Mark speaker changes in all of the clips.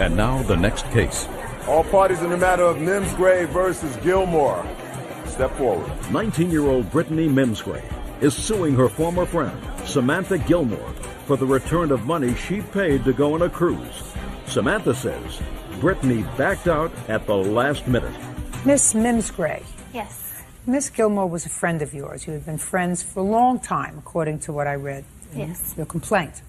Speaker 1: And now the next case.
Speaker 2: All parties in the matter of Mimsgray versus Gilmore. Step forward.
Speaker 1: 19-year-old Brittany Mimsgray is suing her former friend, Samantha Gilmore, for the return of money she paid to go on a cruise. Samantha says Brittany backed out at the last minute.
Speaker 3: Miss Mimsgray.
Speaker 4: Yes.
Speaker 3: Miss Gilmore was a friend of yours. You had been friends for a long time, according to what I read in your complaint.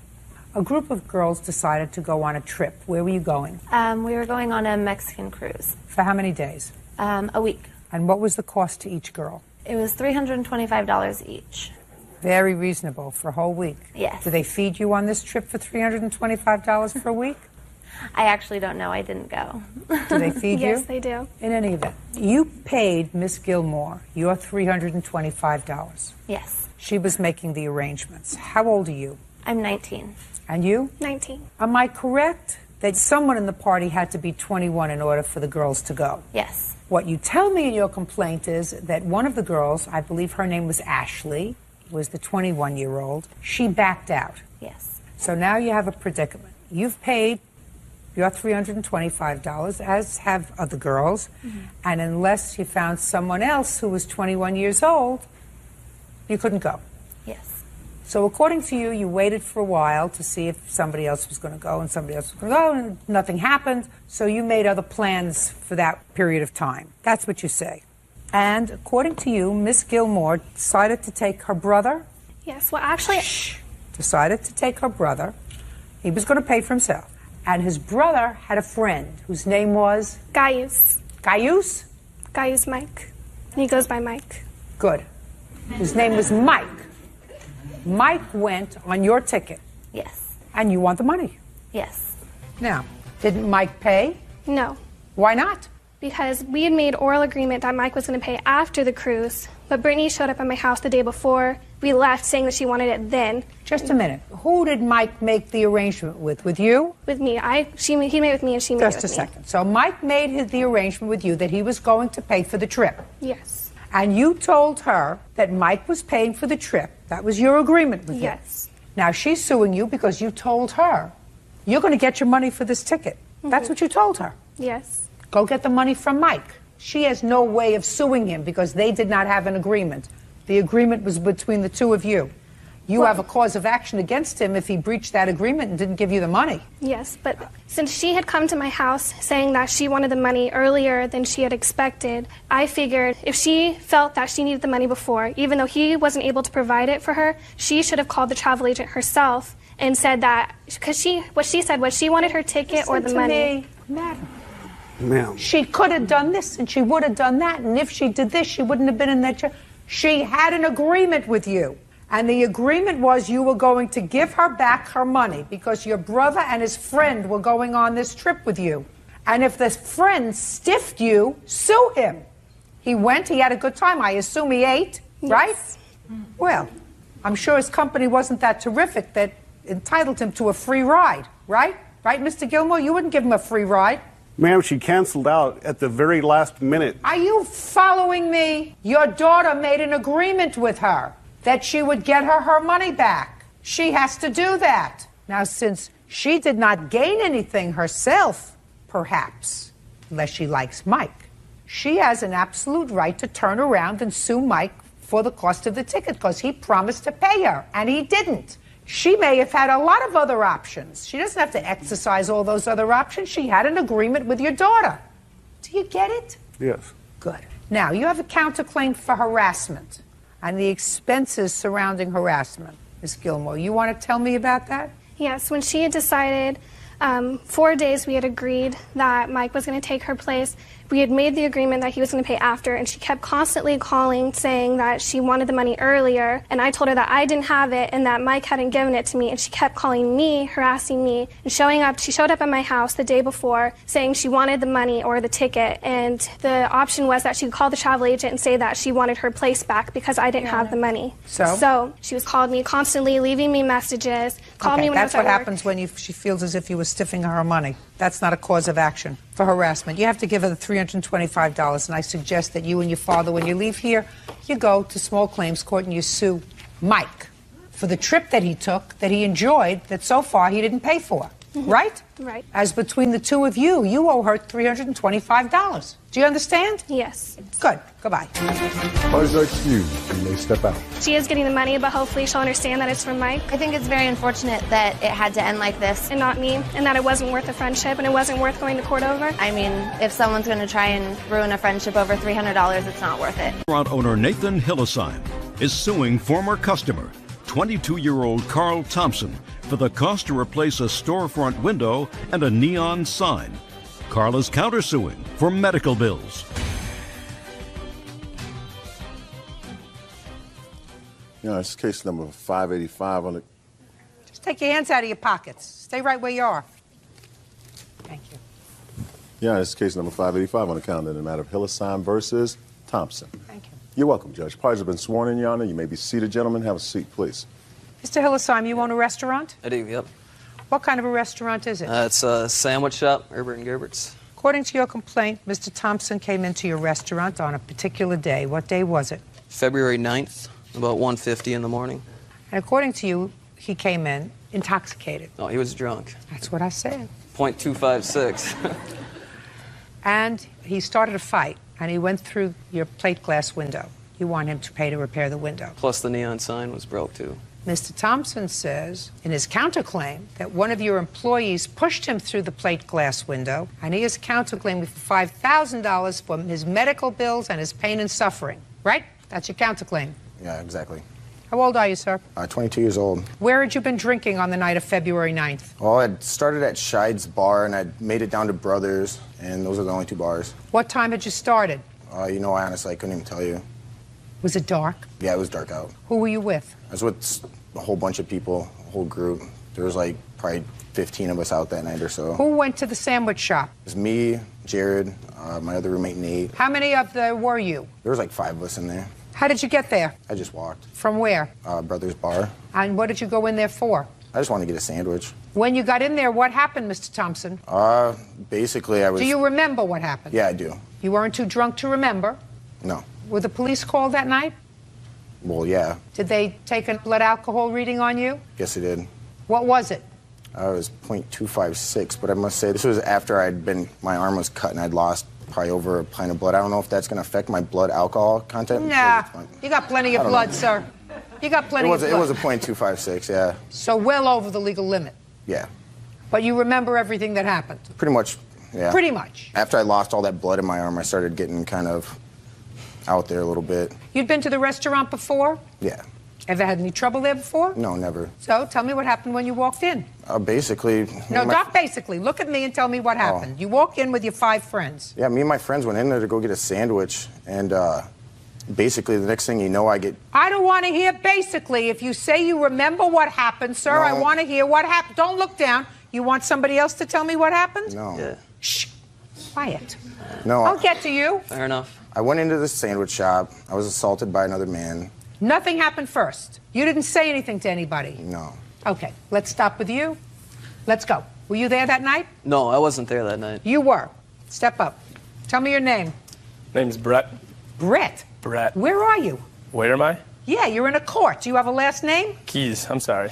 Speaker 3: A group of girls decided to go on a trip. Where were you going?
Speaker 4: We were going on a Mexican cruise.
Speaker 3: For how many days?
Speaker 4: A week.
Speaker 3: And what was the cost to each girl?
Speaker 4: It was $325 each.
Speaker 3: Very reasonable for a whole week.
Speaker 4: Yes.
Speaker 3: Do they feed you on this trip for $325 for a week?
Speaker 4: I actually don't know. I didn't go.
Speaker 3: Do they feed you?
Speaker 5: Yes, they do.
Speaker 3: In any event, you paid Miss Gilmore your $325.
Speaker 4: Yes.
Speaker 3: She was making the arrangements. How old are you?
Speaker 4: I'm 19.
Speaker 3: And you?
Speaker 5: 19.
Speaker 3: Am I correct that someone in the party had to be 21 in order for the girls to go?
Speaker 4: Yes.
Speaker 3: What you tell me in your complaint is that one of the girls, I believe her name was Ashley, was the 21-year-old, she backed out.
Speaker 4: Yes.
Speaker 3: So now you have a predicament. You've paid your $325, as have other girls, and unless you found someone else who was 21 years old, you couldn't go.
Speaker 4: Yes.
Speaker 3: So according to you, you waited for a while to see if somebody else was going to go and somebody else was going to go, and nothing happened, so you made other plans for that period of time. That's what you say. And according to you, Miss Gilmore decided to take her brother.
Speaker 5: Yes, well, actually...
Speaker 3: Decided to take her brother. He was going to pay for himself. And his brother had a friend whose name was?
Speaker 5: Gaius.
Speaker 3: Gaius?
Speaker 5: Gaius Mike. He goes by Mike.
Speaker 3: Good. His name was Mike. Mike went on your ticket.
Speaker 4: Yes.
Speaker 3: And you want the money.
Speaker 4: Yes.
Speaker 3: Now, didn't Mike pay?
Speaker 5: No.
Speaker 3: Why not?
Speaker 5: Because we had made oral agreement that Mike was going to pay after the cruise, but Brittany showed up at my house the day before we left saying that she wanted it then.
Speaker 3: Just a minute. Who did Mike make the arrangement with? With you?
Speaker 5: With me. He made it with me and she made it with me.
Speaker 3: Just a second. So Mike made the arrangement with you that he was going to pay for the trip.
Speaker 5: Yes.
Speaker 3: And you told her that Mike was paying for the trip. That was your agreement with him.
Speaker 5: Yes.
Speaker 3: Now she's suing you because you told her you're going to get your money for this ticket. That's what you told her.
Speaker 5: Yes.
Speaker 3: Go get the money from Mike. She has no way of suing him because they did not have an agreement. The agreement was between the two of you. You have a cause of action against him if he breached that agreement and didn't give you the money.
Speaker 5: Yes, but since she had come to my house saying that she wanted the money earlier than she had expected, I figured if she felt that she needed the money before, even though he wasn't able to provide it for her, she should have called the travel agent herself and said that, because what she said was she wanted her ticket or the money.
Speaker 3: Madam.
Speaker 6: Ma'am.
Speaker 3: She could have done this and she would have done that, and if she did this, she wouldn't have been in that chair. She had an agreement with you, and the agreement was you were going to give her back her money because your brother and his friend were going on this trip with you. And if the friend stiffed you, sue him. He went, he had a good time. I assume he ate, right? Well, I'm sure his company wasn't that terrific that entitled him to a free ride, right? Right, Mr. Gilmore? You wouldn't give him a free ride.
Speaker 6: Ma'am, she canceled out at the very last minute.
Speaker 3: Are you following me? Your daughter made an agreement with her that she would get her money back. She has to do that. Now, since she did not gain anything herself, perhaps, unless she likes Mike, she has an absolute right to turn around and sue Mike for the cost of the ticket because he promised to pay her, and he didn't. She may have had a lot of other options. She doesn't have to exercise all those other options. She had an agreement with your daughter. Do you get it?
Speaker 6: Yes.
Speaker 3: Good. Now, you have a counterclaim for harassment and the expenses surrounding harassment. Ms. Gilmore, you want to tell me about that?
Speaker 5: Yes, when she had decided 4 days we had agreed that Mike was going to take her place. We had made the agreement that he was going to pay after, and she kept constantly calling saying that she wanted the money earlier, and I told her that I didn't have it and that Mike hadn't given it to me, and she kept calling me, harassing me, and showing up. She showed up at my house the day before saying she wanted the money or the ticket, and the option was that she could call the travel agent and say that she wanted her place back because I didn't have the money. So she was called me constantly, leaving me messages, called me when I was at work.
Speaker 3: That's what happens when she feels as if you were stiffing her money. That's not a cause of action for harassment. You have to give her the $325, and I suggest that you and your father, when you leave here, you go to small claims court and you sue Mike for the trip that he took, that he enjoyed, that so far he didn't pay for. right?
Speaker 5: Right.
Speaker 3: As between the two of you, you owe her $325. Do you understand?
Speaker 5: Yes.
Speaker 3: Good. Goodbye.
Speaker 2: Parties are excused. You may step out.
Speaker 5: She is getting the money, but hopefully she'll understand that it's from Mike
Speaker 4: I think it's very unfortunate that it had to end like this.
Speaker 5: and not me, and that it wasn't worth the friendship and it wasn't worth going to court over.
Speaker 4: I mean, if someone's going to try and ruin a friendship over $300, it's not worth it.
Speaker 1: Restaurant owner Nathan Hillesheim is suing former customer, 22-year-old Carl Thompson, for the cost to replace a storefront window and a neon sign. Carl is countersuing for medical bills.
Speaker 2: Yeah, it's case number 585 on the...
Speaker 3: Just take your hands out of your pockets. Stay right where you are. Thank you.
Speaker 2: Yeah, it's case number 585 on the calendar in the matter of Hillesheim versus Thompson.
Speaker 3: Thank you.
Speaker 2: You're welcome, Judge. Parties have been sworn in, Your Honor. You may be seated, gentlemen. Have a seat, please.
Speaker 3: Mr. Hillesheim, you own a restaurant?
Speaker 7: I do, yep.
Speaker 3: What kind of a restaurant is it?
Speaker 7: It's a sandwich shop, Herbert and Gerbert's.
Speaker 3: According to your complaint, Mr. Thompson came into your restaurant on a particular day. What day was it?
Speaker 7: February 9th, about 1:50 in the morning.
Speaker 3: And according to you, he came in intoxicated.
Speaker 7: No, he was drunk.
Speaker 3: That's what I said.
Speaker 7: .256.
Speaker 3: And he started a fight, and he went through your plate glass window. You want him to pay to repair the window.
Speaker 7: Plus the neon sign was broke, too.
Speaker 3: Mr. Thompson says in his counterclaim that one of your employees pushed him through the plate glass window, and he is counterclaiming for $5,000 for his medical bills and his pain and suffering. Right? That's your counterclaim.
Speaker 8: Yeah, exactly.
Speaker 3: How old are you, sir?
Speaker 8: 22 years old.
Speaker 3: Where had you been drinking on the night of February 9th?
Speaker 8: Well, I started at Scheid's bar, and I made it down to Brothers, and those are the only two bars.
Speaker 3: What time had you started?
Speaker 8: You know, honestly, I couldn't even tell you.
Speaker 3: Was it dark?
Speaker 8: Yeah, it was dark out.
Speaker 3: Who were you with?
Speaker 8: I was with a whole bunch of people, a whole group. There was like probably 15 of us out that night or so.
Speaker 3: Who went to the sandwich shop?
Speaker 8: It was me, Jared, my other roommate, Nate.
Speaker 3: How many of there were you?
Speaker 8: There was like 5 of us in there.
Speaker 3: How did you get there?
Speaker 8: I just walked.
Speaker 3: From where?
Speaker 8: Brothers Bar.
Speaker 3: And what did you go in there for?
Speaker 8: I just wanted to get a sandwich.
Speaker 3: When you got in there, what happened, Mr. Thompson?
Speaker 8: Basically, I was...
Speaker 3: Do you remember what happened?
Speaker 8: Yeah, I do.
Speaker 3: You weren't too drunk to remember?
Speaker 8: No.
Speaker 3: Were the police called that night?
Speaker 8: Well, yeah.
Speaker 3: Did they take a blood alcohol reading on you?
Speaker 8: Yes, I did.
Speaker 3: What was it?
Speaker 8: It was .256, but I must say this was after my arm was cut and I'd lost probably over a pint of blood. I don't know if that's going to affect my blood alcohol content.
Speaker 3: Nah, you got plenty of blood, sir. You got plenty of blood.
Speaker 8: It was a .256, yeah.
Speaker 3: So well over the legal limit.
Speaker 8: Yeah.
Speaker 3: But you remember everything that happened?
Speaker 8: Pretty much, yeah.
Speaker 3: Pretty much.
Speaker 8: After I lost all that blood in my arm, I started getting kind of out there a little bit.
Speaker 3: You'd been to the restaurant before?
Speaker 8: Yeah.
Speaker 3: Ever had any trouble there before?
Speaker 8: No, never.
Speaker 3: So tell me what happened when you walked in.
Speaker 8: Basically...
Speaker 3: No, not basically. Look at me and tell me what happened. You walk in with your 5 friends.
Speaker 8: Yeah, me and my friends went in there to go get a sandwich, and basically the next thing you know, I get...
Speaker 3: I don't want to hear basically. If you say you remember what happened, sir, I want to hear what happened. Don't look down. You want somebody else to tell me what happened?
Speaker 8: No.
Speaker 7: Yeah.
Speaker 3: Shh. Quiet.
Speaker 8: No.
Speaker 3: I'll get to you.
Speaker 7: Fair enough.
Speaker 8: I went into the sandwich shop. I was assaulted by another man.
Speaker 3: Nothing happened first. You didn't say anything to anybody.
Speaker 8: No.
Speaker 3: Okay, let's stop with you. Let's go. Were you there that night?
Speaker 7: No, I wasn't there that night.
Speaker 3: You were. Step up. Tell me your name.
Speaker 9: Name's Brett.
Speaker 3: Brett.
Speaker 9: Brett.
Speaker 3: Where are you?
Speaker 9: Where am I?
Speaker 3: Yeah, you're in a court. Do you have a last name?
Speaker 9: Keys. I'm sorry.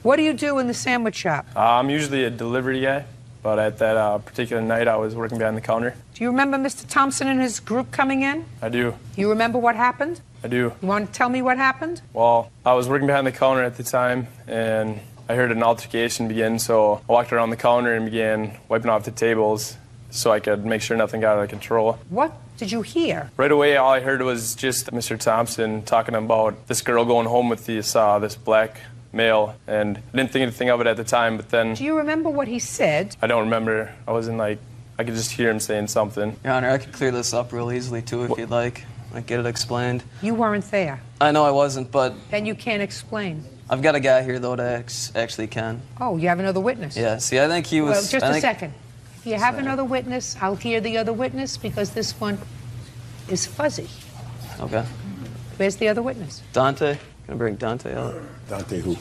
Speaker 3: What do you do in the sandwich shop?
Speaker 9: I'm usually a delivery guy, but at that particular night, I was working behind the counter.
Speaker 3: Do you remember Mr. Thompson and his group coming in?
Speaker 9: I do.
Speaker 3: You remember what happened?
Speaker 9: I do.
Speaker 3: You want to tell me what happened?
Speaker 9: Well, I was working behind the counter at the time, and I heard an altercation begin, so I walked around the counter and began wiping off the tables so I could make sure nothing got out of control.
Speaker 3: What did you hear?
Speaker 9: Right away, all I heard was just Mr. Thompson talking about this girl going home with this black male, and I didn't think anything of it at the time, but then...
Speaker 3: Do you remember what he said?
Speaker 9: I don't remember. I wasn't I could just hear him saying something.
Speaker 7: Your Honor, I could clear this up real easily, too, if you'd like. I get it explained.
Speaker 3: You weren't there.
Speaker 7: I know I wasn't, but...
Speaker 3: Then you can't explain.
Speaker 7: I've got a guy here, though, that actually can.
Speaker 3: Oh, you have another witness?
Speaker 7: Yeah, see, I think he was...
Speaker 3: Well, just a second. If you have another witness, I'll hear the other witness because this one is fuzzy.
Speaker 7: Okay.
Speaker 3: Where's the other witness?
Speaker 7: Dante? Gonna bring Dante out.
Speaker 2: Dante who?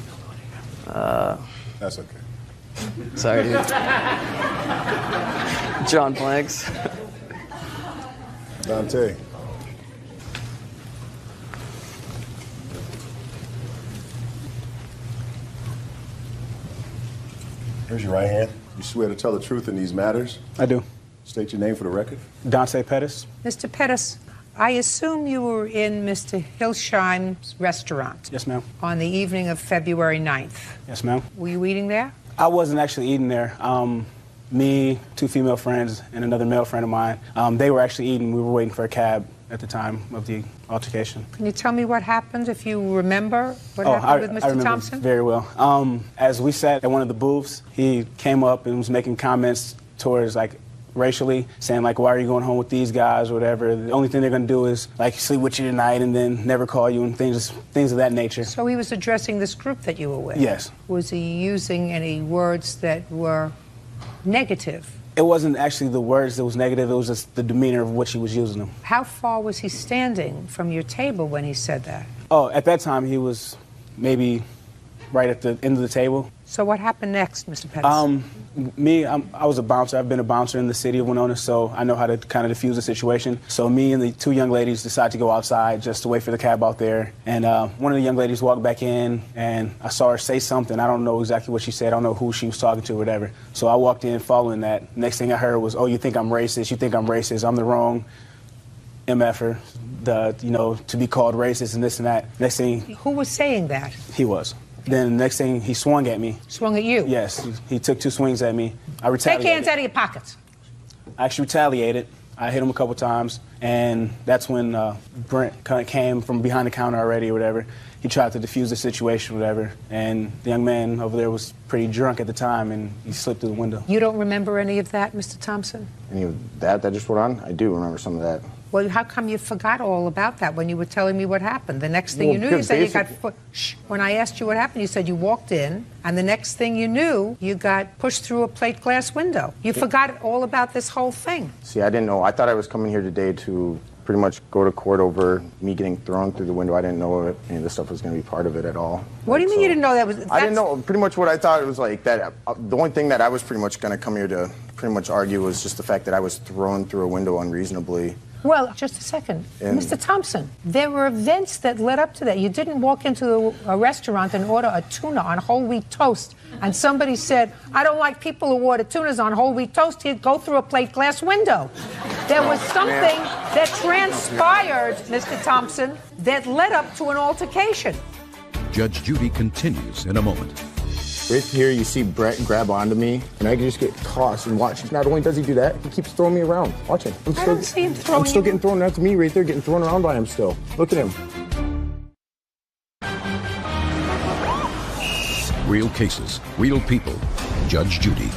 Speaker 2: That's okay.
Speaker 7: Sorry, dude. John Blanks.
Speaker 2: Dante. Here's your right hand. You swear to tell the truth in these matters?
Speaker 6: I do.
Speaker 2: State your name for the record.
Speaker 6: Dante Pettis.
Speaker 3: Mr. Pettis, I assume you were in Mr. Hilsheim's restaurant.
Speaker 6: Yes, ma'am.
Speaker 3: On the evening of February 9th.
Speaker 6: Yes, ma'am.
Speaker 3: Were you eating there?
Speaker 6: I wasn't actually eating there. Me, 2 female friends, and another male friend of mine, they were actually eating. We were waiting for a cab at the time of the altercation.
Speaker 3: Can you tell me what happened, if you remember what happened with Mr.
Speaker 6: I remember
Speaker 3: Thompson?
Speaker 6: very well. As we sat at one of the booths, he came up and was making comments towards, like, racially, saying, like, why are you going home with these guys or whatever? The only thing they're going to do is, like, sleep with you tonight and then never call you and things of that nature.
Speaker 3: So he was addressing this group that you were with?
Speaker 6: Yes.
Speaker 3: Was he using any words that were negative?
Speaker 6: It wasn't actually the words that was negative, it was just the demeanor of which he was using them.
Speaker 3: How far was he standing from your table when he said that?
Speaker 6: Oh, at that time he was maybe right at the end of the table.
Speaker 3: So what happened next, Mr. Pettis?
Speaker 6: I was a bouncer. I've been a bouncer in the city of Winona, so I know how to kind of diffuse the situation. So me and the 2 young ladies decided to go outside just to wait for the cab out there. And one of the young ladies walked back in, and I saw her say something. I don't know exactly what she said. I don't know who she was talking to or whatever. So I walked in following that. Next thing I heard was, oh, you think I'm racist? You think I'm racist? I'm the wrong MFer, to be called racist and this and that. Next thing...
Speaker 3: Who was saying that?
Speaker 6: He was. Then the next thing, he swung at me.
Speaker 3: Swung at you?
Speaker 6: Yes, he took 2 swings at me. I retaliated.
Speaker 3: Take hands out of your pockets.
Speaker 6: I actually retaliated. I hit him a couple times, and that's when Brent kind of came from behind the counter already or whatever. He tried to defuse the situation or whatever, and the young man over there was pretty drunk at the time, and he slipped through the window.
Speaker 3: You don't remember any of that, Mr. Thompson?
Speaker 8: Any of that just went on? I do remember some of that.
Speaker 3: Well, how come you forgot all about that when you were telling me what happened? The next thing you knew, you said you got... When I asked you what happened, you said you walked in, and the next thing you knew, you got pushed through a plate glass window. You forgot all about this whole thing.
Speaker 8: See, I didn't know. I thought I was coming here today to pretty much go to court over me getting thrown through the window. I didn't know any of this stuff was going to be part of it at all.
Speaker 3: What do you mean you didn't know that was...
Speaker 8: I didn't know. Pretty much what I thought it was like that. The only thing that I was pretty much going to come here to pretty much argue was just the fact that I was thrown through a window unreasonably.
Speaker 3: Well, just a second. Mr. Thompson, there were events that led up to that. You didn't walk into a restaurant and order a tuna on whole wheat toast, and somebody said, I don't like people who order tunas on whole wheat toast. He'd go through a plate glass window. There was something that transpired, Mr. Thompson, that led up to an altercation.
Speaker 1: Judge Judy continues in a moment.
Speaker 8: Right here, you see Brett grab onto me, and I can just get tossed and watch. Not only does he do that, he keeps throwing me around. Watch him.
Speaker 3: I don't see him throwing
Speaker 8: I'm still
Speaker 3: you.
Speaker 8: getting thrown. That's me right there, getting thrown around by him still. Look at him.
Speaker 1: Real cases, real people. Judge Judy.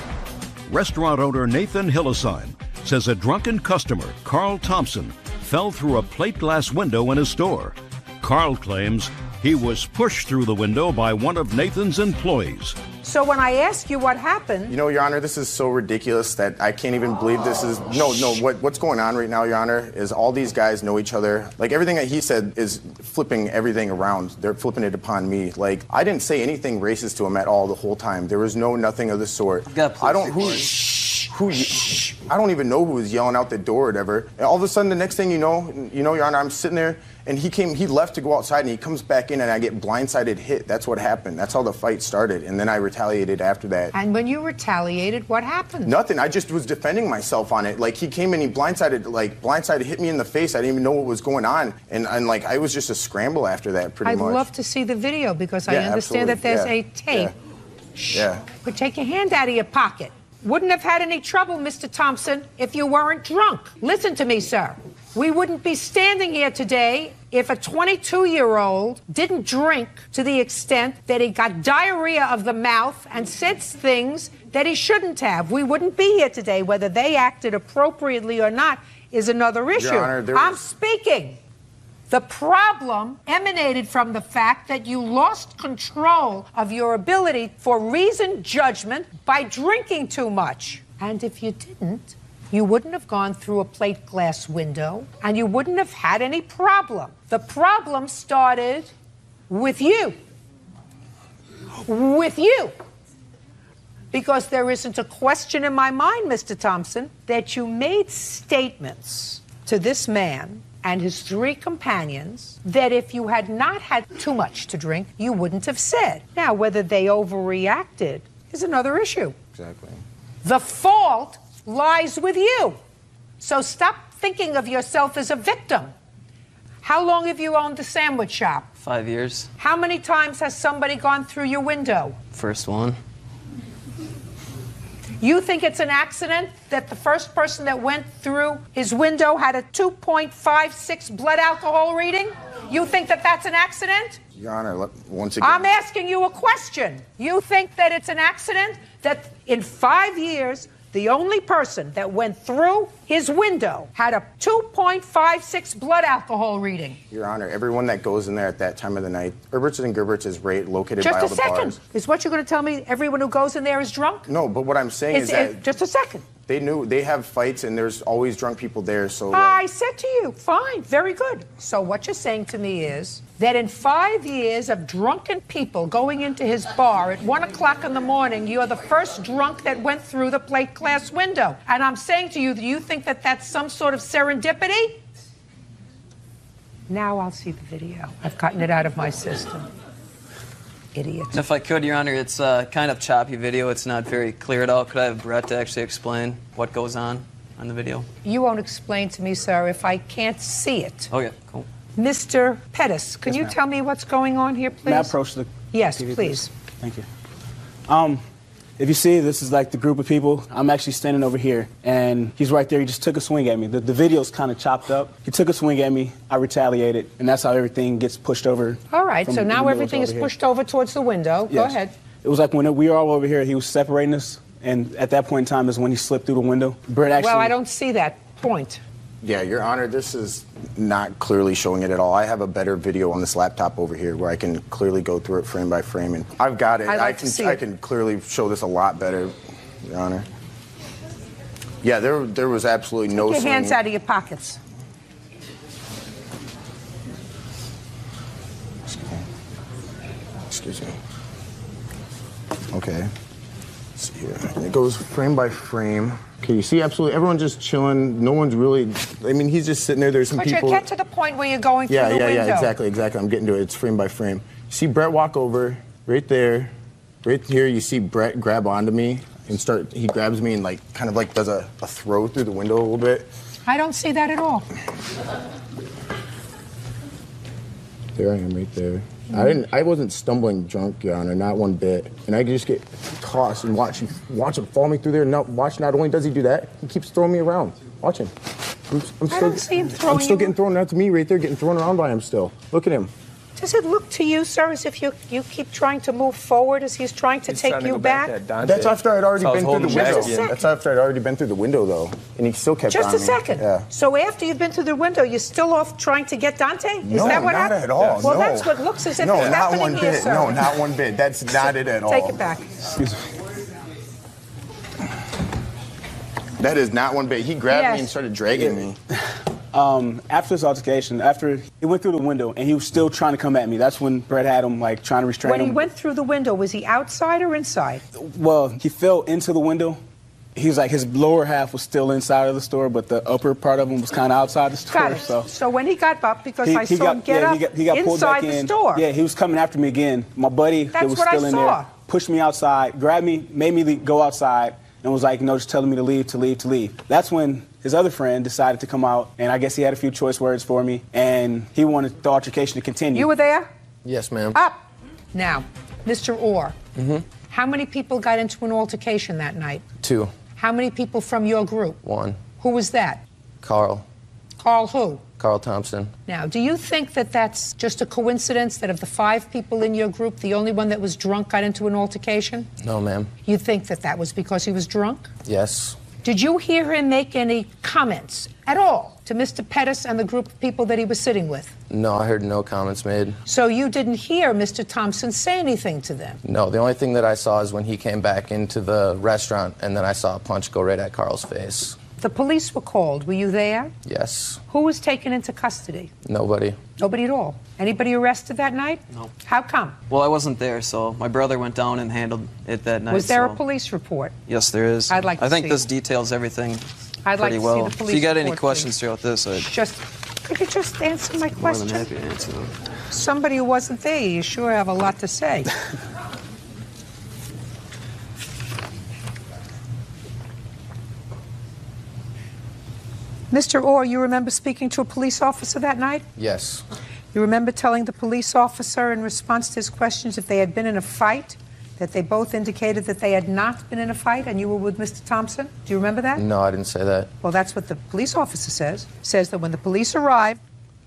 Speaker 1: Restaurant owner Nathan Hillesheim says a drunken customer, Carl Thompson, fell through a plate glass window in his store. Carl claims he was pushed through the window by one of Nathan's employees.
Speaker 3: So when I ask you what happened...
Speaker 8: You know, Your Honor, this is so ridiculous that I can't even believe this is... No, what's going on right now, Your Honor, is all these guys know each other. Like, everything that he said is flipping everything around. They're flipping it upon me. Like, I didn't say anything racist to him at all the whole time. There was nothing of the sort. I don't even know who was yelling out the door or whatever. And all of a sudden, the next thing you know, Your Honor, I'm sitting there, and he left to go outside, and he comes back in, and I get blindsided hit. That's what happened. That's how the fight started, and then I retaliated after that.
Speaker 3: And when you retaliated, what happened?
Speaker 8: Nothing. I just was defending myself on it. Like, he came in, he blindsided, hit me in the face. I didn't even know what was going on, and like, I was just a scramble after that, pretty much.
Speaker 3: I'd love to see the video, because I understand that there's a tape.
Speaker 8: Yeah.
Speaker 3: But take your hand out of your pocket. Wouldn't have had any trouble, Mr. Thompson, if you weren't drunk. Listen to me, sir. We wouldn't be standing here today if a 22-year-old didn't drink to the extent that he got diarrhea of the mouth and said things that he shouldn't have. We wouldn't be here today. Whether they acted appropriately or not is another issue.
Speaker 8: Your Honor,
Speaker 3: I'm speaking. The problem emanated from the fact that you lost control of your ability for reasoned judgment by drinking too much. And if you didn't, you wouldn't have gone through a plate glass window, and you wouldn't have had any problem. The problem started with you. With you. Because there isn't a question in my mind, Mr. Thompson, that you made statements to this man and his 3 companions that if you had not had too much to drink, you wouldn't have said. Now, whether they overreacted is another issue.
Speaker 8: Exactly.
Speaker 3: The fault lies with you. So stop thinking of yourself as a victim. How long have you owned the sandwich shop?
Speaker 7: 5 years.
Speaker 3: How many times has somebody gone through your window?
Speaker 7: First one.
Speaker 3: You think it's an accident that the first person that went through his window had a 2.56 blood alcohol reading? You think that that's an accident?
Speaker 8: Your Honor, once again...
Speaker 3: I'm asking you a question. You think that it's an accident that in 5 years, the only person that went through his window had a 2.56 blood alcohol reading?
Speaker 8: Your Honor, everyone that goes in there at that time of the night, Herbert's and Gerbert's is located by all the bars.
Speaker 3: Just a second. Is what you're going to tell me everyone who goes in there is drunk?
Speaker 8: No, but what I'm saying is that...
Speaker 3: Just a second.
Speaker 8: They have fights and there's always drunk people there, so...
Speaker 3: I said to you, fine, very good. So what you're saying to me is that in 5 years of drunken people going into his bar at 1 o'clock in the morning, you're the first drunk that went through the plate glass window. And I'm saying to you, do you think that that's some sort of serendipity? Now I'll see the video. I've gotten it out of my system. Idiot.
Speaker 7: And if I could, Your Honor, it's a kind of choppy video. It's not very clear at all. Could I have Brett to actually explain what goes on the video?
Speaker 3: You won't explain to me, sir, if I can't see it.
Speaker 7: Okay, cool.
Speaker 3: Mr. Pettis, can you tell me what's going on here, please?
Speaker 6: May I approach the
Speaker 3: Yes,
Speaker 6: TV,
Speaker 3: please.
Speaker 6: Thank you. If you see, this is like the group of people. I'm actually standing over here, and he's right there. He just took a swing at me. The video's kind of chopped up. He took a swing at me. I retaliated, and that's how everything gets pushed over.
Speaker 3: All right, so now everything is pushed over towards the window.
Speaker 6: Yes.
Speaker 3: Go ahead.
Speaker 6: It was like when we were all over here, he was separating us, and at that point in time is when he slipped through the window. Brett actually...
Speaker 3: Well, I don't see that point.
Speaker 8: Yeah, Your Honor, this is not clearly showing it at all. I have a better video on this laptop over here where I can clearly go through it frame by frame, and I've got it. I can clearly show this a lot better, Your Honor. Yeah, there was absolutely no
Speaker 3: Take your
Speaker 8: swinging.
Speaker 3: hands out of your pockets.
Speaker 8: Excuse me. Okay. Let's see here. It goes frame by frame. Okay, you see absolutely everyone's just chilling. No one's really, I mean, he's just sitting there. There's some people.
Speaker 3: But you get to the point where you're going through the window.
Speaker 8: Yeah, exactly. I'm getting to it. It's frame by frame. You see Brett walk over right there. Right here, you see Brett grab onto me and he grabs me and kind of does a throw through the window a little bit.
Speaker 3: I don't see that at all.
Speaker 8: There I am right there. I wasn't stumbling drunk, Your Honor, not one bit. And I just get tossed and watch him follow me through there. Not only does he do that, he keeps throwing me around. Watch him.
Speaker 3: I don't see him throwing
Speaker 8: I'm still getting thrown out to me right there, getting thrown around by him still. Look at him.
Speaker 3: Does it look to you, sir, as if you keep trying to move forward as he's trying to take you back?
Speaker 8: That's after I'd already been through the window. That's after I'd already been through the window, though. And he still kept on me.
Speaker 3: Just a second.
Speaker 8: Yeah.
Speaker 3: So after you've been through the window, you're still off trying to get Dante? Is that what happened?
Speaker 8: Not at all.
Speaker 3: Well,
Speaker 8: no.
Speaker 3: that's what looks as if it's happening here, sir.
Speaker 8: No, not one bit. That's not it at all.
Speaker 3: Take it back.
Speaker 6: Excuse me.
Speaker 8: That is not one bit. He grabbed me and started dragging me.
Speaker 6: After this altercation, after he went through the window and he was still trying to come at me, that's when Brett had him trying to restrain him.
Speaker 3: When he went through the window, was he outside or inside?
Speaker 6: Well, he fell into the window. He was his lower half was still inside of the store, but the upper part of him was kind of outside the store.
Speaker 3: Got it. So when he got up, because I saw him get up
Speaker 6: he got pulled back
Speaker 3: inside the
Speaker 6: in.
Speaker 3: store.
Speaker 6: Yeah, he was coming after me again. My buddy that was still in there pushed me outside, grabbed me, made me go outside, and was just telling me to leave. That's when his other friend decided to come out, and I guess he had a few choice words for me, and he wanted the altercation to continue.
Speaker 3: You were there?
Speaker 8: Yes, ma'am.
Speaker 3: Up. Now, Mr. Orr, how many people got into an altercation that night?
Speaker 10: 2.
Speaker 3: How many people from your group?
Speaker 10: 1.
Speaker 3: Who was that?
Speaker 10: Carl.
Speaker 3: Carl who?
Speaker 10: Carl Thompson.
Speaker 3: Now, do you think that that's just a coincidence that of the 5 people in your group, the only one that was drunk got into an altercation?
Speaker 10: No, ma'am.
Speaker 3: You think that was because he was drunk?
Speaker 10: Yes.
Speaker 3: Did you hear him make any comments at all to Mr. Pettis and the group of people that he was sitting with?
Speaker 10: No, I heard no comments made.
Speaker 3: So you didn't hear Mr. Thompson say anything to them?
Speaker 10: No, the only thing that I saw is when he came back into the restaurant, and then I saw a punch go right at Carl's face.
Speaker 3: The police were called. Were you there?
Speaker 10: Yes.
Speaker 3: Who was taken into custody?
Speaker 10: Nobody.
Speaker 3: Nobody at all? Anybody arrested that night?
Speaker 7: No.
Speaker 3: How come?
Speaker 7: Well, I wasn't there, so my brother went down and handled it that night.
Speaker 3: Was there a police report?
Speaker 7: Yes, there is.
Speaker 3: I'd like to
Speaker 7: I think
Speaker 3: see
Speaker 7: this
Speaker 3: it.
Speaker 7: details everything
Speaker 3: I'd like
Speaker 7: pretty
Speaker 3: to
Speaker 7: well.
Speaker 3: see the police
Speaker 7: If you got any
Speaker 3: report,
Speaker 7: questions
Speaker 3: please.
Speaker 7: throughout this,
Speaker 3: Could you just answer my
Speaker 7: more
Speaker 3: question?
Speaker 7: than happy to answer them.
Speaker 3: Somebody who wasn't there, you sure have a lot to say. Mr. Orr, you remember speaking to a police officer that night?
Speaker 10: Yes.
Speaker 3: You remember telling the police officer in response to his questions if they had been in a fight, that they both indicated that they had not been in a fight and you were with Mr. Thompson? Do you remember that?
Speaker 10: No, I didn't say that.
Speaker 3: Well, that's what the police officer says. Says that when the police arrived,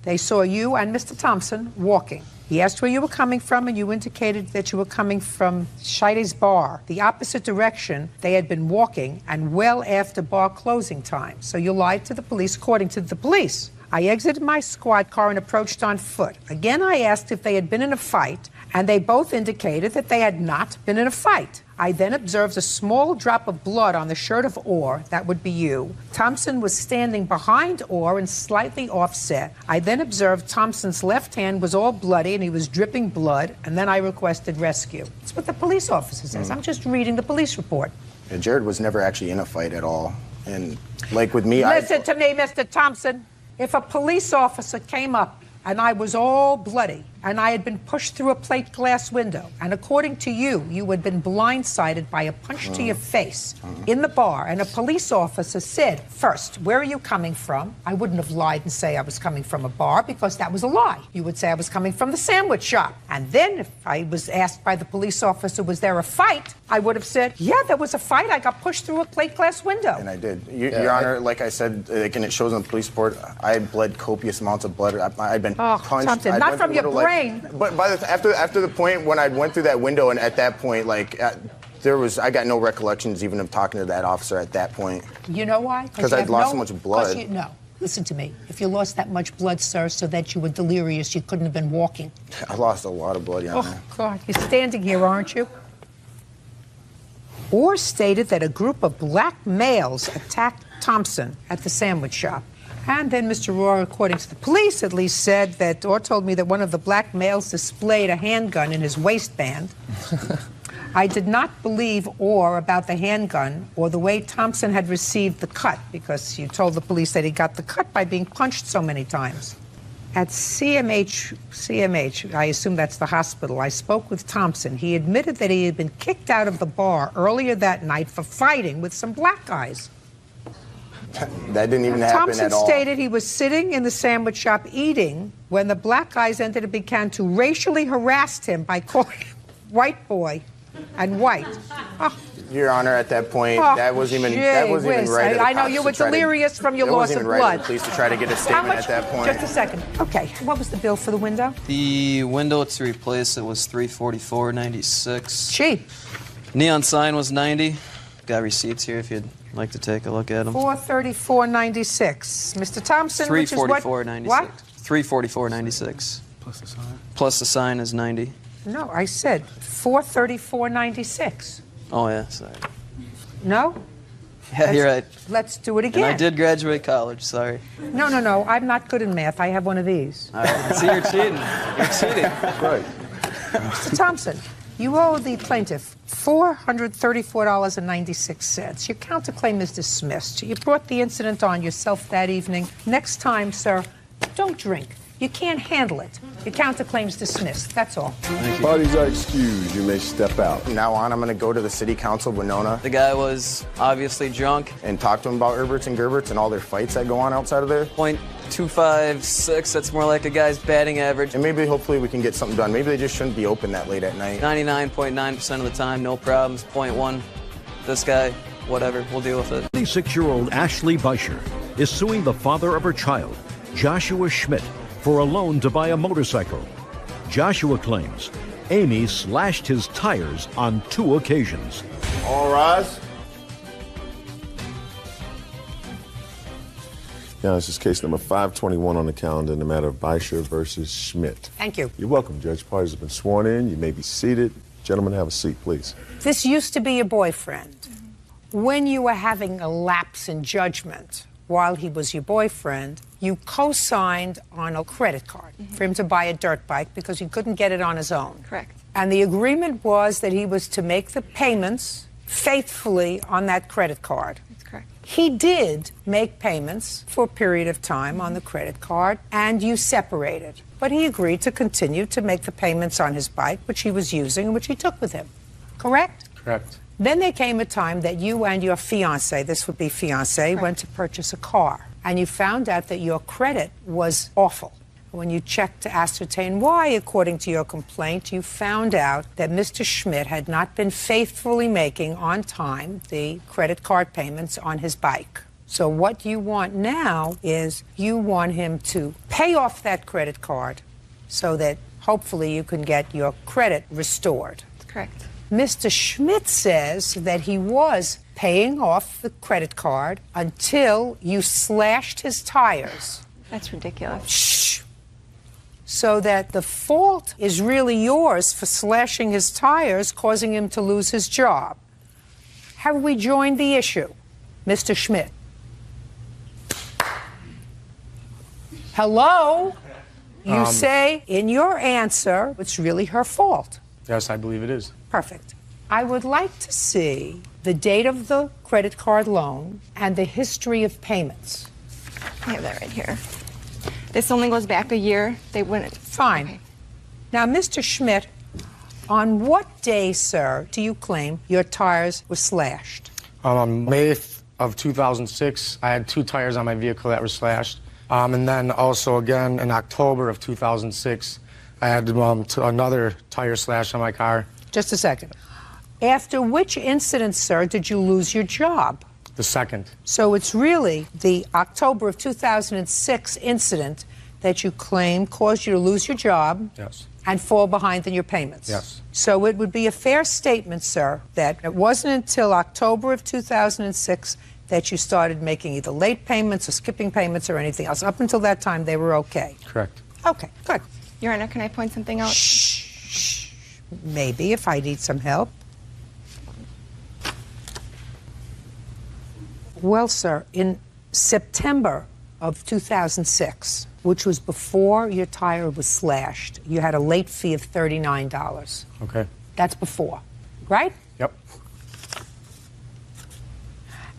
Speaker 3: they saw you and Mr. Thompson walking. He asked where you were coming from, and you indicated that you were coming from Scheide's bar, the opposite direction they had been walking, and well after bar closing time. So you lied to the police, according to the police. I exited my squad car and approached on foot. Again, I asked if they had been in a fight, and they both indicated that they had not been in a fight. I then observed a small drop of blood on the shirt of Orr. That would be you. Thompson was standing behind Orr and slightly offset. I then observed Thompson's left hand was all bloody and he was dripping blood, and then I requested rescue. That's what the police officer says. I'm just reading the police report.
Speaker 8: Yeah, Jared was never actually in a fight at all. And like with me,
Speaker 3: Listen to me, Mr. Thompson. If a police officer came up and I was all bloody and I had been pushed through a plate glass window, and according to you, you had been blindsided by a punch to your face in the bar, and a police officer said, first, where are you coming from? I wouldn't have lied and say I was coming from a bar, because that was a lie. You would say I was coming from the sandwich shop. And then if I was asked by the police officer, was there a fight? I would have said, yeah, there was a fight. I got pushed through a plate glass window.
Speaker 8: And I did. Your Honor, like I said, and it shows in the police report, I bled copious amounts of blood. I'd been punched.
Speaker 3: Something, not from your brain.
Speaker 8: But after the point when I went through that window, and at that point, I got no recollections even of talking to that officer at that point.
Speaker 3: You know why?
Speaker 8: Because I'd lost so much blood.
Speaker 3: No. Listen to me. If you lost that much blood, sir, so that you were delirious, you couldn't have been walking.
Speaker 8: I lost a lot of blood, Your Honor.
Speaker 3: Oh, God. You're standing here, aren't you? Orr stated that a group of black males attacked Thompson at the sandwich shop. And then Mr. Rohr, according to the police, at least said that, or told me that one of the black males displayed a handgun in his waistband. I did not believe Orr about the handgun or the way Thompson had received the cut, because you told the police that he got the cut by being punched so many times. At CMH, I assume that's the hospital, I spoke with Thompson. He admitted that he had been kicked out of the bar earlier that night for fighting with some black guys.
Speaker 8: That didn't even happen
Speaker 3: Thompson
Speaker 8: at all.
Speaker 3: stated he was sitting in the sandwich shop eating when the black guys entered and began to racially harass him by calling him white boy and white. Oh.
Speaker 8: Your Honor, at that point, that wasn't even right.
Speaker 3: I know you were delirious from your loss of blood.
Speaker 8: Right of the police to try to get a statement at that point.
Speaker 3: Just a second. Okay, what was the bill for the window?
Speaker 7: The window to replace it was $344.96.
Speaker 3: Cheap.
Speaker 7: Neon sign was $90. Got receipts here if you'd like to take a look at them.
Speaker 3: $434.96. Mr. Thompson, which is what?
Speaker 7: $344.96.
Speaker 3: What?
Speaker 7: $344.96.
Speaker 6: Plus the sign?
Speaker 7: Plus the sign is $90.
Speaker 3: No, I said $434.96.
Speaker 7: Oh, yeah, sorry.
Speaker 3: No?
Speaker 7: Yeah, you're right.
Speaker 3: Let's do it again.
Speaker 7: And I did graduate college, sorry.
Speaker 3: No. I'm not good in math. I have one of these.
Speaker 7: All right. See, you're cheating. You're cheating.
Speaker 8: Right.
Speaker 3: Mr. Thompson, you owe the plaintiff $434.96. Your counterclaim is dismissed. You brought the incident on yourself that evening. Next time, sir, don't drink. You can't handle it. Your counterclaim's dismissed. That's all.
Speaker 2: Parties are excused. You may step out.
Speaker 8: From now on, I'm going to go to the city council of Winona.
Speaker 7: The guy was obviously drunk.
Speaker 8: And talk to him about Herberts and Gerberts and all their fights that go on outside of there.
Speaker 7: .256, that's more like a guy's batting average.
Speaker 8: And maybe, hopefully, we can get something done. Maybe they just shouldn't be open that late at night.
Speaker 7: 99.9% of the time, no problems. .1, this guy, whatever, we'll deal with it.
Speaker 1: 26-year-old Ashley Beischer is suing the father of her child, Joshua Schmidt, for a loan to buy a motorcycle. Joshua claims Amy slashed his tires on 2 occasions.
Speaker 2: All rise. Now, this is case number 521 on the calendar in the matter of Beischer versus Schmidt.
Speaker 3: Thank you.
Speaker 2: You're welcome, Judge. Parties have been sworn in. You may be seated. Gentlemen, have a seat, please.
Speaker 3: This used to be your boyfriend. When you were having a lapse in judgment while he was your boyfriend, you co-signed on a credit card for him to buy a dirt bike because he couldn't get it on his own.
Speaker 4: Correct.
Speaker 3: And the agreement was that he was to make the payments faithfully on that credit card.
Speaker 4: That's correct.
Speaker 3: He did make payments for a period of time on the credit card, and you separated. But he agreed to continue to make the payments on his bike, which he was using and which he took with him. Correct?
Speaker 6: Correct.
Speaker 3: Then there came a time that you and your fiancé, this would be fiancé, went to purchase a car. and you found out that your credit was awful. When you checked to ascertain why, according to your complaint, you found out that Mr. Schmidt had not been faithfully making on time the credit card payments on his bike. So what you want now is you want him to pay off that credit card so that hopefully you can get your credit restored.
Speaker 4: That's correct.
Speaker 3: Mr. Schmidt says that he was paying off the credit card until you slashed his tires.
Speaker 4: That's ridiculous.
Speaker 3: Shh. So that the fault is really yours for slashing his tires, causing him to lose his job. Have we joined the issue, Mr. Schmidt? Hello? You say in your answer it's really her fault.
Speaker 11: Yes, I believe it is.
Speaker 3: Perfect. I would like to see the date of the credit card loan and the history of payments.
Speaker 4: I have that right here. This only goes back a year. They wouldn't.
Speaker 3: Fine.
Speaker 4: Okay.
Speaker 3: Now, Mr. Schmidt, on what day, sir, do you claim your tires were slashed?
Speaker 11: On May of 2006, I had 2 tires on my vehicle that were slashed. And then also again in October of 2006, I had another tire slash on my car.
Speaker 3: Just a second. After which incident, sir, did you lose your job?
Speaker 11: The second.
Speaker 3: So it's really the October of 2006 incident that you claim caused you to lose your job.
Speaker 11: Yes.
Speaker 3: And fall behind in your payments.
Speaker 11: Yes.
Speaker 3: So it would be a fair statement, sir, that it wasn't until October of 2006 that you started making either late payments or skipping payments or anything else. Up until that time, they were okay.
Speaker 11: Correct.
Speaker 3: Okay, good.
Speaker 4: Your Honor, can I point something out?
Speaker 3: Shh. Maybe if I need some help. Well, sir, in September of 2006, which was before your tire was slashed, you had a late fee of $39.
Speaker 11: Okay.
Speaker 3: That's before, right?
Speaker 11: Yep.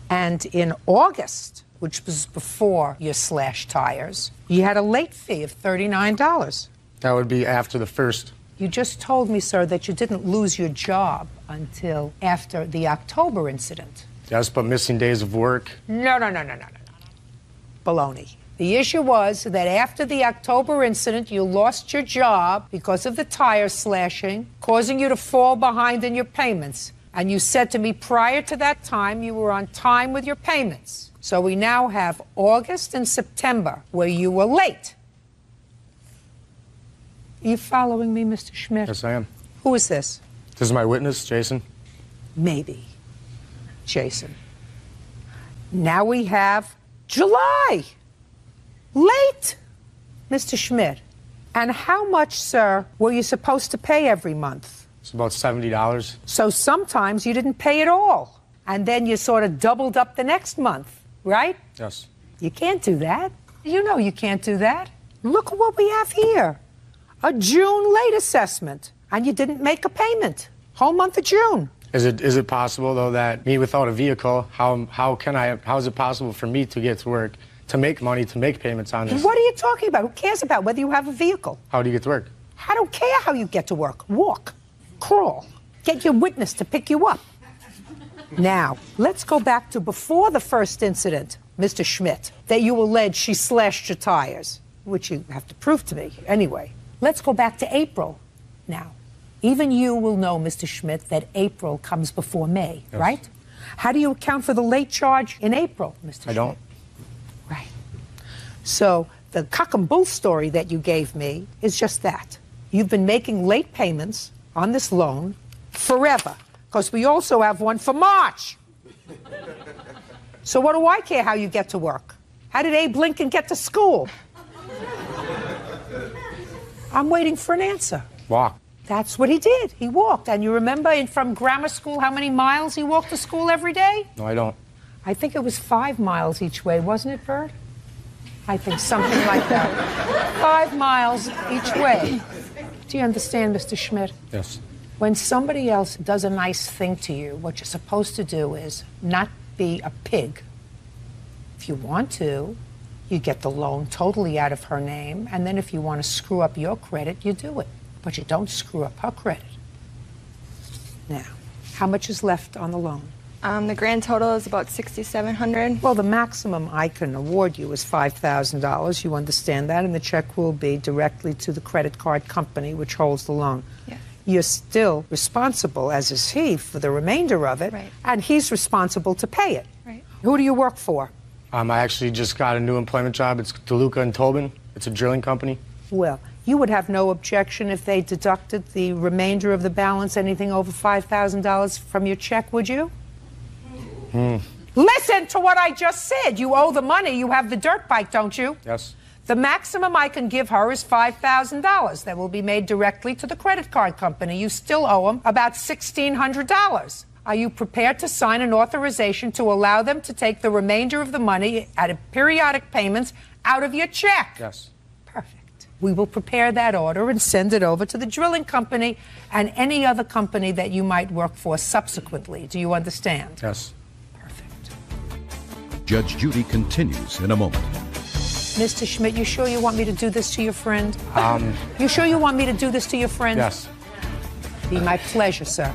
Speaker 3: And in August, which was before your slashed tires, you had a late fee of $39.
Speaker 11: That would be after the first.
Speaker 3: You just told me, sir, that you didn't lose your job until after the October incident.
Speaker 11: Yes, but missing days of work.
Speaker 3: No. Baloney. The issue was that after the October incident, you lost your job because of the tire slashing, causing you to fall behind in your payments. And you said to me prior to that time you were on time with your payments. So we now have August and September where you were late. Are you following me, Mr. Schmidt?
Speaker 11: Yes, I am.
Speaker 3: Who is this?
Speaker 11: This is my witness, Jason.
Speaker 3: Maybe. Jason. Now we have July. Late, Mr. Schmidt. And how much, sir, were you supposed to pay every month?
Speaker 11: It's about $70.
Speaker 3: So sometimes you didn't pay at all. And then you sort of doubled up the next month, right?
Speaker 11: Yes.
Speaker 3: You can't do that. You know you can't do that. Look at what we have here. A June late assessment. And you didn't make a payment. Whole month of June.
Speaker 11: Is it possible, though, that me without a vehicle, how is it possible for me to get to work, to make money, to make payments on this?
Speaker 3: What are you talking about? Who cares about whether you have a vehicle?
Speaker 11: How do you get to work?
Speaker 3: I don't care how you get to work. Walk. Crawl. Get your witness to pick you up. Now, let's go back to before the first incident, Mr. Schmidt, that you allege she slashed your tires, which you have to prove to me. Anyway, let's go back to April now. Even you will know, Mr. Schmidt, that April comes before May,
Speaker 11: yes.
Speaker 3: Right? How do you account for the late charge in April, Mr. Schmidt?
Speaker 11: I don't.
Speaker 3: Right. So the cock and bull story that you gave me is just that. You've been making late payments on this loan forever, because we also have one for March. So what do I care how you get to work? How did Abe Lincoln get to school? I'm waiting for an answer.
Speaker 11: Walk.
Speaker 3: That's what he did. He walked. And you remember from grammar school how many miles he walked to school every day?
Speaker 11: No, I don't.
Speaker 3: I think it was 5 miles each way, wasn't it, Bert? I think something like that. 5 miles each way. Do you understand, Mr. Schmidt?
Speaker 11: Yes.
Speaker 3: When somebody else does a nice thing to you, what you're supposed to do is not be a pig. If you want to, you get the loan totally out of her name, and then if you want to screw up your credit, you do it. But you don't screw up her credit. Now, how much is left on the loan?
Speaker 12: The grand total is about $6,700.
Speaker 3: Well, the maximum I can award you is $5,000. You understand that, and the check will be directly to the credit card company which holds the loan.
Speaker 12: Yeah.
Speaker 3: You're still responsible, as is he, for the remainder of it,
Speaker 12: Right.
Speaker 3: and he's responsible to pay it.
Speaker 12: Right.
Speaker 3: Who do you work for?
Speaker 11: I actually just got a new employment job. It's DeLuca and Tobin. It's a drilling company.
Speaker 3: Well, you would have no objection if they deducted the remainder of the balance, anything over $5,000 from your check, would you? Listen to what I just said. You owe the money. You have the dirt bike, don't you?
Speaker 11: Yes.
Speaker 3: The maximum I can give her is $5,000. That will be made directly to the credit card company. You still owe them about $1,600. Are you prepared to sign an authorization to allow them to take the remainder of the money at periodic payments out of your check?
Speaker 11: Yes.
Speaker 3: Perfect. We will prepare that order and send it over to the drilling company and any other company that you might work for subsequently. Do you understand?
Speaker 11: Yes.
Speaker 3: Perfect.
Speaker 1: Judge Judy continues in a moment.
Speaker 3: Mr. Schmidt, you sure you want me to do this to your friend? You sure you want me to do this to your friend?
Speaker 11: Yes.
Speaker 3: Be my pleasure, sir.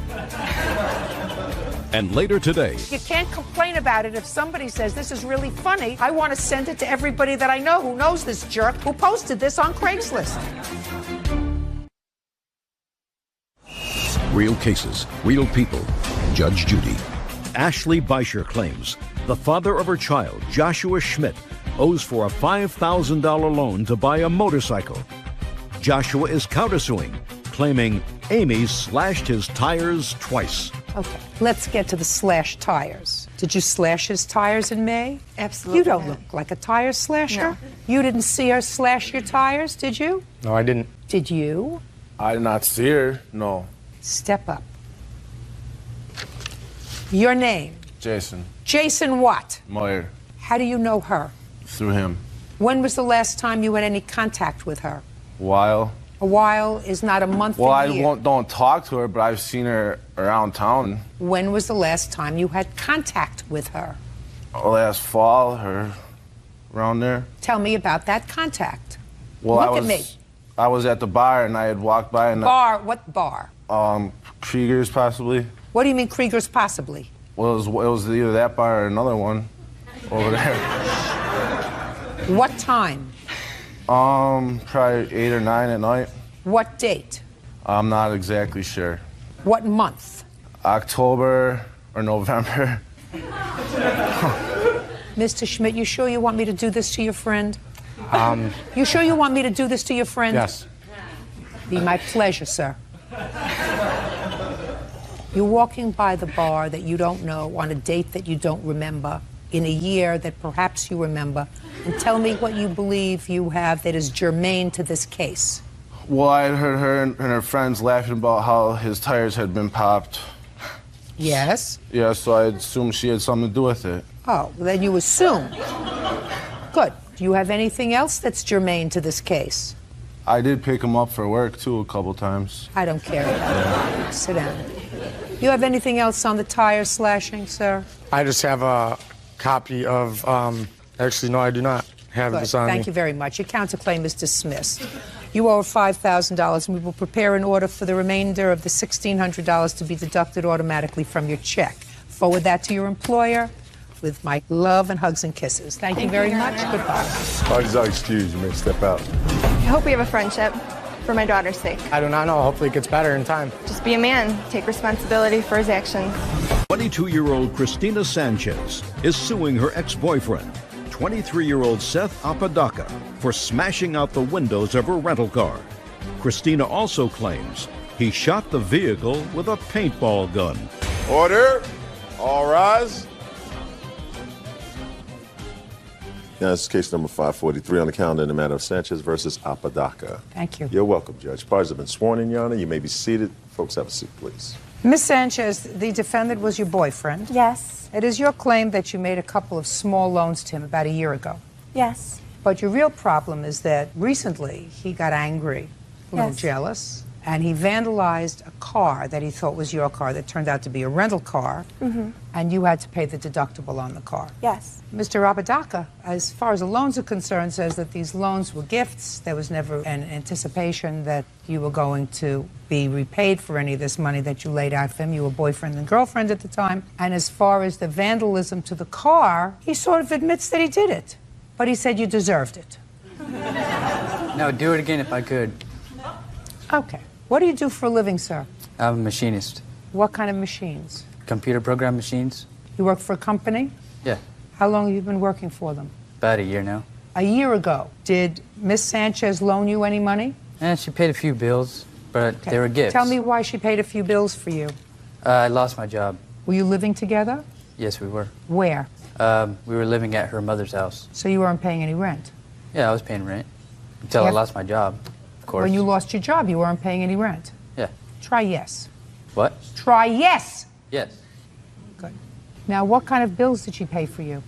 Speaker 1: And later today,
Speaker 3: You can't complain about it if somebody says this is really funny. I want to send it to everybody that I know who knows this jerk who posted this on Craigslist.
Speaker 1: real cases, real people. Judge Judy. Ashley Beischer claims the father of her child, Joshua Schmidt, owes for a $5,000 loan to buy a motorcycle. Joshua is countersuing, claiming Amy slashed his tires twice.
Speaker 3: Okay, let's get to the slashed tires. Did you slash his tires in May?
Speaker 12: Absolutely
Speaker 3: You don't
Speaker 12: not.
Speaker 3: look like a tire slasher.
Speaker 12: No.
Speaker 3: You didn't see her slash your tires, did you?
Speaker 11: No, I didn't.
Speaker 3: Did you?
Speaker 2: I did not see her. No.
Speaker 3: Step up. Your name?
Speaker 2: Jason
Speaker 3: Jason what?
Speaker 2: Moyer.
Speaker 3: How do you know her?
Speaker 2: Through him.
Speaker 3: When was the last time you had any contact with her?
Speaker 2: While.
Speaker 3: A while is not a month,
Speaker 2: Well,
Speaker 3: a
Speaker 2: I
Speaker 3: year.
Speaker 2: don't talk to her, but I've seen her around town.
Speaker 3: When was the last time you had contact with her?
Speaker 2: Last fall, or around there.
Speaker 3: Tell me about that contact.
Speaker 2: Well,
Speaker 3: Look at me.
Speaker 2: I was at the bar and I had walked by and
Speaker 3: Bar, what bar?
Speaker 2: Krieger's possibly.
Speaker 3: What do you mean Krieger's possibly?
Speaker 2: Well, it was either that bar or another one over there.
Speaker 3: What time?
Speaker 2: Probably 8 or 9 at night.
Speaker 3: What date?
Speaker 2: I'm not exactly sure.
Speaker 3: What month?
Speaker 2: October or November.
Speaker 3: Mr. Schmidt, you sure you want me to do this to your friend? You sure you want me to do this to your friend?
Speaker 11: Yes.
Speaker 3: Be my pleasure, sir. You're walking by the bar that you don't know on a date that you don't remember, in a year that perhaps you remember, and tell me what you believe you have that is germane to this case.
Speaker 2: Well, I had heard her and her friends laughing about how his tires had been popped.
Speaker 3: Yes?
Speaker 2: Yeah, so I assumed she had something to do with it.
Speaker 3: Oh, then you assume. Good. Do you have anything else that's germane to this case?
Speaker 2: I did pick him up for work, too, a couple times.
Speaker 3: I don't care. Sit down. You have anything else on the tire slashing, sir?
Speaker 11: I just have a copy of, actually, no, I do not have
Speaker 3: Good.
Speaker 11: this on me.
Speaker 3: Thank you very much. Your counterclaim is dismissed. You owe $5,000, and we will prepare an order for the remainder of the $1,600 to be deducted automatically from your check. Forward that to your employer with my love and hugs and kisses. Thank you very much. Goodbye.
Speaker 2: Please excuse me, step out.
Speaker 12: I hope we have a friendship for my daughter's sake.
Speaker 11: I do not know. Hopefully it gets better in time.
Speaker 12: Just be a man. Take responsibility for his actions.
Speaker 1: 22-year-old Christina Sanchez is suing her ex-boyfriend, 23-year-old Seth Apodaca, for smashing out the windows of her rental car. Christina also claims he shot the vehicle with a paintball gun.
Speaker 2: Order. All rise.
Speaker 13: Now, this is case number 543 on the calendar in the matter of Sanchez versus Apodaca.
Speaker 3: Thank you.
Speaker 13: You're welcome, Judge. Parties have been sworn in, Your Honor. You may be seated. Folks, have a seat, please.
Speaker 3: Ms. Sanchez, the defendant was your boyfriend.
Speaker 14: Yes.
Speaker 3: It is your claim that you made a couple of small loans to him about a year ago.
Speaker 14: Yes.
Speaker 3: But your real problem is that recently he got angry, a little
Speaker 14: Yes.
Speaker 3: jealous, and he vandalized a car that he thought was your car that turned out to be a rental car, and you had to pay the deductible on the car.
Speaker 12: Yes.
Speaker 3: Mr. Apodaca, as far as the loans are concerned, says that these loans were gifts. There was never an anticipation that you were going to be repaid for any of this money that you laid out for him. You were boyfriend and girlfriend at the time. And as far as the vandalism to the car, he sort of admits that he did it. But he said you deserved it.
Speaker 14: No, do it again if I could.
Speaker 3: Okay. What do you do for a living, sir?
Speaker 14: I'm a machinist.
Speaker 3: What kind of machines?
Speaker 14: Computer program machines?
Speaker 3: You work for a company?
Speaker 14: Yeah,
Speaker 3: How long have you been working for them?
Speaker 14: about a year now.
Speaker 3: A year ago. Did Miss Sanchez loan you any money?
Speaker 14: And she paid a few bills, but they were gifts.
Speaker 3: Tell me why she paid a few bills for you.
Speaker 14: I lost my job.
Speaker 3: Were you living together?
Speaker 14: Yes, we were.
Speaker 3: Where?
Speaker 14: We were living at her mother's house.
Speaker 3: So you weren't paying any rent?
Speaker 14: Yeah, I was paying rent. Until I lost my job, of course.
Speaker 3: When you lost your job, you weren't paying any rent?
Speaker 14: Yeah.
Speaker 3: Try yes.
Speaker 14: What?
Speaker 3: Try yes!
Speaker 14: Yes.
Speaker 3: Good. Now, what kind of bills did she pay for you?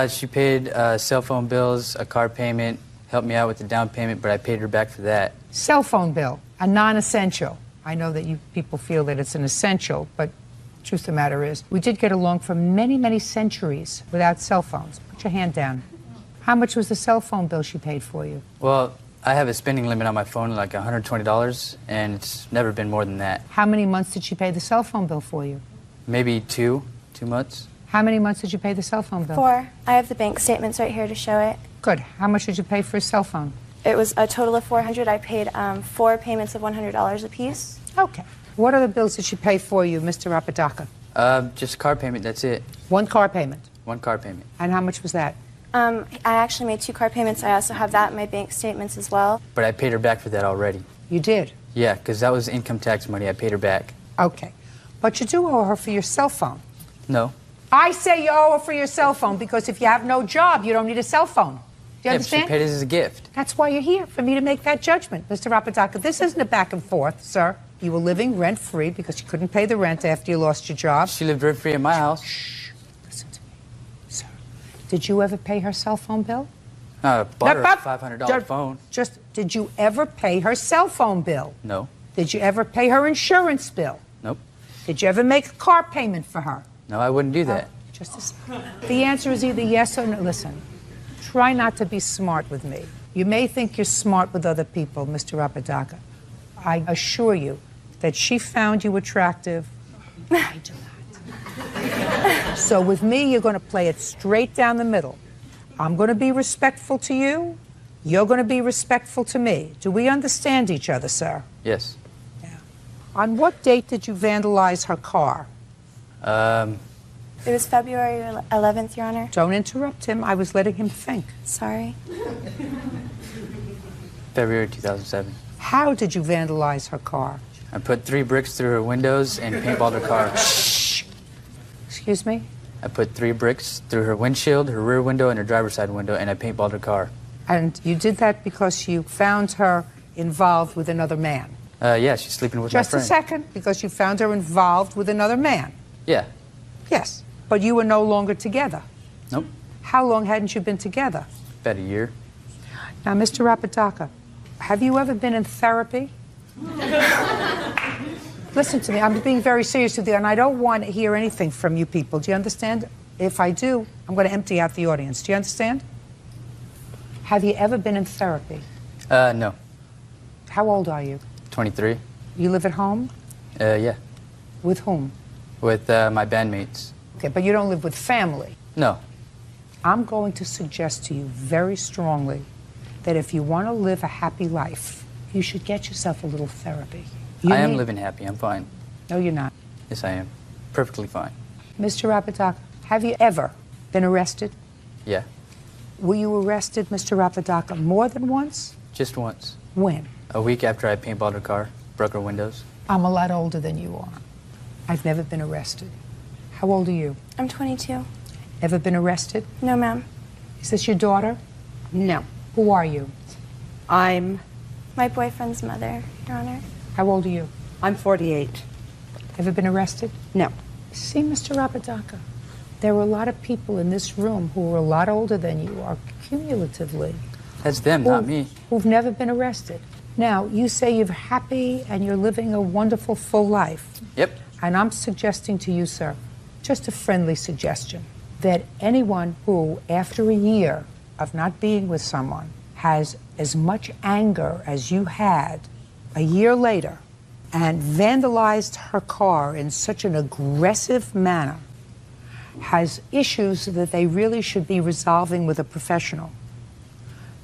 Speaker 14: She paid cell phone bills, a car payment, helped me out with the down payment, but I paid her back for that.
Speaker 3: Cell phone bill, a non-essential. I know that you people feel that it's an essential, but the truth of the matter is, we did get along for many, many centuries without cell phones. Put your hand down. How much was the cell phone bill she paid for you?
Speaker 14: Well, I have a spending limit on my phone, like $120, and it's never been more than that.
Speaker 3: How many months did she pay the cell phone bill for you?
Speaker 14: Maybe two months.
Speaker 3: How many months did you pay the cell phone bill?
Speaker 12: 4. I have the bank statements right here to show it.
Speaker 3: Good. How much did you pay for a cell phone?
Speaker 12: It was a total of $400. I paid 4 payments of $100 apiece.
Speaker 3: Okay. What other bills did she pay for you, Mr. Apodaca?
Speaker 14: Just car payment, that's it.
Speaker 3: One car payment?
Speaker 14: One car payment.
Speaker 3: And how much was that?
Speaker 12: I actually made 2 car payments. I also have that in my bank statements as well.
Speaker 14: But I paid her back for that already.
Speaker 3: You did?
Speaker 14: Yeah, because that was income tax money. I paid her back.
Speaker 3: Okay. But you do owe her for your cell phone.
Speaker 14: No.
Speaker 3: I say you owe her for your cell phone because if you have no job, you don't need a cell phone. Do you
Speaker 14: Yeah,
Speaker 3: understand?
Speaker 14: but she paid it as a gift.
Speaker 3: That's why you're here, for me to make that judgment, Mr. Apodaca. This isn't a back and forth, sir. You were living rent-free because you couldn't pay the rent after you lost your job.
Speaker 14: She lived rent-free in my house.
Speaker 3: Shh. Listen to me, sir. Did you ever pay her cell phone bill?
Speaker 14: Bought her a $500 phone.
Speaker 3: Just, did you ever pay her cell phone bill?
Speaker 14: No.
Speaker 3: Did you ever pay her insurance bill?
Speaker 14: Nope.
Speaker 3: Did you ever make a car payment for her?
Speaker 14: No, I wouldn't do that.
Speaker 3: Just a second. The answer is either yes or no. Listen, try not to be smart with me. You may think you're smart with other people, Mr. Apodaca. I assure you that she found you attractive. I do not. So with me, you're going to play it straight down the middle. I'm going to be respectful to you. You're going to be respectful to me. Do we understand each other, sir?
Speaker 14: Yes.
Speaker 3: Yeah. On what date did you vandalize her car?
Speaker 12: It was February 11th, Your Honor.
Speaker 3: Don't interrupt him. I was letting him think.
Speaker 12: Sorry.
Speaker 14: February 2007.
Speaker 3: How did you vandalize her car?
Speaker 14: I put 3 bricks through her windows and paintballed her car.
Speaker 3: Shh. Excuse me?
Speaker 14: I put 3 bricks through her windshield, her rear window, and her driver's side window, and I paintballed her car.
Speaker 3: And you did that because you found her involved with another man?
Speaker 14: Yeah, she's sleeping with my friend.
Speaker 3: Just a second, because you found her involved with another man?
Speaker 14: Yeah.
Speaker 3: Yes. But you were no longer together?
Speaker 14: Nope.
Speaker 3: How long hadn't you been together?
Speaker 14: About a year.
Speaker 3: Now, Mr. Apodaca, have you ever been in therapy? Listen to me, I'm being very serious with you, and I don't want to hear anything from you people. Do you understand? If I do, I'm going to empty out the audience. Do you understand? Have you ever been in therapy?
Speaker 14: No.
Speaker 3: How old are you?
Speaker 14: 23.
Speaker 3: You live at home?
Speaker 14: Yeah.
Speaker 3: With whom?
Speaker 14: With my bandmates.
Speaker 3: Okay, but you don't live with family.
Speaker 14: No.
Speaker 3: I'm going to suggest to you very strongly that if you want to live a happy life, you should get yourself a little therapy.
Speaker 14: I am living happy. I'm fine.
Speaker 3: No, you're not.
Speaker 14: Yes, I am. Perfectly fine.
Speaker 3: Mr. Apodaca, have you ever been arrested?
Speaker 14: Yeah.
Speaker 3: Were you arrested, Mr. Apodaca, more than once?
Speaker 14: Just once.
Speaker 3: When?
Speaker 14: A week after I paintballed her car, broke her windows.
Speaker 3: I'm a lot older than you are. I've never been arrested. How old are you?
Speaker 12: I'm 22.
Speaker 3: Ever been arrested?
Speaker 12: No, ma'am.
Speaker 3: Is this your daughter? No. Who are you?
Speaker 15: I'm
Speaker 12: my boyfriend's mother, Your Honor.
Speaker 3: How old are you?
Speaker 15: I'm 48.
Speaker 3: Ever been arrested?
Speaker 15: No.
Speaker 3: See, Mr. Apodaca, there were a lot of people in this room who were a lot older than you are cumulatively.
Speaker 14: That's them, not me.
Speaker 3: Who've never been arrested. Now, you say you're happy and you're living a wonderful, full life.
Speaker 7: Yep.
Speaker 3: And I'm suggesting to you, sir, just a friendly suggestion, that anyone who, after a year of not being with someone, has as much anger as you had a year later and vandalized her car in such an aggressive manner has issues that they really should be resolving with a professional.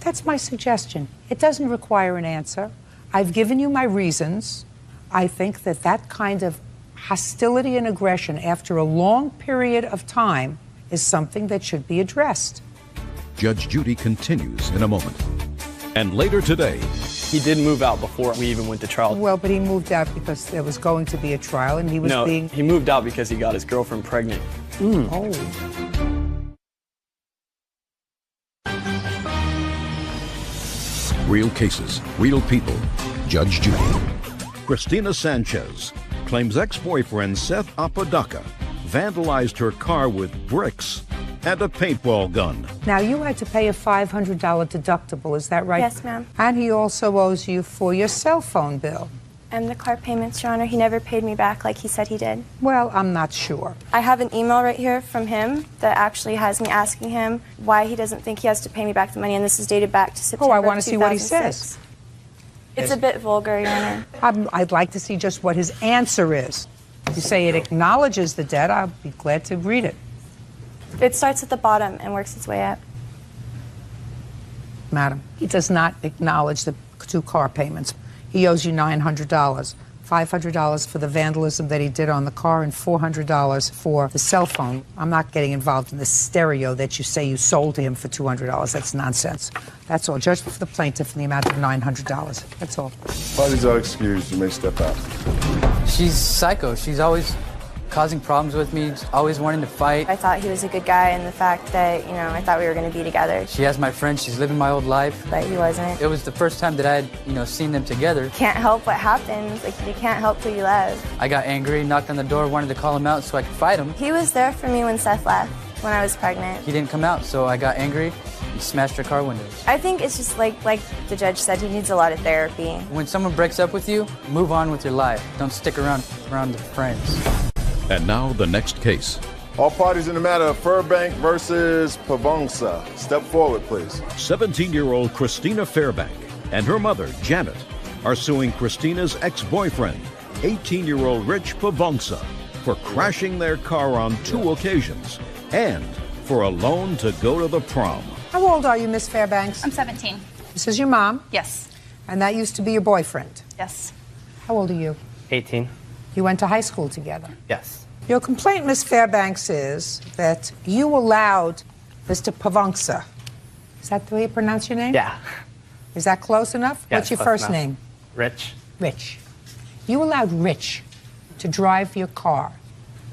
Speaker 3: That's my suggestion. It doesn't require an answer. I've given you my reasons. I think that that kind of hostility and aggression after a long period of time is something that should be addressed.
Speaker 1: Judge Judy continues in a moment. And later today,
Speaker 7: He did move out before we even went to trial.
Speaker 3: Well, but he moved out because there was going to be a trial and he was being...
Speaker 7: he moved out because he got his girlfriend pregnant.
Speaker 3: Oh.
Speaker 1: real cases, real people. Judge Judy. Christina Sanchez claims ex-boyfriend Seth Apodaca vandalized her car with bricks and a paintball gun.
Speaker 3: Now, you had to pay a $500 deductible, is that right?
Speaker 12: Yes, ma'am.
Speaker 3: And he also owes you for your cell phone bill.
Speaker 12: And the car payments, Your Honor, he never paid me back like he said he did.
Speaker 3: Well, I'm not sure.
Speaker 12: I have an email right here from him that actually has me asking him why he doesn't think he has to pay me back the money, and this is dated back to September.
Speaker 3: Oh, I want to see what he says.
Speaker 12: It's a bit vulgar, Your Honor.
Speaker 3: I'd like to see just what his answer is. If you say it acknowledges the debt, I'll be glad to read it.
Speaker 12: It starts at the bottom and works its way up.
Speaker 3: Madam, he does not acknowledge the 2 car payments. He owes you $900, $500 for the vandalism that he did on the car, and $400 for the cell phone. I'm not getting involved in the stereo that you say you sold to him for $200. That's nonsense. That's all. Judgment for the plaintiff in the amount of $900. That's all.
Speaker 2: Parties are excused. You may step out.
Speaker 14: She's psycho. She's always causing problems with me, always wanting to fight.
Speaker 12: I thought he was a good guy, and the fact that, you know, I thought we were going to be together.
Speaker 14: She has my friend. She's living my old life.
Speaker 12: But he wasn't.
Speaker 14: It was the first time that I had, seen them together.
Speaker 12: Can't help what happens. Like, you can't help who you love.
Speaker 14: I got angry, knocked on the door, wanted to call him out so I could fight him.
Speaker 12: He was there for me when Seth left, when I was pregnant.
Speaker 14: He didn't come out, so I got angry and smashed her car windows.
Speaker 12: I think it's just like the judge said, he needs a lot of therapy.
Speaker 14: When someone breaks up with you, move on with your life. Don't stick around the friends.
Speaker 1: And now the next case.
Speaker 2: All parties in the matter of Fairbank versus Pavonsa. Step forward, please.
Speaker 1: 17-year-old Christina Fairbank and her mother, Janet, are suing Christina's ex-boyfriend, 18-year-old Rich Pavonsa, for crashing their car on 2 occasions and for a loan to go to the prom.
Speaker 3: How old are you, Miss Fairbanks?
Speaker 4: I'm 17.
Speaker 3: This is your mom?
Speaker 4: Yes.
Speaker 3: And that used to be your boyfriend?
Speaker 4: Yes.
Speaker 3: How old are you?
Speaker 16: 18.
Speaker 3: You went to high school together?
Speaker 16: Yes.
Speaker 3: Your complaint, Miss Fairbanks, is that you allowed Mr. Pavonsa. Is that the way you pronounce your name?
Speaker 16: Yeah.
Speaker 3: Is that close enough?
Speaker 16: Yeah,
Speaker 3: What's your
Speaker 16: close
Speaker 3: first
Speaker 16: enough.
Speaker 3: name?
Speaker 16: Rich.
Speaker 3: Rich. You allowed Rich to drive your car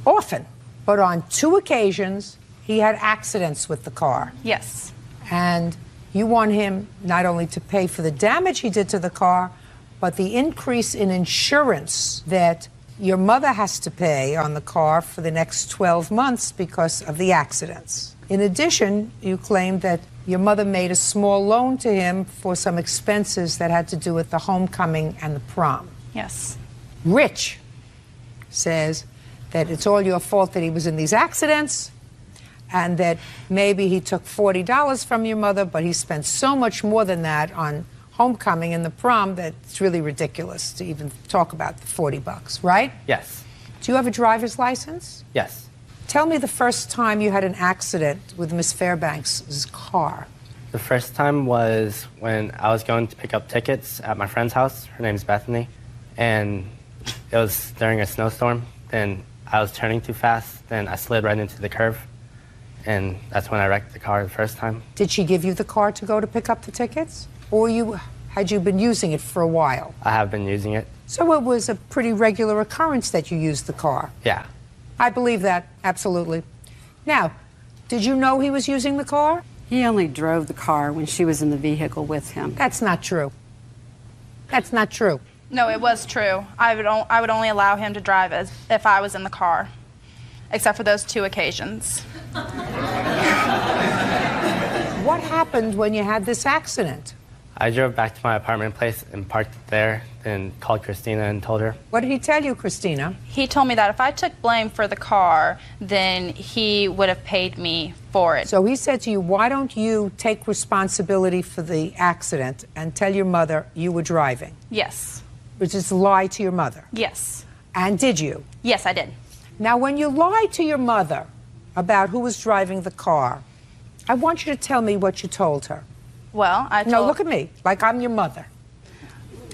Speaker 3: often, but on 2 occasions he had accidents with the car.
Speaker 4: Yes.
Speaker 3: And you want him not only to pay for the damage he did to the car, but the increase in insurance that your mother has to pay on the car for the next 12 months because of the accidents. In addition, you claim that your mother made a small loan to him for some expenses that had to do with the homecoming and the prom.
Speaker 4: Yes.
Speaker 3: Rich says that it's all your fault that he was in these accidents, and that maybe he took $40 from your mother, but he spent so much more than that on homecoming and the prom that it's really ridiculous to even talk about the $40, right?
Speaker 16: Yes.
Speaker 3: Do you have a driver's license?
Speaker 16: Yes.
Speaker 3: Tell me the first time you had an accident with Miss Fairbanks' car.
Speaker 16: The first time was when I was going to pick up tickets at my friend's house. Her name's Bethany. And it was during a snowstorm. Then I was turning too fast. Then I slid right into the curve. And that's when I wrecked the car the first time.
Speaker 3: Did she give you the car to go to pick up the tickets? Or had you been using it for a while?
Speaker 16: I have been using it.
Speaker 3: So it was a pretty regular occurrence that you used the car?
Speaker 16: Yeah.
Speaker 3: I believe that, absolutely. Now, did you know he was using the car?
Speaker 15: He only drove the car when she was in the vehicle with him.
Speaker 3: That's not true. That's not true.
Speaker 4: No, it was true. I would only allow him to drive if I was in the car, except for those 2 occasions.
Speaker 3: What happened when you had this accident?
Speaker 16: I drove back to my apartment place and parked there, then called Christina and told her.
Speaker 3: What did he tell you, Christina?
Speaker 4: He told me that if I took blame for the car, then he would have paid me for it.
Speaker 3: So he said to you, why don't you take responsibility for the accident and tell your mother you were driving?
Speaker 4: Yes.
Speaker 3: Which is lie to your mother?
Speaker 4: Yes.
Speaker 3: And did you?
Speaker 4: Yes, I did.
Speaker 3: Now, when you lied to your mother about who was driving the car, I want you to tell me what you told her.
Speaker 4: Well, I told...
Speaker 3: No, look at me, like I'm your mother.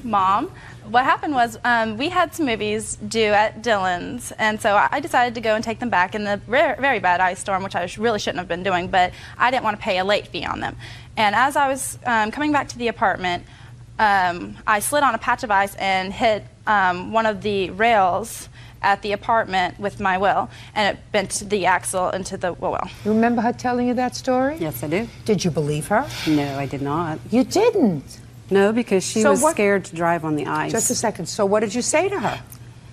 Speaker 4: Mom, what happened was we had some movies due at Dillon's, and so I decided to go and take them back in the very bad ice storm, which I really shouldn't have been doing, but I didn't want to pay a late fee on them. And as I was coming back to the apartment, I slid on a patch of ice and hit one of the rails at the apartment with my wheel, and it bent the axle into the wheel well.
Speaker 3: You remember her telling you that story?
Speaker 15: Yes, I do.
Speaker 3: Did you believe her?
Speaker 15: No, I did not.
Speaker 3: You didn't?
Speaker 15: No, because she was scared to drive on the ice.
Speaker 3: Just a second. So what did you say to her?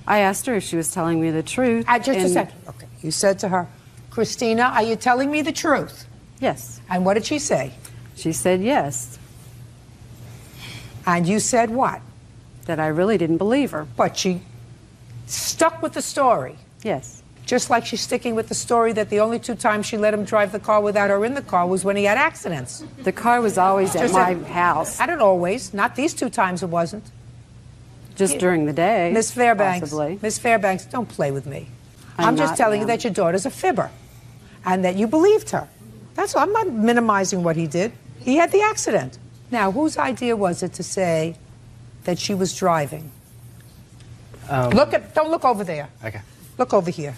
Speaker 15: I asked her if she was telling me the truth.
Speaker 3: Just a second. Okay. You said to her, Christina, are you telling me the truth?
Speaker 15: Yes.
Speaker 3: And what did she say?
Speaker 15: She said yes.
Speaker 3: And you said what?
Speaker 15: That I really didn't believe her.
Speaker 3: But she stuck with the story.
Speaker 15: Yes.
Speaker 3: Just like she's sticking with the story that the only 2 times she let him drive the car without her in the car was when he had accidents.
Speaker 15: The car was always at my house.
Speaker 3: I don't always. Not these 2 times it wasn't.
Speaker 15: Just during the day.
Speaker 3: Miss Fairbanks.
Speaker 15: Possibly.
Speaker 3: Miss Fairbanks, don't play with me.
Speaker 15: I'm
Speaker 3: just
Speaker 15: not,
Speaker 3: telling you
Speaker 15: ma'am.
Speaker 3: that your daughter's a fibber and that you believed her. That's all. I'm not minimizing what he did. He had the accident. Now, whose idea was it to say that she was driving? Don't look over there.
Speaker 16: Okay.
Speaker 3: Look over here.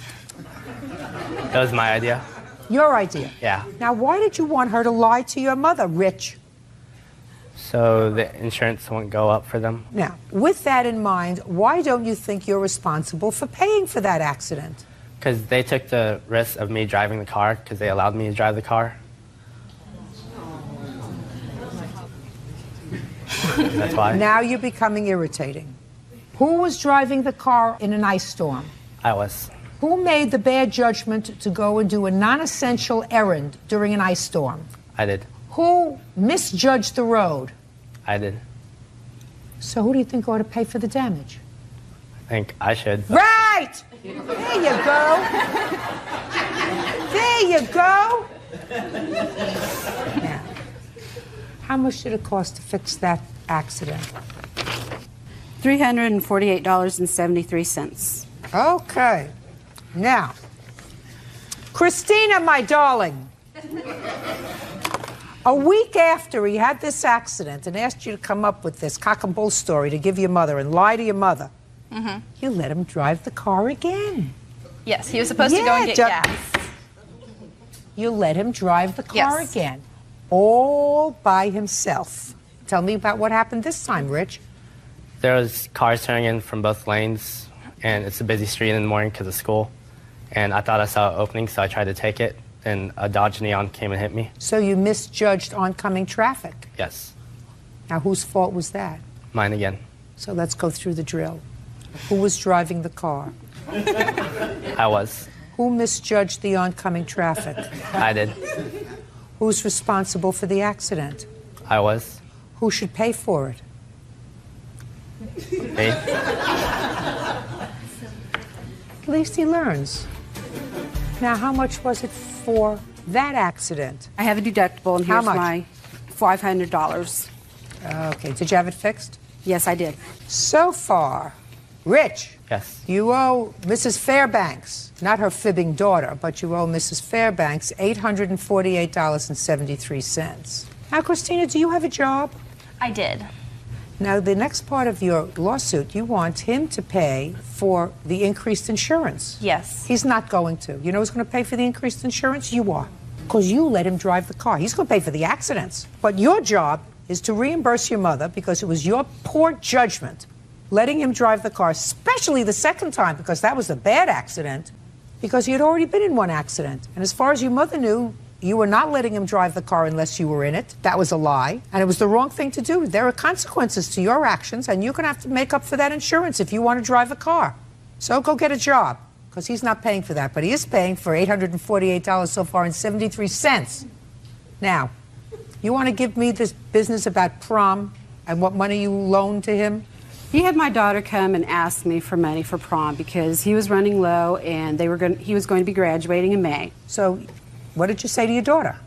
Speaker 16: That was my idea.
Speaker 3: Your idea.
Speaker 16: Yeah.
Speaker 3: Now, why did you want her to lie to your mother, Rich?
Speaker 16: So the insurance won't go up for them.
Speaker 3: Now, with that in mind, why don't you think you're responsible for paying for that accident?
Speaker 16: Because they took the risk of me driving the car because they allowed me to drive the car. That's why.
Speaker 3: Now you're becoming irritating. Who was driving the car in an ice storm?
Speaker 16: I was.
Speaker 3: Who made the bad judgment to go and do a non-essential errand during an ice storm?
Speaker 16: I did.
Speaker 3: Who misjudged the road?
Speaker 16: I did.
Speaker 3: So who do you think ought to pay for the damage?
Speaker 16: I think I should.
Speaker 3: Right! There you go. There you go. Now, how much did it cost to fix that accident?
Speaker 15: $348.73.
Speaker 3: Okay. Now, Christina, my darling, a week after he had this accident and asked you to come up with this cock and bull story to give your mother and lie to your mother, you let him drive the car again.
Speaker 4: Yes, he was supposed to go and get gas.
Speaker 3: You let him drive the car again, all by himself. Tell me about what happened this time, Rich.
Speaker 16: There was cars turning in from both lanes, and it's a busy street in the morning because of school. And I thought I saw an opening, so I tried to take it. And a Dodge Neon came and hit me.
Speaker 3: So you misjudged oncoming traffic.
Speaker 16: Yes.
Speaker 3: Now, whose fault was that?
Speaker 16: Mine again.
Speaker 3: So let's go through the drill. Who was driving the car?
Speaker 16: I was.
Speaker 3: Who misjudged the oncoming traffic?
Speaker 16: I did.
Speaker 3: Who's responsible for the accident?
Speaker 16: I was.
Speaker 3: Who should pay for it?
Speaker 16: Me.
Speaker 3: At least he learns. Now, how much was it for that accident?
Speaker 15: I have a deductible, and
Speaker 3: How
Speaker 15: here's
Speaker 3: much?
Speaker 15: my $500.
Speaker 3: Okay, did you have it fixed?
Speaker 15: Yes, I did.
Speaker 3: So far, Rich,
Speaker 16: Yes.
Speaker 3: you owe Mrs. Fairbanks, not her fibbing daughter, but you owe Mrs. Fairbanks $848.73. Now, Christina, do you have a job?
Speaker 4: I did.
Speaker 3: Now, the next part of your lawsuit, you want him to pay for the increased insurance.
Speaker 4: Yes.
Speaker 3: He's not going to. You know who's going to pay for the increased insurance? You are. Because you let him drive the car. He's going to pay for the accidents. But your job is to reimburse your mother because it was your poor judgment letting him drive the car, especially the second time, because that was a bad accident, because he had already been in one accident. And as far as your mother knew, you were not letting him drive the car unless you were in it. That was a lie. And it was the wrong thing to do. There are consequences to your actions, and you're going to have to make up for that insurance if you want to drive a car. So go get a job, because he's not paying for that. But he is paying for $848 so far and 73 cents. Now, You want to give me this business about prom and what money you loaned to him?
Speaker 15: He had my daughter come and ask me for money for prom because he was running low and he was going to be graduating in May.
Speaker 3: So what did you say to your daughter?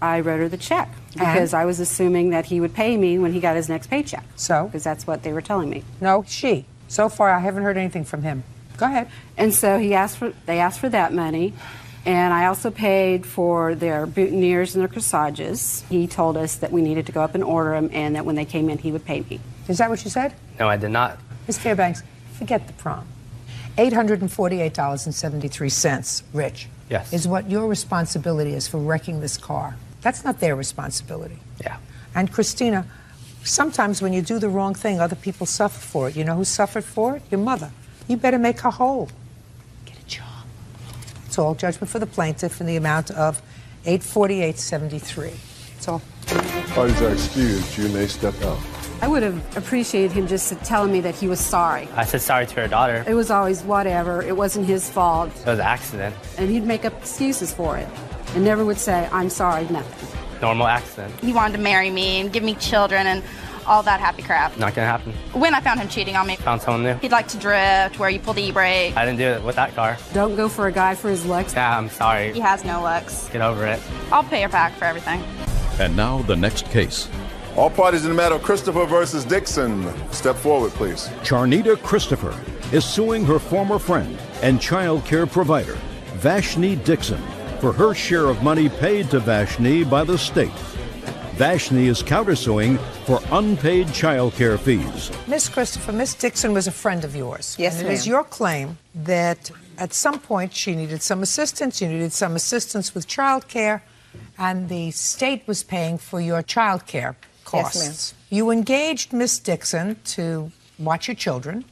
Speaker 15: I wrote her the check because I was assuming that he would pay me when he got his next paycheck.
Speaker 3: So?
Speaker 15: Because that's what they were telling me.
Speaker 3: No, she. So far, I haven't heard anything from him. Go ahead.
Speaker 15: And so they asked for that money. And I also paid for their boutonnieres and their corsages. He told us that we needed to go up and order them and that when they came in, he would pay me.
Speaker 3: Is that what you said?
Speaker 16: No, I did not.
Speaker 3: Ms. Fairbanks, forget the prom. $848.73, Rich,
Speaker 16: yes,
Speaker 3: is what your responsibility is for wrecking this car. That's not their responsibility.
Speaker 16: Yeah.
Speaker 3: And Christina, sometimes when you do the wrong thing, other people suffer for it. You know who suffered for it? Your mother. You better make her whole. Get a job. It's all judgment for the plaintiff in the amount of $848.73. That's all.
Speaker 2: Parties are excused. You may step out.
Speaker 15: I would have appreciated him just telling me that he was sorry.
Speaker 16: I said sorry to her daughter.
Speaker 15: It was always whatever. It wasn't his fault.
Speaker 16: It was an accident.
Speaker 15: And he'd make up excuses for it and never would say, I'm sorry, nothing.
Speaker 16: Normal accident.
Speaker 4: He wanted to marry me and give me children and all that happy crap.
Speaker 16: Not gonna happen.
Speaker 4: When I found him cheating on me.
Speaker 16: Found someone new.
Speaker 4: He'd like to drift, where you pull the e-brake.
Speaker 16: I didn't do it with that car.
Speaker 15: Don't go for a guy for his looks.
Speaker 16: Yeah, I'm sorry.
Speaker 4: He has no looks.
Speaker 16: Get over it.
Speaker 4: I'll pay her back for everything.
Speaker 1: And now the next case.
Speaker 2: All parties in the matter of Christopher versus Dixon. Step forward, please.
Speaker 1: Charnita Christopher is suing her former friend and child care provider, Vashni Dixon, for her share of money paid to Vashni by the state. Vashni is countersuing for unpaid child care fees.
Speaker 3: Miss Christopher, Miss Dixon was a friend of yours.
Speaker 17: Yes,
Speaker 3: and it is
Speaker 17: ma'am.
Speaker 3: your claim that at some point she needed some assistance, you needed some assistance with child care, and the state was paying for your child care costs.
Speaker 17: Yes, ma'am.
Speaker 3: You engaged Miss Dixon to watch your children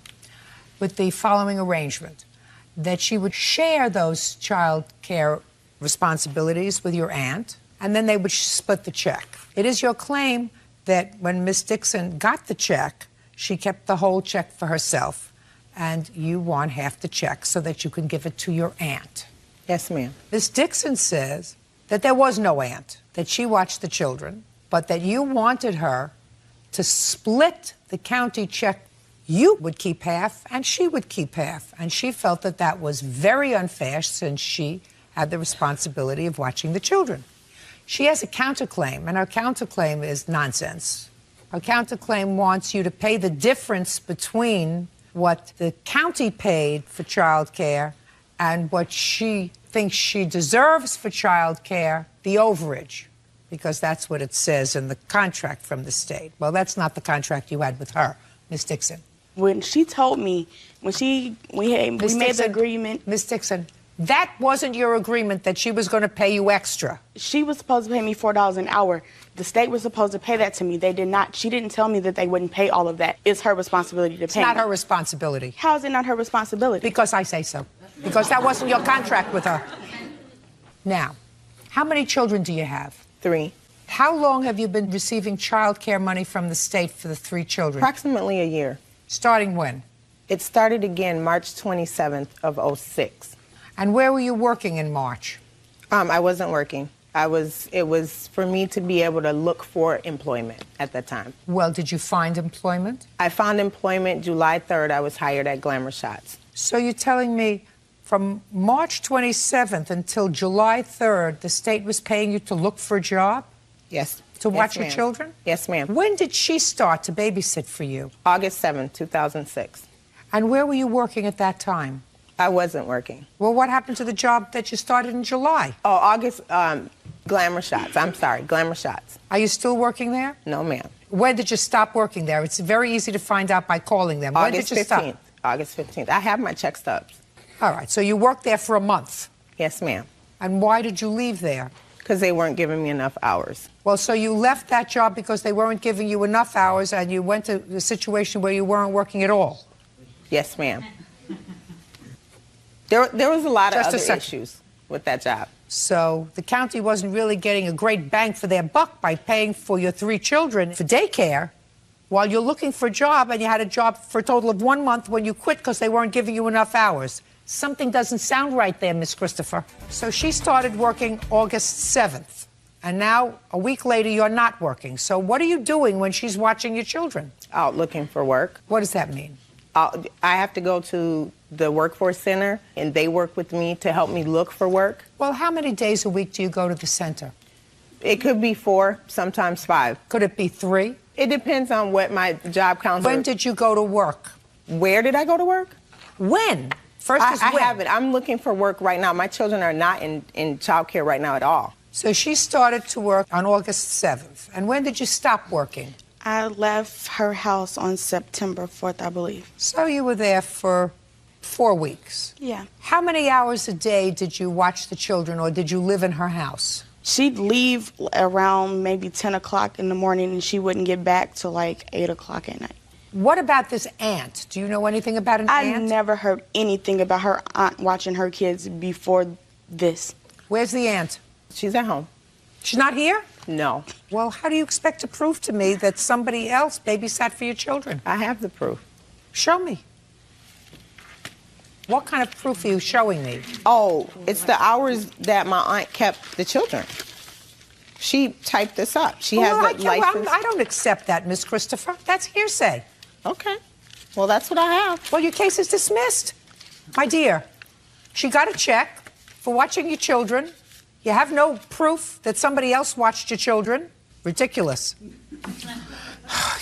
Speaker 3: with the following arrangement, that she would share those child care responsibilities with your aunt, and then they would split the check. It is your claim that when Miss Dixon got the check, she kept the whole check for herself, and you want half the check so that you can give it to your aunt.
Speaker 17: Yes, ma'am.
Speaker 3: Miss Dixon says that there was no aunt, that she watched the children, but that you wanted her to split the county check. You would keep half, and she would keep half. And she felt that that was very unfair since she had the responsibility of watching the children. She has a counterclaim, and her counterclaim is nonsense. Her counterclaim wants you to pay the difference between what the county paid for child care and what she thinks she deserves for child care, the overage, because that's what it says in the contract from the state. Well, that's not the contract you had with her, Miss Dixon.
Speaker 18: When she told me, we made the agreement.
Speaker 3: Miss Dixon, that wasn't your agreement that she was going to pay you extra.
Speaker 18: She was supposed to pay me $4 an hour. The state was supposed to pay that to me. They did not. She didn't tell me that they wouldn't pay all of that. It's her responsibility to pay.
Speaker 3: It's not her responsibility.
Speaker 18: How is it not her responsibility?
Speaker 3: Because I say so. Because that wasn't your contract with her. Now, how many children do you have?
Speaker 17: 3.
Speaker 3: How long have you been receiving child care money from the state for the 3 children?
Speaker 17: Approximately a year.
Speaker 3: Starting when?
Speaker 17: It started again March 27th of '06.
Speaker 3: And where were you working in March?
Speaker 17: I wasn't working. It was for me to be able to look for employment at the time.
Speaker 3: Well, did you find employment?
Speaker 17: I found employment July 3rd. I was hired at Glamour Shots.
Speaker 3: So you're telling me from March 27th until July 3rd, the state was paying you to look for a job?
Speaker 17: Yes.
Speaker 3: To watch
Speaker 17: Yes,
Speaker 3: your
Speaker 17: ma'am.
Speaker 3: children?
Speaker 17: Yes, ma'am.
Speaker 3: When did she start to babysit for you?
Speaker 17: August 7th, 2006.
Speaker 3: And where were you working at that time?
Speaker 17: I wasn't working.
Speaker 3: Well, what happened to the job that you started in July?
Speaker 17: Oh, August, Glamour Shots. I'm sorry, Glamour Shots.
Speaker 3: Are you still working there?
Speaker 17: No, ma'am.
Speaker 3: When did you stop working there? It's very easy to find out by calling them. When
Speaker 17: August
Speaker 3: did you
Speaker 17: 15th.
Speaker 3: stop?
Speaker 17: August 15th. I have my check stubs.
Speaker 3: All right, so you worked there for a month.
Speaker 17: Yes, ma'am.
Speaker 3: And why did you leave there?
Speaker 17: Because they weren't giving me enough hours.
Speaker 3: Well, so you left that job because they weren't giving you enough hours and you went to a situation where you weren't working at all?
Speaker 17: Yes, ma'am. There was a lot of other issues with that job.
Speaker 3: So the county wasn't really getting a great bang for their buck by paying for your 3 children for daycare while you're looking for a job, and you had a job for a total of 1 month when you quit because they weren't giving you enough hours. Something doesn't sound right there, Miss Christopher. So she started working August 7th, And now, a week later, you're not working. So what are you doing when she's watching your children?
Speaker 17: Out looking for work.
Speaker 3: What does that mean?
Speaker 17: I have to go to the workforce center, and they work with me to help me look for work.
Speaker 3: Well, how many days a week do you go to the center?
Speaker 17: It could be 4, sometimes 5.
Speaker 3: Could it be 3?
Speaker 17: It depends on what my job counselor...
Speaker 3: When did you go to work?
Speaker 17: Where did I go to work?
Speaker 3: When? First is
Speaker 17: I
Speaker 3: when?
Speaker 17: haven't. I'm looking for work right now. My children are not in child care right now at all.
Speaker 3: So she started to work on August 7th. And when did you stop working?
Speaker 18: I left her house on September 4th, I believe.
Speaker 3: So you were there for 4 weeks.
Speaker 18: Yeah.
Speaker 3: How many hours a day did you watch the children, or did you live in her house?
Speaker 18: She'd leave around maybe 10 o'clock in the morning, and she wouldn't get back till like 8 o'clock at night.
Speaker 3: What about this aunt? Do you know anything about an aunt?
Speaker 18: I never heard anything about her aunt watching her kids before this.
Speaker 3: Where's the aunt?
Speaker 17: She's at home.
Speaker 3: She's not here?
Speaker 17: No.
Speaker 3: Well, how do you expect to prove to me that somebody else babysat for your children?
Speaker 17: I have the proof.
Speaker 3: Show me. What kind of proof are you showing me?
Speaker 17: Oh, it's the hours that my aunt kept the children. She typed this up. She has a license.
Speaker 3: I don't accept that, Miss Christopher. That's hearsay.
Speaker 17: Okay. Well, that's what I have.
Speaker 3: Well, your case is dismissed. My dear, she got a check for watching your children. You have no proof that somebody else watched your children. Ridiculous.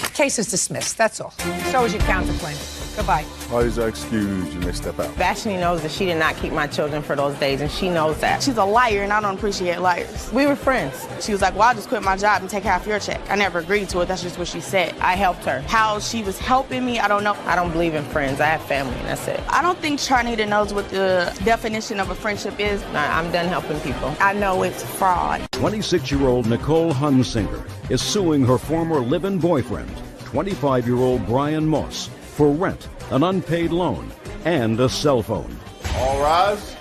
Speaker 3: Your case is dismissed, that's all. So is your counterclaim. Goodbye.
Speaker 2: Parties are excused. You may step out.
Speaker 17: Vashni knows that she did not keep my children for those days, and she knows that.
Speaker 18: She's a liar, and I don't appreciate liars.
Speaker 17: We were friends.
Speaker 18: She was like, well, I'll just quit my job and take half your check. I never agreed to it. That's just what she said.
Speaker 17: I helped her.
Speaker 18: How she was helping me, I don't know.
Speaker 17: I don't believe in friends. I have family, and that's it.
Speaker 18: I don't think Charnita knows what the definition of a friendship is.
Speaker 17: Nah, I'm done helping people. I know it's fraud.
Speaker 1: 26-year-old Nicole Hunsinger is suing her former live-in boyfriend, 25-year-old Brian Moss, for rent, an unpaid loan, and a cell phone.
Speaker 2: All rise.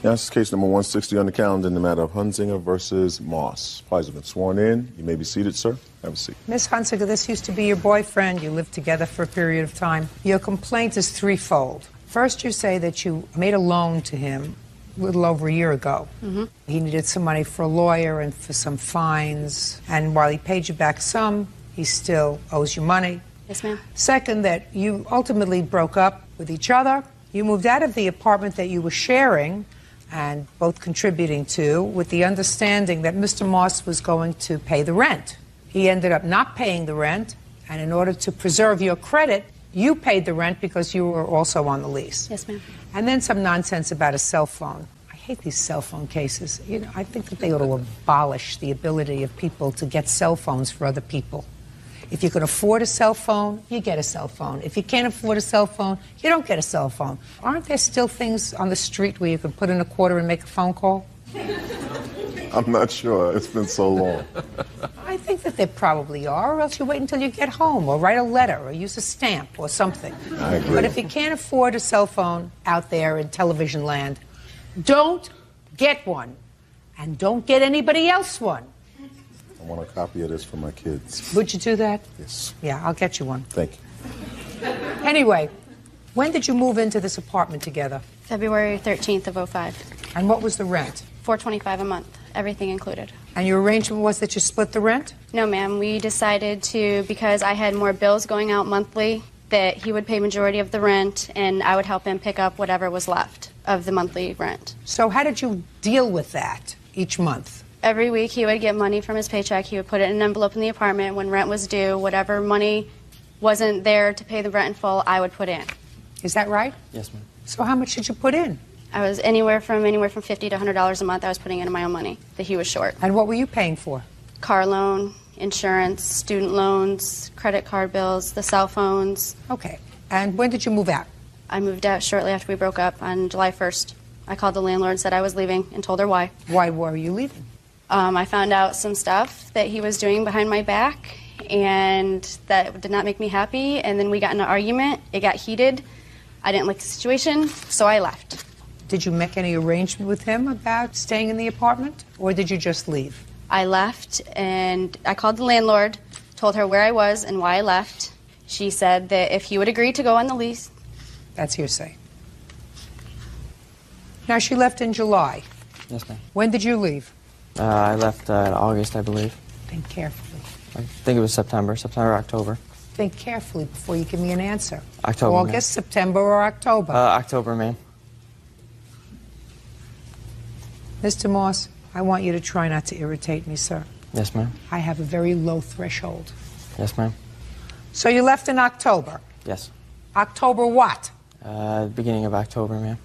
Speaker 13: Now, this is case number 160 on the calendar in the matter of Hunsinger versus Moss. Parties have been sworn in. You may be seated, sir. Have a seat.
Speaker 3: Miss Hunsinger, this used to be your boyfriend. You lived together for a period of time. Your complaint is threefold. First, you say that you made a loan to him a little over a year ago.
Speaker 5: Mm-hmm.
Speaker 3: He needed some money for a lawyer and for some fines. And while he paid you back some, he still owes you money.
Speaker 5: Yes, ma'am.
Speaker 3: Second, that you ultimately broke up with each other. You moved out of the apartment that you were sharing and both contributing to, with the understanding that Mr. Moss was going to pay the rent. He ended up not paying the rent, and in order to preserve your credit, you paid the rent because you were also on the lease.
Speaker 5: Yes, ma'am.
Speaker 3: And then some nonsense about a cell phone. I hate these cell phone cases. You know, I think that they ought to abolish the ability of people to get cell phones for other people. If you can afford a cell phone, you get a cell phone. If you can't afford a cell phone, you don't get a cell phone. Aren't there still things on the street where you can put in a quarter and make a phone call?
Speaker 13: I'm not sure. It's been so long.
Speaker 3: I think that there probably are, or else you wait until you get home, or write a letter, or use a stamp, or something.
Speaker 13: I agree.
Speaker 3: But if you can't afford a cell phone out there in television land, don't get one. And don't get anybody else one.
Speaker 13: I want a copy of this for my kids.
Speaker 3: Would you do that?
Speaker 13: Yes.
Speaker 3: Yeah, I'll get you one.
Speaker 13: Thank you.
Speaker 3: Anyway, when did you move into this apartment together?
Speaker 5: February 13th of 05.
Speaker 3: And what was the rent?
Speaker 5: $425 a month, everything included.
Speaker 3: And your arrangement was that you split the rent?
Speaker 5: No, ma'am. We decided to, because I had more bills going out monthly, that he would pay majority of the rent and I would help him pick up whatever was left of the monthly rent.
Speaker 3: So how did you deal with that each month?
Speaker 5: Every week he would get money from his paycheck. He would put it in an envelope in the apartment. When rent was due, whatever money wasn't there to pay the rent in full, I would put in.
Speaker 3: Is that right?
Speaker 14: Yes, ma'am.
Speaker 3: So how much did you put in?
Speaker 5: I was anywhere from $50 to $100 a month I was putting in my own money that he was short.
Speaker 3: And what were you paying for?
Speaker 5: Car loan, insurance, student loans, credit card bills, the cell phones.
Speaker 3: Okay. And when did you move out?
Speaker 5: I moved out shortly after we broke up on July 1st. I called the landlord, said I was leaving, and told her why.
Speaker 3: Why were you leaving?
Speaker 5: I found out some stuff that he was doing behind my back, and that did not make me happy. And then we got in an argument. It got heated. I didn't like the situation, so I left.
Speaker 3: Did you make any arrangement with him about staying in the apartment, or did you just leave?
Speaker 5: I left, and I called the landlord, told her where I was and why I left. She said that if he would agree to go on the lease.
Speaker 3: That's hearsay. Now, she left in July.
Speaker 19: Yes, ma'am.
Speaker 3: When did you leave?
Speaker 19: I left in August, I believe.
Speaker 3: Think carefully.
Speaker 19: I think it was September, October.
Speaker 3: Think carefully before you give me an answer.
Speaker 19: October,
Speaker 3: August, September, or October?
Speaker 19: October, ma'am.
Speaker 3: Mr. Moss, I want you to try not to irritate me, sir.
Speaker 19: Yes, ma'am.
Speaker 3: I have a very low threshold.
Speaker 19: Yes, ma'am.
Speaker 3: So you left in October?
Speaker 19: Yes.
Speaker 3: October what?
Speaker 19: Beginning of October, ma'am.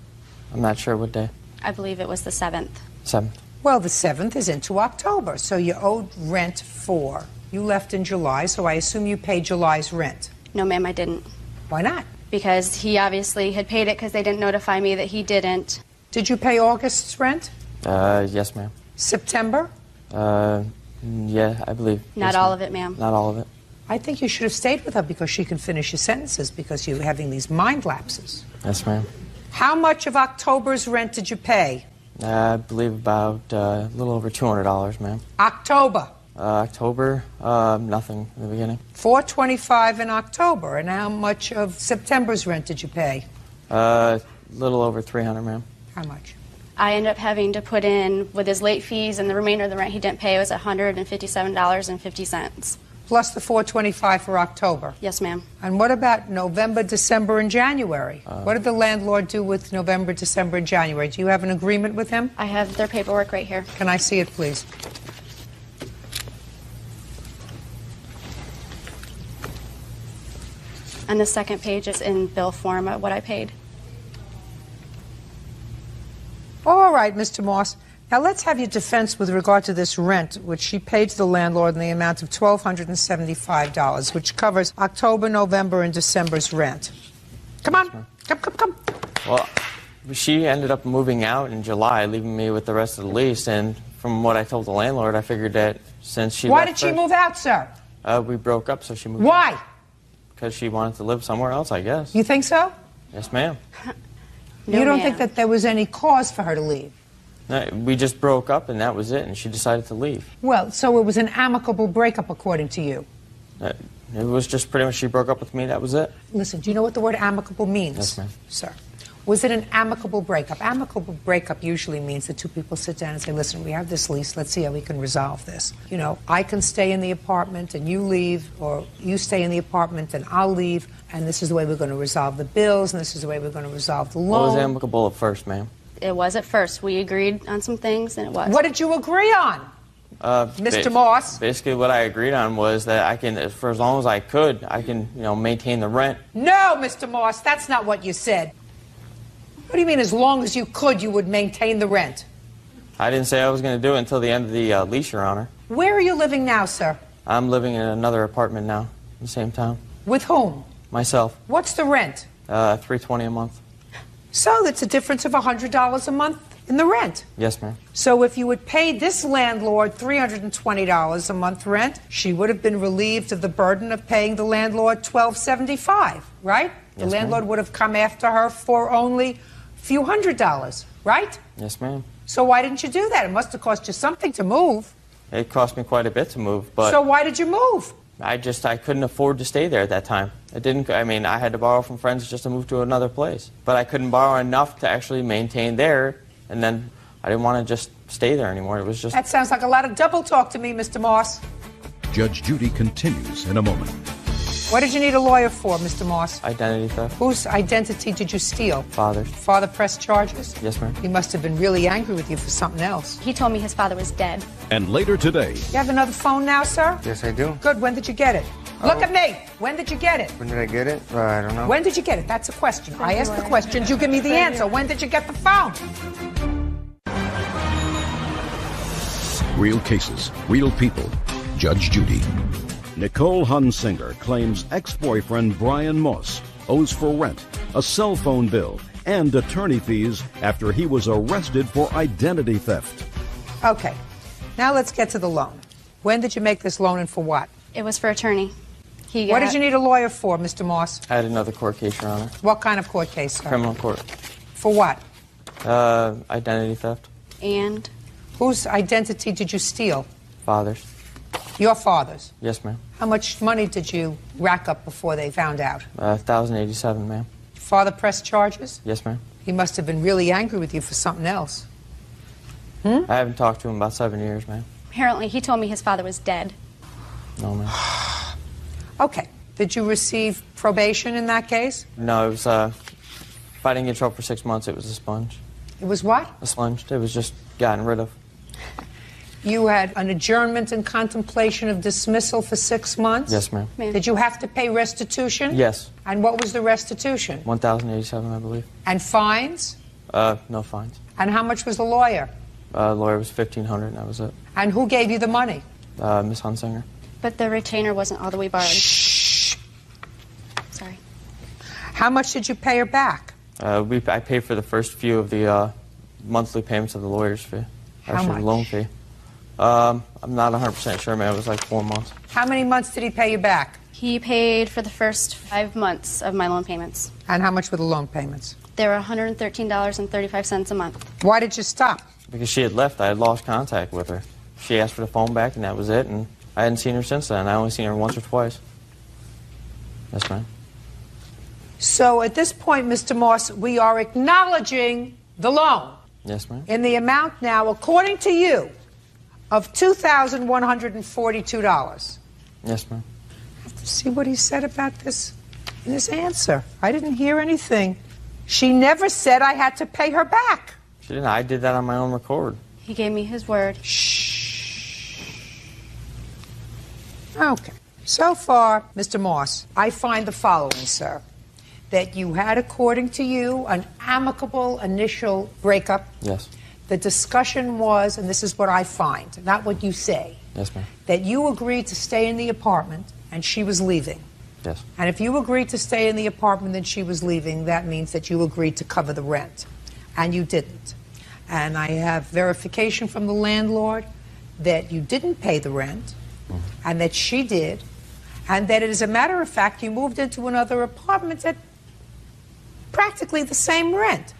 Speaker 19: I'm not sure what day.
Speaker 12: I believe it was the 7th.
Speaker 19: 7th.
Speaker 3: Well, the 7th is into October, so you owed rent for. You left in July, so I assume you paid July's rent.
Speaker 12: No, ma'am, I didn't.
Speaker 3: Why not?
Speaker 12: Because he obviously had paid it because they didn't notify me that he didn't.
Speaker 3: Did you pay August's rent?
Speaker 19: Yes, ma'am.
Speaker 3: September?
Speaker 19: Yeah, I believe.
Speaker 12: Not
Speaker 19: yes,
Speaker 12: all of it, ma'am.
Speaker 19: Not all of it.
Speaker 3: I think you should have stayed with her because she can finish your sentences because you're having these mind lapses.
Speaker 19: Yes, ma'am.
Speaker 3: How much of October's rent did you pay?
Speaker 19: I believe about a little over $200, ma'am.
Speaker 3: October.
Speaker 19: October, nothing in the beginning.
Speaker 3: $425 in October. And how much of September's rent did you pay?
Speaker 19: A little over $300, ma'am.
Speaker 3: How much?
Speaker 12: I ended up having to put in, with his late fees and the remainder of the rent he didn't pay, it was $157.50.
Speaker 3: Plus the $425 for October?
Speaker 12: Yes, ma'am.
Speaker 3: And what about November, December, and January? What did the landlord do with November, December, and January? Do you have an agreement with him?
Speaker 12: I have their paperwork right here.
Speaker 3: Can I see it, please?
Speaker 12: On the second page, it's in bill form of what I paid.
Speaker 3: All right, Mr. Moss. Now let's have your defense with regard to this rent, which she paid to the landlord in the amount of $1,275, which covers October, November, and December's rent. Come on. Come.
Speaker 19: Well, she ended up moving out in July, leaving me with the rest of the lease. And from what I told the landlord, I figured that since she
Speaker 3: Why
Speaker 19: left
Speaker 3: did she move out, sir?
Speaker 19: We broke up, so she moved
Speaker 3: Why?
Speaker 19: out. Because she wanted to live somewhere else, I guess.
Speaker 3: You think so?
Speaker 19: Yes, ma'am.
Speaker 3: You don't think that there was any cause for her to leave?
Speaker 19: No, we just broke up, and that was it, and she decided to leave.
Speaker 3: Well, so it was an amicable breakup, according to you.
Speaker 19: It was just pretty much she broke up with me, that was it.
Speaker 3: Listen, do you know what the word amicable means?
Speaker 19: Yes, ma'am.
Speaker 3: Sir. Was it an amicable breakup? Amicable breakup usually means that two people sit down and say, listen, we have this lease, let's see how we can resolve this. You know, I can stay in the apartment and you leave, or you stay in the apartment and I'll leave, and this is the way we're going to resolve the bills, and this is the way we're going to resolve the loan.
Speaker 19: What was amicable at first, ma'am?
Speaker 12: It was at first. We agreed on some things, and it was.
Speaker 3: What did you agree on? Mr. Moss?
Speaker 19: Basically, what I agreed on was that I can, for as long as I could, I can, maintain the rent.
Speaker 3: No, Mr. Moss, that's not what you said. What do you mean, as long as you could, you would maintain the rent?
Speaker 19: I didn't say I was going to do it until the end of the lease, Your Honor.
Speaker 3: Where are you living now, sir?
Speaker 19: I'm living in another apartment now, in the same town.
Speaker 3: With whom?
Speaker 19: Myself.
Speaker 3: What's the rent?
Speaker 19: $320 a month.
Speaker 3: So that's a difference of $100 a month in the rent.
Speaker 19: Yes, ma'am.
Speaker 3: So if you would pay this landlord $320 a month rent, she would have been relieved of the burden of paying the landlord $1,275, right? The
Speaker 19: Yes,
Speaker 3: landlord
Speaker 19: ma'am.
Speaker 3: would have come after her for only a few $100s, right?
Speaker 19: Yes, ma'am.
Speaker 3: So why didn't you do that? It must have cost you something to move.
Speaker 19: It cost me quite a bit to move, but...
Speaker 3: So why did you move?
Speaker 19: I couldn't afford to stay there at that time. I had to borrow from friends just to move to another place. But I couldn't borrow enough to actually maintain there, and then I didn't want to just stay there anymore. It was just...
Speaker 3: That sounds like a lot of double talk to me, Mr. Moss.
Speaker 1: Judge Judy continues in a moment.
Speaker 3: What did you need a lawyer for, Mr. Moss?
Speaker 19: Identity theft.
Speaker 3: Whose identity did you steal?
Speaker 19: Father's.
Speaker 3: Father pressed charges?
Speaker 19: Yes, ma'am.
Speaker 3: He must have been really angry with you for something else.
Speaker 12: He told me his father was dead.
Speaker 1: And later today,
Speaker 3: You have another phone now, sir?
Speaker 20: Yes, I do.
Speaker 3: Good. When did you get it? Look at me. When did you get it?
Speaker 20: When did I get it? I don't know.
Speaker 3: When did you get it? That's a question. I ask the questions, you give me the answer. When did you get the phone?
Speaker 1: real cases, real people. Judge Judy. Nicole Hunsinger claims ex-boyfriend Brian Moss owes for rent, a cell phone bill, and attorney fees after he was arrested for identity theft.
Speaker 3: Okay. Now let's get to the loan. When did you make this loan and for what?
Speaker 12: It was for attorney.
Speaker 3: What did you need a lawyer for, Mr. Moss?
Speaker 19: I had another court case, Your Honor.
Speaker 3: What kind of court case, sir?
Speaker 19: Criminal court.
Speaker 3: For what?
Speaker 19: Identity theft.
Speaker 12: And?
Speaker 3: Whose identity did you steal?
Speaker 19: Father's.
Speaker 3: Your father's?
Speaker 19: Yes, ma'am.
Speaker 3: How much money did you rack up before they found out?
Speaker 19: $1,087, ma'am.
Speaker 3: Father pressed charges?
Speaker 19: Yes, ma'am.
Speaker 3: He must have been really angry with you for something else.
Speaker 19: I haven't talked to him about 7 years, ma'am.
Speaker 20: Apparently, he told me his father was dead.
Speaker 19: No, ma'am.
Speaker 3: Okay. Did you receive probation in that case?
Speaker 19: No, it was, if I didn't get in trouble for 6 months, it was a sponge.
Speaker 3: It was what?
Speaker 19: A sponge. It was just gotten rid of.
Speaker 3: You had an adjournment and contemplation of dismissal for 6 months?
Speaker 19: Yes, ma'am.
Speaker 3: Did you have to pay restitution?
Speaker 19: Yes.
Speaker 3: And what was the restitution?
Speaker 19: $1,087, I believe.
Speaker 3: And fines?
Speaker 19: No fines.
Speaker 3: And how much was the lawyer?
Speaker 19: Lawyer was $1,500, and that was it.
Speaker 3: And who gave you the money?
Speaker 19: Miss Hunsinger.
Speaker 20: But the retainer wasn't all the way borrowed.
Speaker 3: Shh.
Speaker 20: Sorry.
Speaker 3: How much did you pay her back?
Speaker 19: I paid for the first few of the monthly payments of the lawyer's fee.
Speaker 3: How
Speaker 19: Actually,
Speaker 3: much?
Speaker 19: the loan fee. I'm not 100% sure, man. It was like 4 months.
Speaker 3: How many months did he pay you back?
Speaker 20: He paid for the first 5 months of my loan payments.
Speaker 3: And how much were the loan payments?
Speaker 20: They were $113.35 a month.
Speaker 3: Why did you stop?
Speaker 19: Because she had left. I had lost contact with her. She asked for the phone back, and that was it. And I hadn't seen her since then. I only seen her once or twice. Yes, ma'am.
Speaker 3: So at this point, Mr. Moss, we are acknowledging the loan
Speaker 19: Yes, ma'am.
Speaker 3: in the amount now, according to you, of $2,142.
Speaker 19: Yes, ma'am.
Speaker 3: See what he said about this in his answer. I didn't hear anything. She never said I had to pay her back.
Speaker 19: She didn't. I did that on my own record.
Speaker 20: He gave me his word.
Speaker 3: Okay. So far, Mr. Moss, I find the following, sir. That you had, according to you, an amicable initial breakup.
Speaker 19: Yes.
Speaker 3: The discussion was, and this is what I find, not what you say,
Speaker 19: Yes, ma'am.
Speaker 3: that you agreed to stay in the apartment and she was leaving.
Speaker 19: Yes.
Speaker 3: And if you agreed to stay in the apartment and she was leaving, that means that you agreed to cover the rent. And you didn't. And I have verification from the landlord that you didn't pay the rent, and that she did, and that, as a matter of fact, you moved into another apartment at practically the same rent.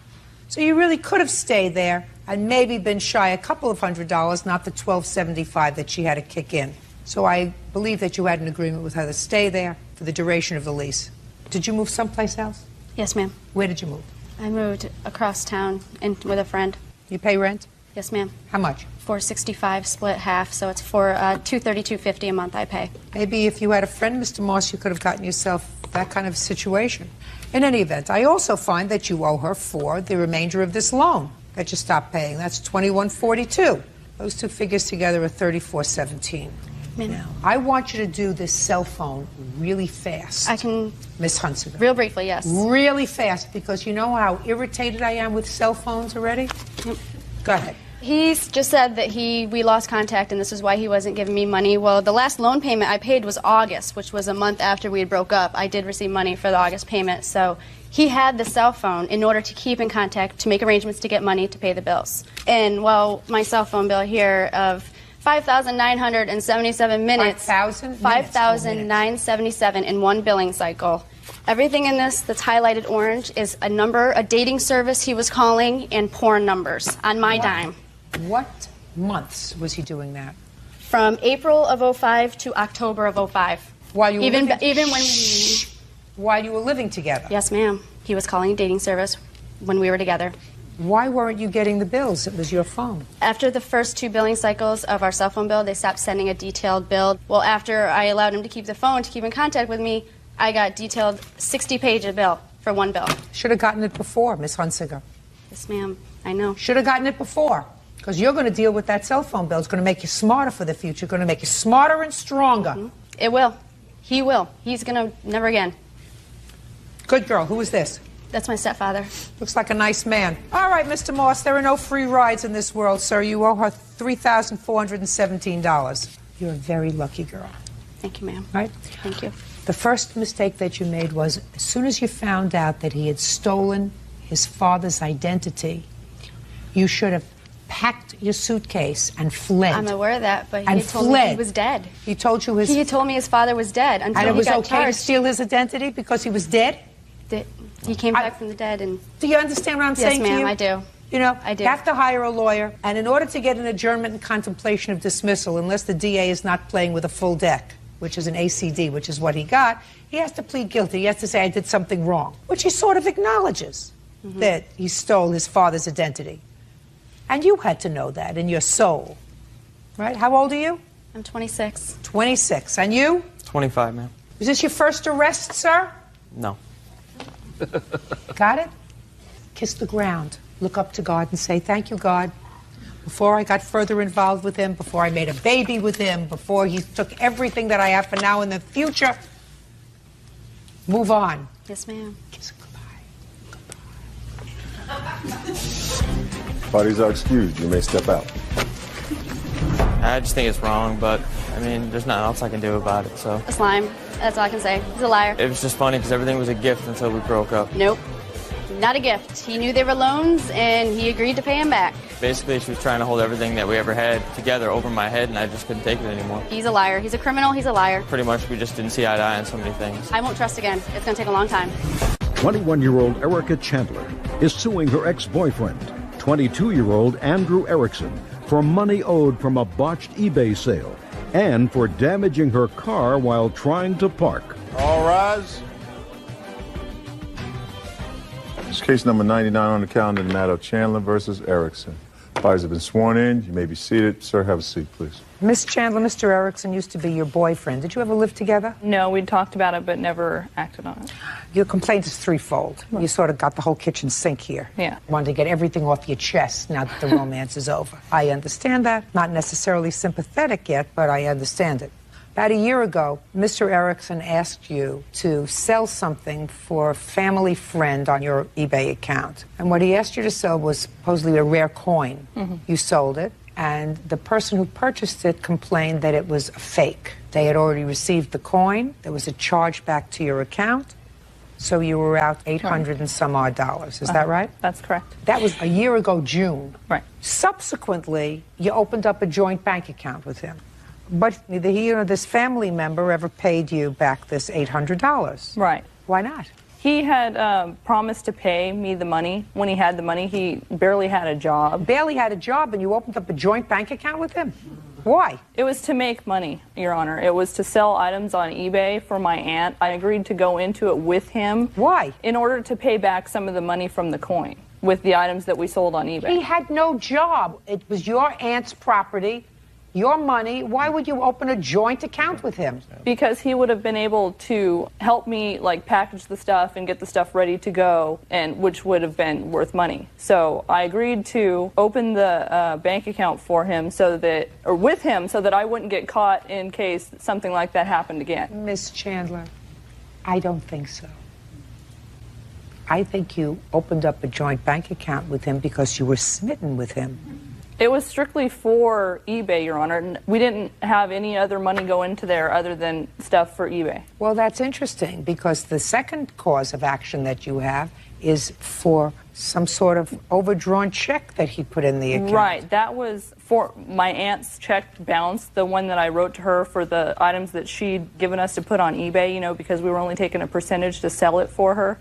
Speaker 3: So you really could have stayed there and maybe been shy a couple of $100, not the $1,275 that she had to kick in. So I believe that you had an agreement with her to stay there for the duration of the lease. Did you move someplace else?
Speaker 20: Yes, ma'am.
Speaker 3: Where did you move?
Speaker 20: I moved across town with a friend.
Speaker 3: You pay rent?
Speaker 20: Yes, ma'am.
Speaker 3: How much?
Speaker 20: $465 split half, so it's for $232.50 a month I pay.
Speaker 3: Maybe if you had a friend, Mr. Moss, you could have gotten yourself that kind of situation. In any event, I also find that you owe her for the remainder of this loan that you stopped paying. That's $21.42. Those two figures together are $34.17. Now, I want you to do this cell phone really fast.
Speaker 20: I can...
Speaker 3: Miss Hunsinger.
Speaker 20: Real briefly, yes.
Speaker 3: Really fast, because you know how irritated I am with cell phones already?
Speaker 20: Yep.
Speaker 3: Go ahead.
Speaker 20: He's just said that we lost contact and this is why he wasn't giving me money. Well, the last loan payment I paid was August, which was a month after we had broke up. I did receive money for the August payment, so he had the cell phone in order to keep in contact, to make arrangements to get money to pay the bills. And, well, my cell phone bill here of 5,977 minutes. 5,977 in one billing cycle. Everything in this that's highlighted orange is a number, a dating service he was calling, and porn numbers on my dime.
Speaker 3: What months was he doing that?
Speaker 20: From April of 05 to October of 05.
Speaker 3: While you were
Speaker 20: even
Speaker 3: living,
Speaker 20: when
Speaker 3: while you were living together?
Speaker 20: Yes, ma'am. He was calling a dating service when we were together.
Speaker 3: Why weren't you getting the bills? It was your phone.
Speaker 20: After the first 2 billing cycles of our cell phone bill, they stopped sending a detailed bill. Well, after I allowed him to keep the phone, to keep in contact with me, I got detailed 60-page bill for one bill.
Speaker 3: Should have gotten it before, Miss Hunsinger.
Speaker 20: Yes, ma'am. I know.
Speaker 3: Should have gotten it before. Because you're going to deal with that cell phone bill. It's going to make you smarter for the future. Going to make you smarter and stronger.
Speaker 20: Mm-hmm. It will. He will. He's going to never again.
Speaker 3: Good girl. Who is this?
Speaker 20: That's my stepfather.
Speaker 3: Looks like a nice man. All right, Mr. Moss, there are no free rides in this world, sir. You owe her $3,417. You're a very lucky girl.
Speaker 20: Thank you, ma'am.
Speaker 3: Right?
Speaker 20: Thank you.
Speaker 3: The first mistake that you made was, as soon as you found out that he had stolen his father's identity, you should have packed your suitcase and fled.
Speaker 20: I'm aware of that, but he
Speaker 3: and
Speaker 20: had told me he
Speaker 3: fled.
Speaker 20: was dead.
Speaker 3: He told you his...
Speaker 20: He had told me his father was dead until
Speaker 3: and it was
Speaker 20: he got
Speaker 3: okay
Speaker 20: charged.
Speaker 3: to steal his identity because he was dead?
Speaker 20: He came back from the dead and...
Speaker 3: Do you understand what I'm saying to you?
Speaker 20: Yes, ma'am, I do.
Speaker 3: You know,
Speaker 20: I do.
Speaker 3: You have to hire a lawyer, and in order to get an adjournment and contemplation of dismissal, unless the DA is not playing with a full deck, which is an ACD, which is what he got, he has to plead guilty. He has to say, I did something wrong, which he sort of acknowledges, that he stole his father's identity. And you had to know that in your soul, right? How old are you?
Speaker 20: I'm 26.
Speaker 3: 26. And you?
Speaker 19: 25, ma'am.
Speaker 3: Is this your first arrest, sir?
Speaker 19: No.
Speaker 3: Got it? Kiss the ground. Look up to God and say, thank you, God. Before I got further involved with him, before I made a baby with him, before he took everything that I have for now and the future, move on.
Speaker 20: Yes, ma'am.
Speaker 3: Kiss
Speaker 13: Parties are excused. You may step out.
Speaker 19: I just think it's wrong, but I mean, there's nothing else I can do about it, so.
Speaker 20: A slime. That's all I can say. He's a liar.
Speaker 19: It was just funny because everything was a gift until we broke up.
Speaker 20: Nope. Not a gift. He knew they were loans, and he agreed to pay him back.
Speaker 19: Basically, she was trying to hold everything that we ever had together over my head, and I just couldn't take it anymore.
Speaker 20: He's a liar. He's a criminal. He's a liar.
Speaker 19: Pretty much, we just didn't see eye to eye on so many things.
Speaker 20: I won't trust again. It's going to take a long time.
Speaker 1: 21-year-old Erica Chandler is suing her ex-boyfriend, 22-year-old Andrew Erickson, for money owed from a botched eBay sale and for damaging her car while trying to park.
Speaker 2: All rise.
Speaker 13: This is case number 99 on the calendar, the matter of Chandler versus Erickson. Parties have been sworn in. You may be seated. Sir, have a seat, please.
Speaker 3: Miss Chandler, Mr. Erickson used to be your boyfriend. Did you ever live together?
Speaker 21: No, we'd talked about it, but never acted on it.
Speaker 3: Your complaint is threefold. You sort of got the whole kitchen sink here.
Speaker 21: Yeah.
Speaker 3: Wanted to get everything off your chest now that the romance is over. I understand that. Not necessarily sympathetic yet, but I understand it. About a year ago, Mr. Erickson asked you to sell something for a family friend on your eBay account. And what he asked you to sell was supposedly a rare coin.
Speaker 21: Mm-hmm.
Speaker 3: You sold it, and the person who purchased it complained that it was a fake. They had already received the coin. There was a charge back to your account. So you were out $800 and some odd dollars. Is that right?
Speaker 21: That's correct.
Speaker 3: That was a year ago, June.
Speaker 21: Right.
Speaker 3: Subsequently, you opened up a joint bank account with him. But neither he nor this family member ever paid you back this $800.
Speaker 21: Right.
Speaker 3: Why not?
Speaker 21: He had promised to pay me the money. When he had the money, he barely had a job.
Speaker 3: Barely had a job, and you opened up a joint bank account with him? Why?
Speaker 21: It was to make money, Your Honor. It was to sell items on eBay for my aunt. I agreed to go into it with him.
Speaker 3: Why?
Speaker 21: In order to pay back some of the money from the coin with the items that we sold on eBay.
Speaker 3: He had no job. It was your aunt's property, your money. Why would you open a joint account with him?
Speaker 21: Because he would have been able to help me like package the stuff and get the stuff ready to go, and which would have been worth money. So I agreed to open the bank account for him with him so that I wouldn't get caught in case something like that happened again.
Speaker 3: Miss Chandler, I don't think so. I think you opened up a joint bank account with him because you were smitten with him.
Speaker 21: It was strictly for eBay, Your Honor. We didn't have any other money go into there other than stuff for eBay.
Speaker 3: Well, that's interesting because the second cause of action that you have is for some sort of overdrawn check that he put in the account.
Speaker 21: Right. That was for my aunt's check bounce, the one that I wrote to her for the items that she'd given us to put on eBay, you know, because we were only taking a percentage to sell it for her.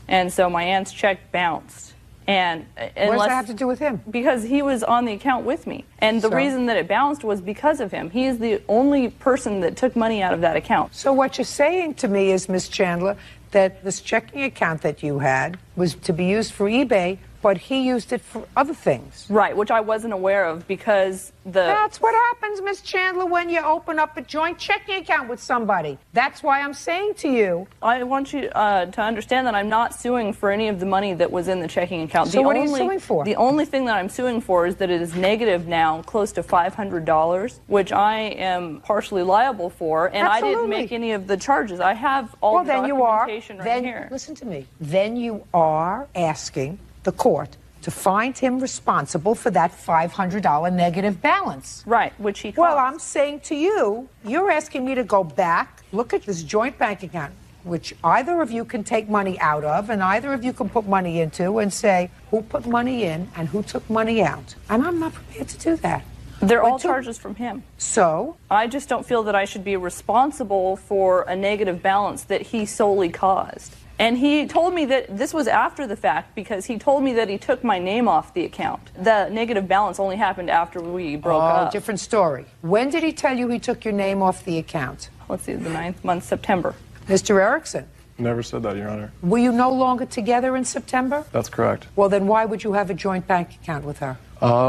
Speaker 21: And so my aunt's check bounced. And
Speaker 3: what does that have to do with him?
Speaker 21: Because he was on the account with me. And the reason that it bounced was because of him. He is the only person that took money out of that account.
Speaker 3: So what you're saying to me is, Miss Chandler, that this checking account that you had was to be used for eBay, but he used it for other things.
Speaker 21: Right, which I wasn't aware of because
Speaker 3: That's what happens, Miss Chandler, when you open up a joint checking account with somebody. That's why I'm saying to you.
Speaker 21: I want you to understand that I'm not suing for any of the money that was in the checking account.
Speaker 3: So what are you suing for?
Speaker 21: The only thing that I'm suing for is that it is negative now, close to $500, which I am partially liable for, and
Speaker 3: Absolutely.
Speaker 21: I didn't make any of the charges. I have all the documentation right here.
Speaker 3: Listen to me. Then you are asking the court to find him responsible for that $500 negative balance.
Speaker 21: Right, which he caused.
Speaker 3: Well, I'm saying to you, you're asking me to go back, look at this joint bank account, which either of you can take money out of and either of you can put money into and say who put money in and who took money out. And I'm not prepared to do that.
Speaker 21: They're all charges from him.
Speaker 3: So?
Speaker 21: I just don't feel that I should be responsible for a negative balance that he solely caused. And he told me that this was after the fact because he told me that he took my name off the account. The negative balance only happened after we broke up.
Speaker 3: Different story. When did he tell you he took your name off the account?
Speaker 21: Let's see, the 9th month, September.
Speaker 3: Mr. Erickson,
Speaker 9: Never said that, Your Honor.
Speaker 3: Were you no longer together in September?
Speaker 9: That's correct.
Speaker 3: Well, then why would you have a joint bank account with her?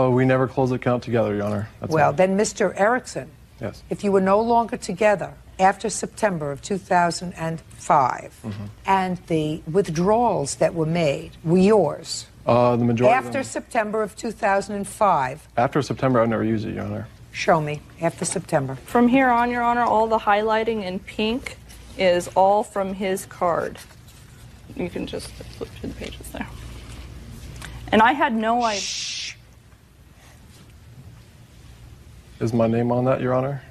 Speaker 9: We never closed the account together, Your Honor. That's
Speaker 3: Well,
Speaker 9: all.
Speaker 3: then, Mr. Erickson,
Speaker 9: Yes.
Speaker 3: if you were no longer together after September of 2005, and the withdrawals that were made were yours,
Speaker 9: The majority of
Speaker 3: after
Speaker 9: them-
Speaker 3: September of 2005,
Speaker 9: After September, I've never used it, Your Honor.
Speaker 3: show me, after September.
Speaker 21: From here on, Your Honor, all the highlighting in pink is all from his card. You can just flip through the pages there. And I had no idea.
Speaker 9: Is my name on that, Your Honor?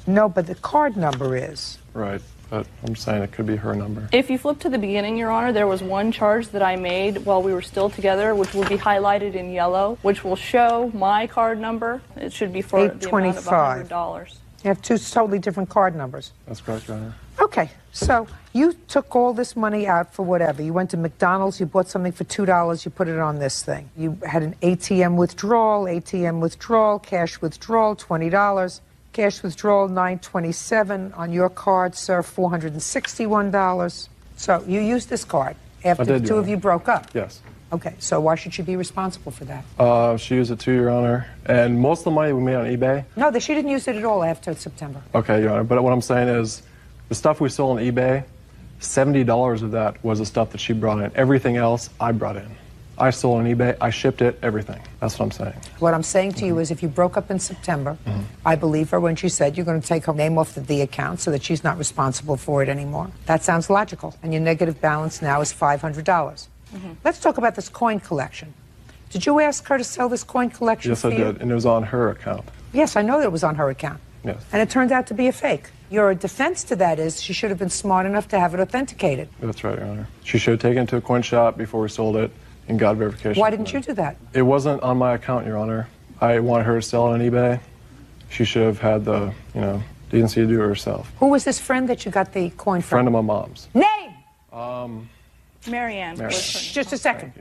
Speaker 3: No, but the card number is.
Speaker 9: Right, but I'm saying it could be her number.
Speaker 21: If you flip to the beginning, Your Honor, there was one charge that I made while we were still together, which will be highlighted in yellow, which will show my card number. It should be for the amount of
Speaker 3: $825.
Speaker 21: $100.
Speaker 3: You have two totally different card numbers.
Speaker 9: That's correct, Your Honor.
Speaker 3: Okay, so you took all this money out for whatever. You went to McDonald's, you bought something for $2, you put it on this thing. You had an ATM withdrawal, cash withdrawal, $20. Cash withdrawal, $927. On your card, sir, $461. So you used this card after the two of you broke up?
Speaker 9: Yes.
Speaker 3: Okay, so why should she be responsible for that?
Speaker 9: She used it too, Your Honor. And most of the money we made on eBay.
Speaker 3: No, she didn't use it at all after September.
Speaker 9: Okay, Your Honor. But what I'm saying is, the stuff we sold on eBay, $70 of that was the stuff that she brought in. Everything else, I brought in. I sold on eBay, I shipped it, everything. That's what I'm saying.
Speaker 3: What I'm saying to you is if you broke up in September, I believe her when she said you're going to take her name off the account so that she's not responsible for it anymore. That sounds logical. And your negative balance now is $500. Let's talk about this coin collection. Did you ask her to sell this coin collection
Speaker 9: Yes,
Speaker 3: for
Speaker 9: I
Speaker 3: you?
Speaker 9: did, and it was on her account.
Speaker 3: Yes, I know that it was on her account.
Speaker 9: Yes.
Speaker 3: And it turned out to be a fake. Your defense to that is she should have been smart enough to have it authenticated.
Speaker 9: That's right, Your Honor. She should have taken it to a coin shop before we sold it and got verification.
Speaker 3: Why didn't you do that?
Speaker 9: It wasn't on my account, Your Honor. I wanted her to sell it on eBay. She should have had the, decency to do it herself.
Speaker 3: Who was this friend that you got the coin from?
Speaker 9: Friend of my mom's.
Speaker 3: Name!
Speaker 21: Marianne.
Speaker 3: Shh, just a second.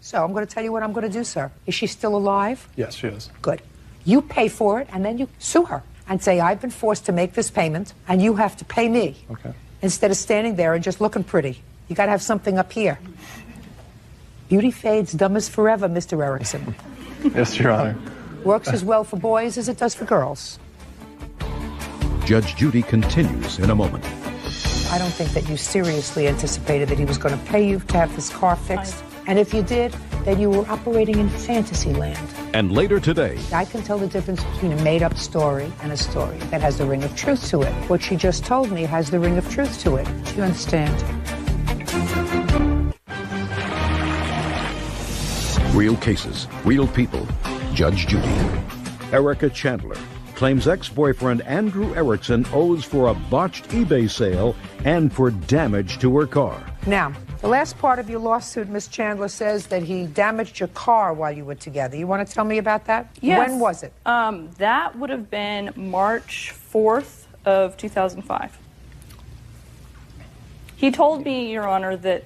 Speaker 3: So I'm going to tell you what I'm going to do, sir. Is she still alive?
Speaker 9: Yes, she is.
Speaker 3: Good. You pay for it, and then you sue her and say, I've been forced to make this payment, and you have to pay me.
Speaker 9: Okay.
Speaker 3: Instead of standing there and just looking pretty. You got to have something up here. Beauty fades, dumb as forever, Mr. Erickson.
Speaker 9: Yes, Your Honor.
Speaker 3: Works as well for boys as it does for girls.
Speaker 1: Judge Judy continues in a moment.
Speaker 3: I don't think that you seriously anticipated that he was going to pay you to have this car fixed. And if you did, then you were operating in fantasy land.
Speaker 1: And later today,
Speaker 3: I can tell the difference between a made-up story and a story that has the ring of truth to it. What she just told me has the ring of truth to it. Do you understand?
Speaker 1: real cases, real people. Judge Judy. Erica Chandler claims ex-boyfriend Andrew Erickson owes for a botched eBay sale and for damage to her car.
Speaker 3: Now, the last part of your lawsuit, Ms. Chandler, says that he damaged your car while you were together. You want to tell me about that?
Speaker 21: Yes.
Speaker 3: When was it?
Speaker 21: That would have been March 4th of 2005. He told me, Your Honor, that...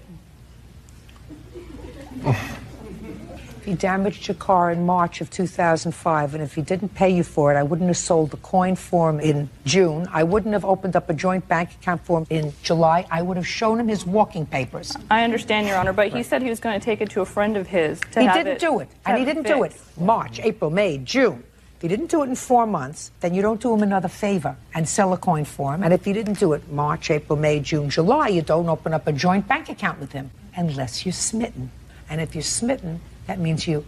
Speaker 3: He damaged your car in March of 2005, and if he didn't pay you for it, I wouldn't have sold the coin for him in June. I wouldn't have opened up a joint bank account for him in July. I would have shown him his walking papers.
Speaker 21: I understand, Your Honor, but he said he was going to take it to a friend of his to
Speaker 3: He
Speaker 21: have
Speaker 3: didn't do it, and he didn't do it March, April, May, June. If he didn't do it in 4 months, then you don't do him another favor and sell a coin for him. And if he didn't do it March, April, May, June, July, you don't open up a joint bank account with him unless you're smitten. And if you're smitten, that means you,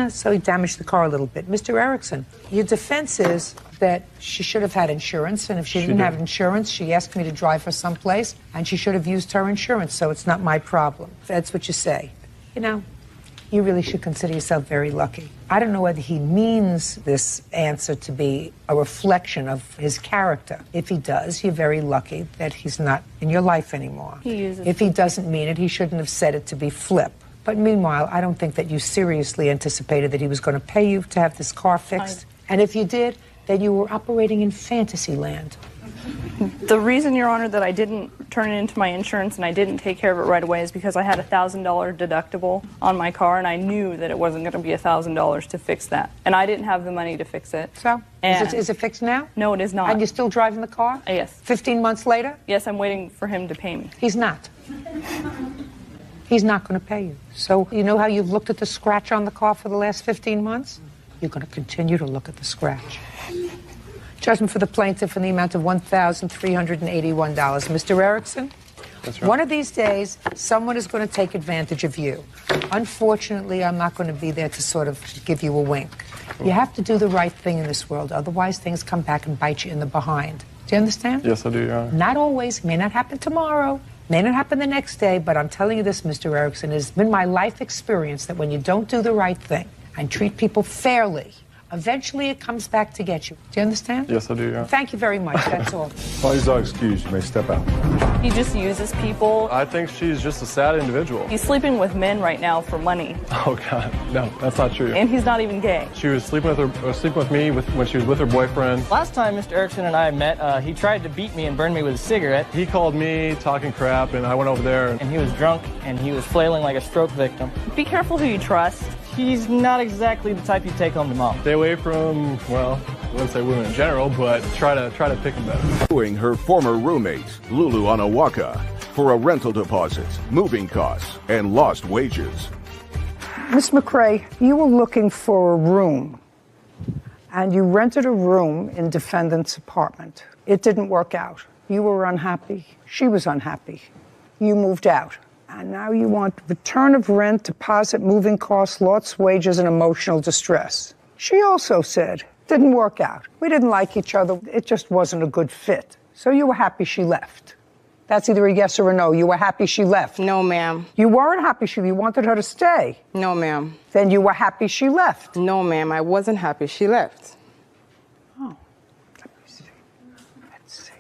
Speaker 3: so he damaged the car a little bit. Mr. Erickson, your defense is that she should have had insurance, and if she didn't have insurance, she asked me to drive her someplace, and she should have used her insurance, so it's not my problem. That's what you say. You know, you really should consider yourself very lucky. I don't know whether he means this answer to be a reflection of his character. If he does, you're very lucky that he's not in your life anymore.
Speaker 21: He uses
Speaker 3: If he doesn't mean it, he shouldn't have said it to be flip. But meanwhile, I don't think that you seriously anticipated that he was going to pay you to have this car fixed. And if you did, then you were operating in fantasy land.
Speaker 21: The reason, Your Honor, that I didn't turn it into my insurance and I didn't take care of it right away is because I had a $1,000 deductible on my car, and I knew that it wasn't going to be $1,000 to fix that. And I didn't have the money to fix it.
Speaker 3: So, is it fixed now?
Speaker 21: No, it is not.
Speaker 3: And you're still driving the car?
Speaker 21: Yes.
Speaker 3: 15 months later?
Speaker 21: Yes, I'm waiting for him to pay me.
Speaker 3: He's not. He's not going to pay you. So, you know how you've looked at the scratch on the car for the last 15 months? You're going to continue to look at the scratch. Judgment for the plaintiff in the amount of $1,381. Mr. Erickson?
Speaker 9: That's right.
Speaker 3: One of these days, someone is going to take advantage of you. Unfortunately, I'm not going to be there to sort of give you a wink. You have to do the right thing in this world, otherwise things come back and bite you in the behind. Do you understand?
Speaker 9: Yes, I do, Your Honor.
Speaker 3: Not always. May not happen tomorrow. May not happen the next day, but I'm telling you this, Mr. Erickson, it's been my life experience that when you don't do the right thing and treat people fairly, eventually it comes back to get you. Do you understand?
Speaker 9: Yes, I do, yeah.
Speaker 3: Thank you very much. That's all.
Speaker 2: Parties are excused. You may step out.
Speaker 21: He just uses people.
Speaker 9: I think she's just a sad individual.
Speaker 21: He's sleeping with men right now for money.
Speaker 9: Oh, God. No, that's not true.
Speaker 21: And he's not even gay.
Speaker 9: She was sleeping with me when she was with her boyfriend.
Speaker 10: Last time Mr. Erickson and I met, he tried to beat me and burn me with a cigarette.
Speaker 9: He called me talking crap, and I went over there.
Speaker 10: And he was drunk, and he was flailing like a stroke victim.
Speaker 21: Be careful who you trust.
Speaker 10: He's not exactly the type you take home to mom.
Speaker 9: Stay away from, well, I wouldn't say women in general, but try to pick them better.
Speaker 22: Suing her former roommate, Lulu Onawaka, for a rental deposit, moving costs, and lost wages.
Speaker 3: Miss McRae, you were looking for a room, and you rented a room in defendant's apartment. It didn't work out. You were unhappy. She was unhappy. You moved out. And now you want return of rent, deposit, moving costs, lost wages, and emotional distress. She also said, didn't work out. We didn't like each other. It just wasn't a good fit. So you were happy she left. That's either a yes or a no. You were happy she left.
Speaker 17: No, ma'am.
Speaker 3: You weren't happy you wanted her to stay.
Speaker 17: No, ma'am.
Speaker 3: Then you were happy she left.
Speaker 17: No, ma'am. I wasn't happy she left.
Speaker 3: Oh, let me see. Let's see.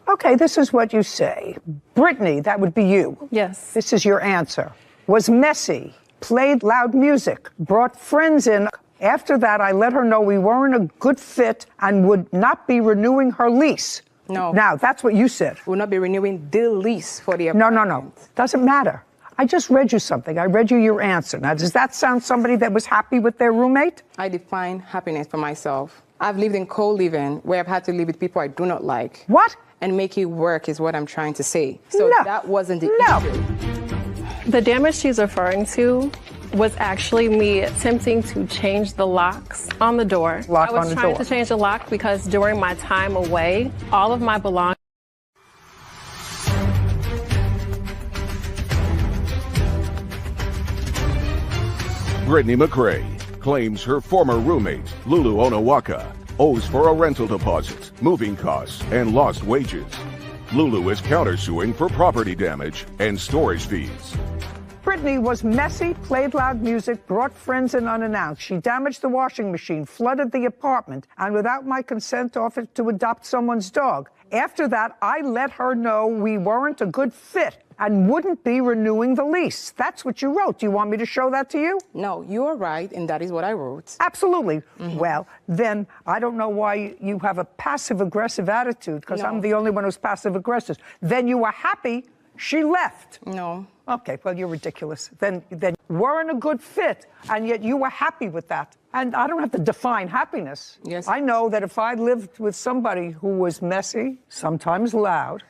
Speaker 3: Okay, this is what you say. Brittany, that would be you.
Speaker 23: Yes.
Speaker 3: This is your answer. Was messy, played loud music, brought friends in. After that, I let her know we weren't a good fit and would not be renewing her lease.
Speaker 17: No.
Speaker 3: Now, that's what you said.
Speaker 17: We'll not be renewing the lease for the
Speaker 3: apartment. No. Doesn't matter. I just read you something. I read you your answer. Now, does that sound somebody that was happy with their roommate?
Speaker 17: I define happiness for myself. I've lived in co-living where I've had to live with people I do not like.
Speaker 3: What?
Speaker 17: And make it work is what I'm trying to say. So
Speaker 3: no.
Speaker 17: That wasn't the issue.
Speaker 23: The damage she's referring to was actually me attempting to change the locks on the door. I was trying to change the lock because during my time away, all of my belongings.
Speaker 22: Brittany McRae claims her former roommate, Lulu Onawaka, owes for a rental deposit, moving costs, and lost wages. Lulu is countersuing for property damage and storage fees.
Speaker 3: Brittany was messy, played loud music, brought friends in unannounced. She damaged the washing machine, flooded the apartment, and without my consent offered to adopt someone's dog. After that, I let her know we weren't a good fit and wouldn't be renewing the lease. That's what you wrote. Do you want me to show that to you?
Speaker 17: No, you are right, and that is what I wrote.
Speaker 3: Absolutely. Mm-hmm. Well, then I don't know why you have a passive-aggressive attitude, because I'm the only one who's passive-aggressive. Then you were happy she left.
Speaker 17: No.
Speaker 3: Okay, well, you're ridiculous. Then weren't a good fit, and yet you were happy with that. And I don't have to define happiness.
Speaker 17: Yes.
Speaker 3: I know that if I lived with somebody who was messy, sometimes loud.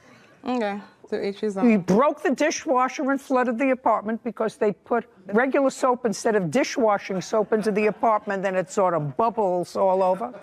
Speaker 17: Okay.
Speaker 3: We broke the dishwasher and flooded the apartment because they put regular soap instead of dishwashing soap into the apartment, and it sort of bubbles all over.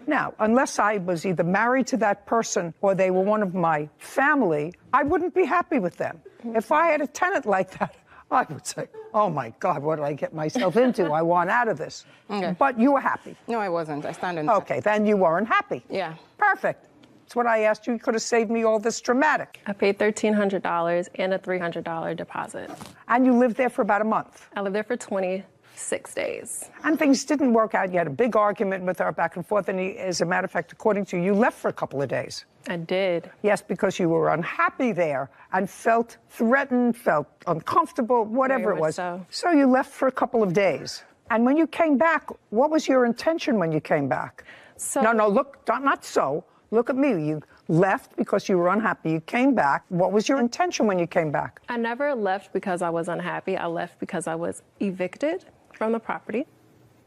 Speaker 3: Now, unless I was either married to that person or they were one of my family, I wouldn't be happy with them. If I had a tenant like that, I would say, oh my God, what did I get myself into? I want out of this.
Speaker 17: Okay.
Speaker 3: But you were happy.
Speaker 17: No, I wasn't. I stand in that.
Speaker 3: Okay, then you weren't happy.
Speaker 17: Yeah.
Speaker 3: Perfect. That's what I asked you. You could have saved me all this dramatic.
Speaker 23: I paid $1,300 and a $300 deposit.
Speaker 3: And you lived there for about a month?
Speaker 23: I lived there for 26 days.
Speaker 3: And things didn't work out. You had a big argument with her back and forth. And as a matter of fact, according to you, you left for a couple of days.
Speaker 23: I did.
Speaker 3: Yes, because you were unhappy there and felt threatened, felt uncomfortable, whatever it was.
Speaker 23: So
Speaker 3: you left for a couple of days. And when you came back, what was your intention when you came back?
Speaker 23: So,
Speaker 3: no, look, not so. Look at me. You left because you were unhappy. You came back. What was your intention when you came back?
Speaker 23: I never left because I was unhappy. I left because I was evicted from the property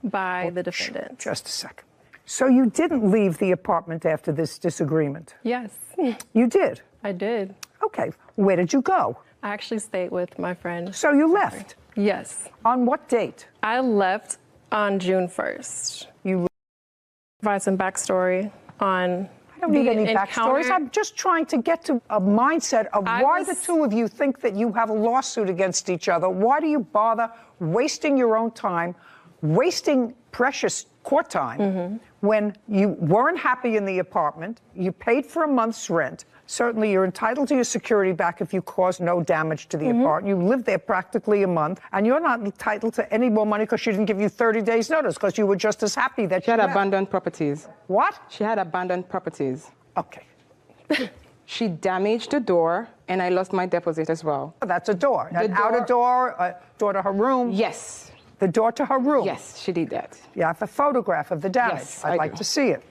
Speaker 23: by the defendant.
Speaker 3: Just a second. So you didn't leave the apartment after this disagreement?
Speaker 23: Yes.
Speaker 3: You did?
Speaker 23: I did.
Speaker 3: Okay. Where did you go?
Speaker 23: I actually stayed with my friend.
Speaker 3: So you left?
Speaker 23: Yes.
Speaker 3: On what date?
Speaker 23: I left on June 1st.
Speaker 3: You
Speaker 23: provide some backstory on
Speaker 3: I don't need any backstories. I'm just trying to get to a mindset of why the two of you think that you have a lawsuit against each other. Why do you bother wasting your own time, wasting precious court time when you weren't happy in the apartment, you paid for a month's rent. Certainly, you're entitled to your security back if you cause no damage to the apartment. You lived there practically a month, and you're not entitled to any more money because she didn't give you 30 days' notice because you were just as happy that
Speaker 6: she had abandoned properties.
Speaker 3: What?
Speaker 6: She had abandoned properties.
Speaker 3: Okay.
Speaker 6: She damaged the door, and I lost my deposit as well.
Speaker 3: That's a door. An outer door, a door to her room?
Speaker 6: Yes.
Speaker 3: The door to her room?
Speaker 6: Yes, she did that.
Speaker 3: You have a photograph of the damage.
Speaker 6: Yes,
Speaker 3: I'd like to see it.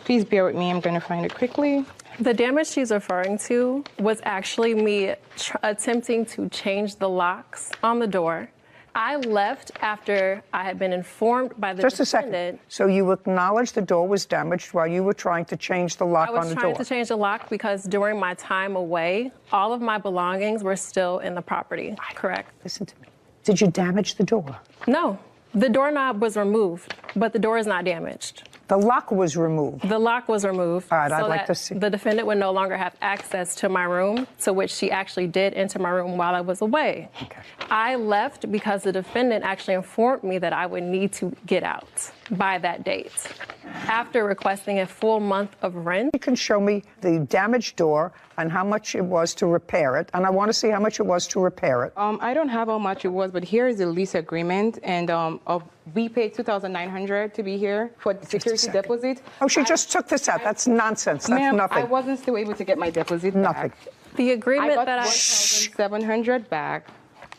Speaker 6: Please bear with me. I'm going to find it quickly.
Speaker 23: The damage she's referring to was actually me attempting to change the locks on the door. I left after I had been informed by the defendant.
Speaker 3: Just a second. So you acknowledged the door was damaged while you were trying to change the lock on the door?
Speaker 23: I was trying to change the lock because during my time away, all of my belongings were still in the property. Correct?
Speaker 3: Listen to me. Did you damage the door?
Speaker 23: No. The doorknob was removed, but the door is not damaged.
Speaker 3: The lock was removed?
Speaker 23: The lock was removed.
Speaker 3: All right,
Speaker 23: so
Speaker 3: I'd like
Speaker 23: that
Speaker 3: to see.
Speaker 23: The defendant would no longer have access to my room, to which she actually did enter my room while I was away.
Speaker 3: Okay.
Speaker 23: I left because the defendant actually informed me that I would need to get out by that date. After requesting a full month of rent.
Speaker 3: You can show me the damaged door and how much it was to repair it, and I want to see how much it was to repair it.
Speaker 6: I don't have how much it was, but here is the lease agreement, and we paid $2,900 to be here for the security deposit.
Speaker 3: Oh, she just took this out. That's nonsense. That's nothing.
Speaker 6: I wasn't still able to get my deposit
Speaker 3: Nothing.
Speaker 6: back.
Speaker 23: The agreement
Speaker 6: I got
Speaker 23: that I...
Speaker 6: $1,700 back.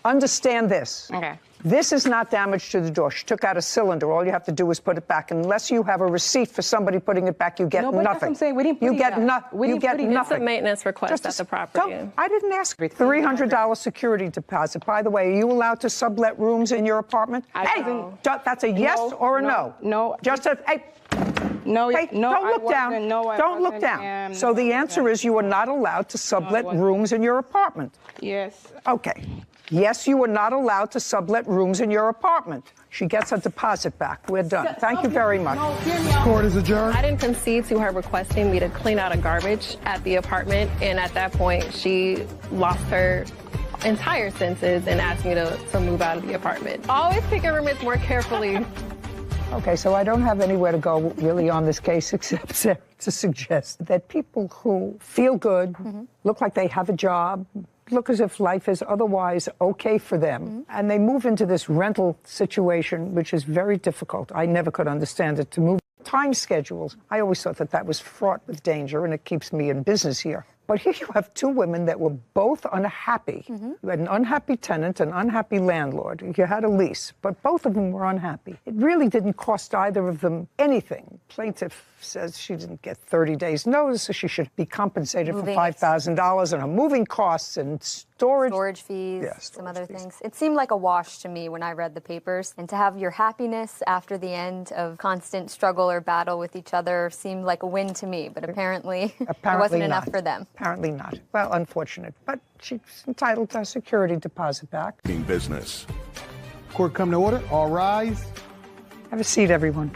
Speaker 3: Understand this.
Speaker 6: Okay.
Speaker 3: This is not damage to the door. She took out a cylinder. All you have to do is put it back. Unless you have a receipt for somebody putting it back, you get
Speaker 6: but
Speaker 3: nothing.
Speaker 6: That's what I'm saying. We didn't put
Speaker 3: you
Speaker 6: it
Speaker 3: get
Speaker 6: back.
Speaker 3: You get nothing.
Speaker 23: It's a maintenance request at the property.
Speaker 3: I didn't ask. $300 security deposit. By the way, are you allowed to sublet rooms in your apartment? That's a yes or a no?
Speaker 6: No.
Speaker 3: Just a hey.
Speaker 6: No,
Speaker 3: hey, don't look down. Don't look down. So the answer is you are not allowed to sublet rooms in your apartment.
Speaker 6: Yes.
Speaker 3: Okay. Yes, you are not allowed to sublet rooms in your apartment. She gets her deposit back. We're done. Thank you very much.
Speaker 2: Court is adjourned.
Speaker 23: I didn't concede to her requesting me to clean out a garbage at the apartment, and at that point, she lost her entire senses and asked me to move out of the apartment. Always pick your roommates more carefully.
Speaker 3: Okay, so I don't have anywhere to go really on this case except to suggest that people who feel good, look like they have a job, look as if life is otherwise okay for them, and they move into this rental situation, which is very difficult. I never could understand it. To move time schedules, I always thought that that was fraught with danger, and it keeps me in business here. But here you have two women that were both unhappy. You had an unhappy tenant, an unhappy landlord. You had a lease, but both of them were unhappy. It really didn't cost either of them anything. Plaintiff says she didn't get 30 days notice, so she should be compensated for $5,000 in her moving costs and storage
Speaker 8: fees, some other things. It seemed like a wash to me when I read the papers. And to have your happiness after the end of constant struggle or battle with each other seemed like a win to me, but apparently it wasn't enough for them.
Speaker 3: Apparently not. Well, unfortunate. But she's entitled to a security deposit back.
Speaker 22: In business.
Speaker 2: Court come to order. All rise.
Speaker 3: Have a seat, everyone.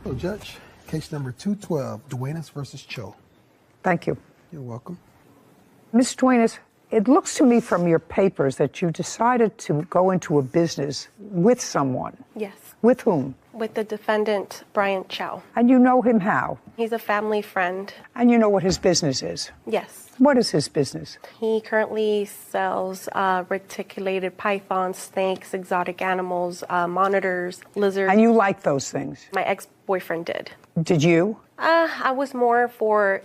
Speaker 2: Hello, Judge. Case number 212, Duenas versus Cho.
Speaker 3: Thank you.
Speaker 2: You're welcome.
Speaker 3: Ms. Duenas, it looks to me from your papers that you decided to go into a business with someone.
Speaker 11: Yes.
Speaker 3: With whom?
Speaker 11: With the defendant, Brian Chow.
Speaker 3: And you know him how?
Speaker 11: He's a family friend.
Speaker 3: And you know what his business is?
Speaker 11: Yes.
Speaker 3: What is his business?
Speaker 11: He currently sells reticulated pythons, snakes, exotic animals, monitors, lizards.
Speaker 3: And you like those things?
Speaker 11: My ex-boyfriend did.
Speaker 3: Did you?
Speaker 11: I was more for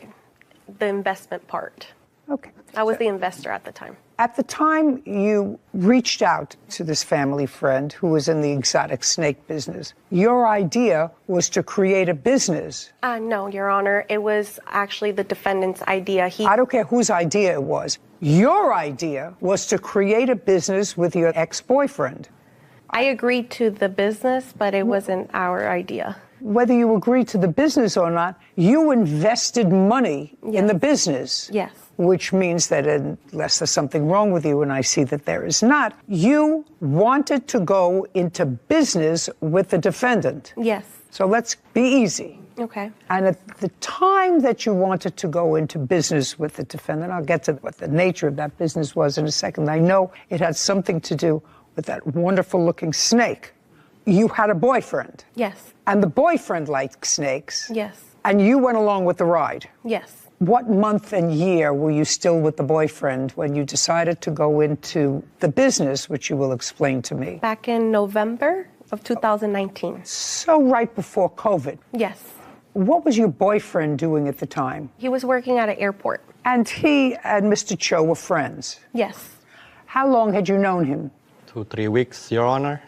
Speaker 11: the investment part.
Speaker 3: Okay.
Speaker 11: I was the investor at the time.
Speaker 3: At the time you reached out to this family friend who was in the exotic snake business, your idea was to create a business.
Speaker 11: No, Your Honor. It was actually the defendant's idea.
Speaker 3: I don't care whose idea it was. Your idea was to create a business with your ex-boyfriend.
Speaker 11: I agreed to the business, but it wasn't our idea.
Speaker 3: Whether you agreed to the business or not, you invested money in the business.
Speaker 11: Yes.
Speaker 3: Which means that unless there's something wrong with you, and I see that there is not, you wanted to go into business with the defendant.
Speaker 11: Yes.
Speaker 3: So let's be easy.
Speaker 11: Okay.
Speaker 3: And at the time that you wanted to go into business with the defendant, I'll get to what the nature of that business was in a second. I know it had something to do with that wonderful-looking snake. You had a boyfriend.
Speaker 11: Yes.
Speaker 3: And the boyfriend liked snakes.
Speaker 11: Yes.
Speaker 3: And you went along with the ride.
Speaker 11: Yes.
Speaker 3: What month and year were you still with the boyfriend when you decided to go into the business, which you will explain to me?
Speaker 11: Back in November of 2019.
Speaker 3: So right before COVID.
Speaker 11: Yes.
Speaker 3: What was your boyfriend doing at the time?
Speaker 11: He was working at an airport.
Speaker 3: And he and Mr. Cho were friends?
Speaker 11: Yes.
Speaker 3: How long had you known him?
Speaker 7: 2-3 weeks, Your Honor.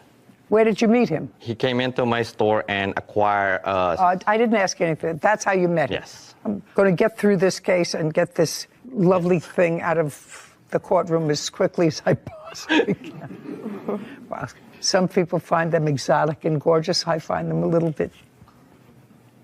Speaker 3: Where did you meet him?
Speaker 7: He came into my store and acquired
Speaker 3: I didn't ask you anything. That's how you met him?
Speaker 7: Yes.
Speaker 3: I'm going to get through this case and get this lovely thing out of the courtroom as quickly as I possibly can. Well, some people find them exotic and gorgeous. I find them a little bit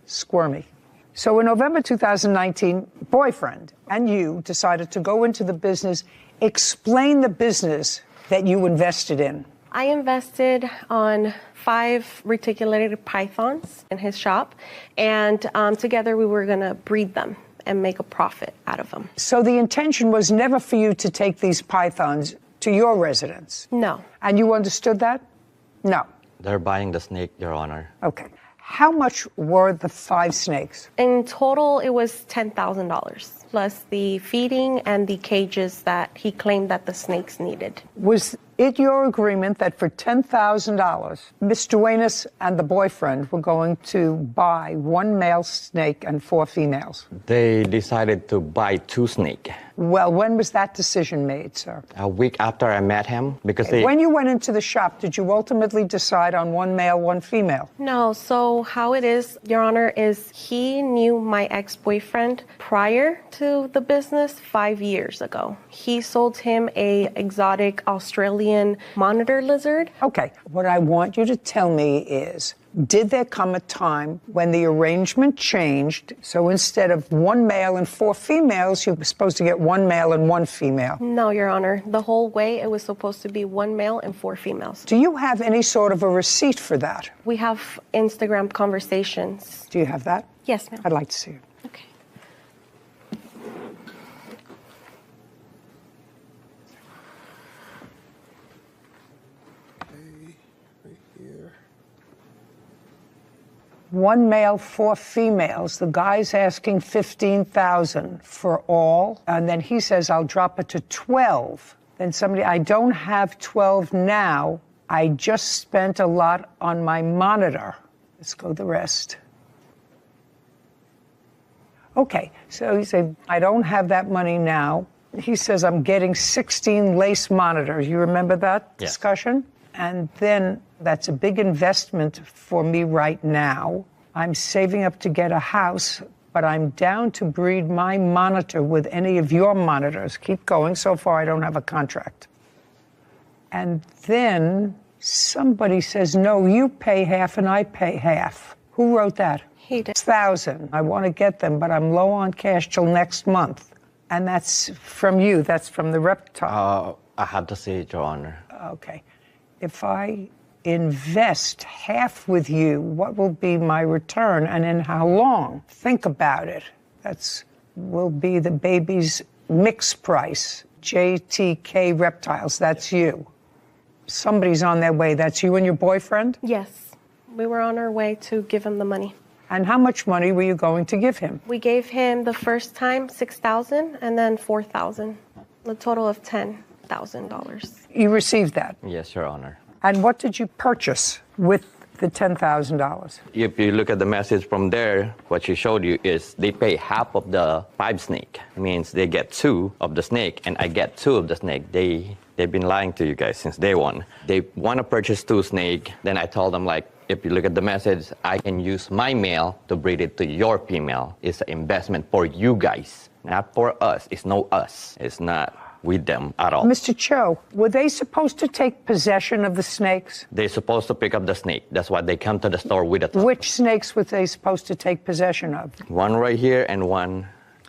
Speaker 3: squirmy. So in November 2019, boyfriend and you decided to go into the business. Explain the business that you invested in.
Speaker 11: I invested on 5 reticulated pythons in his shop, and together we were going to breed them and make a profit out of them.
Speaker 3: So the intention was never for you to take these pythons to your residence?
Speaker 11: No.
Speaker 3: And you understood that? No.
Speaker 7: They're buying the snake, Your Honor.
Speaker 3: Okay. How much were the 5 snakes?
Speaker 11: In total, it was $10,000, plus the feeding and the cages that he claimed that the snakes needed.
Speaker 3: Was it your agreement that for $10,000, Ms. Duenas and the boyfriend were going to buy 1 male snake and 4 females?
Speaker 7: They decided to buy 2 snakes.
Speaker 3: Well, when was that decision made, sir?
Speaker 7: A week after I met him, because
Speaker 3: When you went into the shop, did you ultimately decide on 1 male, 1 female?
Speaker 11: No, so how it is, Your Honor, is he knew my ex-boyfriend prior to the business 5 years ago. He sold him a exotic Australian monitor lizard.
Speaker 3: Okay, what I want you to tell me is, did there come a time when the arrangement changed, so instead of 1 male and 4 females, you were supposed to get 1 male and 1 female?
Speaker 11: No, Your Honor. The whole way it was supposed to be 1 male and 4 females.
Speaker 3: Do you have any sort of a receipt for that?
Speaker 11: We have Instagram conversations.
Speaker 3: Do you have that?
Speaker 11: Yes, ma'am.
Speaker 3: I'd like to see it.
Speaker 11: Okay.
Speaker 3: One male, 4 females. The guy's asking $15,000 for all, and then he says, I'll drop it to 12. Then somebody, I don't have 12 now. I just spent a lot on my monitor. Let's go the rest. Okay, so he said, I don't have that money now. He says, I'm getting 16 lace monitors. You remember that discussion? And then that's a big investment for me right now. I'm saving up to get a house, but I'm down to breed my monitor with any of your monitors. Keep going. So far, I don't have a contract. And then somebody says, no, you pay half and I pay half. Who wrote that?
Speaker 11: He did.
Speaker 3: 1,000. I want to get them, but I'm low on cash till next month. And that's from you. That's from the reptile.
Speaker 7: I have to see it, Your Honor.
Speaker 3: Okay. If I invest half with you, what will be my return and in how long? Think about it. That's will be the baby's mix price. JTK Reptiles, that's you. Somebody's on their way. That's you and your boyfriend?
Speaker 11: Yes. We were on our way to give him the money.
Speaker 3: And how much money were you going to give him?
Speaker 11: We gave him the first time $6,000 and then $4,000. A total of $10,000.
Speaker 3: You received that?
Speaker 7: Yes, Your Honor.
Speaker 3: And what did you purchase with the $10,000?
Speaker 7: If you look at the message from there, what she showed you is they pay half of the 5 snake. Means they get 2 of the snake, and I get 2 of the snake. They've been lying to you guys since day one. They want to purchase 2 snake. Then I told them, like, if you look at the message, I can use my male to breed it to your female. It's an investment for you guys, not for us. It's no us. It's not with them at all.
Speaker 3: Mr. Cho, were they supposed to take possession of the snakes?
Speaker 7: They're supposed to pick up the snake. That's why they come to the store with it.
Speaker 3: Which snakes were they supposed to take possession of?
Speaker 7: One right here and one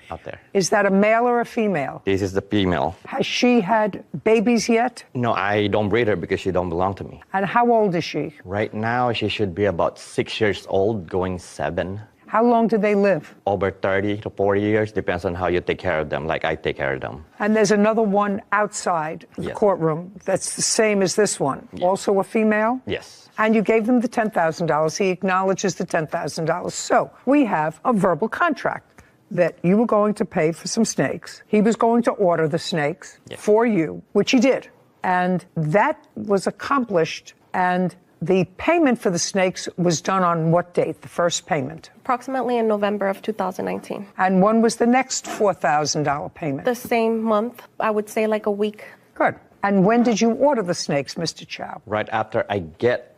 Speaker 7: out there.
Speaker 3: Is that a male or a female?
Speaker 7: This is the female.
Speaker 3: Has she had babies yet?
Speaker 7: No, I don't breed her because she don't belong to me.
Speaker 3: And how old is she?
Speaker 7: Right now, she should be about 6 years old, going 7.
Speaker 3: How long do they live?
Speaker 7: Over 30 to 40 years, depends on how you take care of them, like I take care of them.
Speaker 3: And there's another one outside the courtroom that's the same as this one. Yes. Also a female?
Speaker 7: Yes.
Speaker 3: And you gave them the $10,000. He acknowledges the $10,000. So we have a verbal contract that you were going to pay for some snakes. He was going to order the snakes for you, which he did. And that was accomplished, and the payment for the snakes was done on what date, the first payment?
Speaker 11: Approximately in November of 2019.
Speaker 3: And when was the next $4,000 payment?
Speaker 11: The same month, I would say like a week.
Speaker 3: Good. And when did you order the snakes, Mr. Chow?
Speaker 7: Right after I get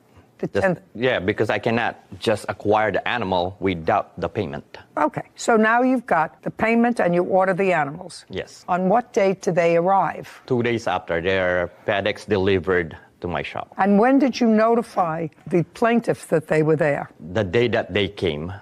Speaker 7: yeah, because I cannot just acquire the animal without the payment.
Speaker 3: Okay, so now you've got the payment and you order the animals.
Speaker 7: Yes.
Speaker 3: On what date do they arrive?
Speaker 7: 2 days after, they're FedEx delivered to my shop.
Speaker 3: And when did you notify the plaintiff that they were there?
Speaker 7: The day that they came,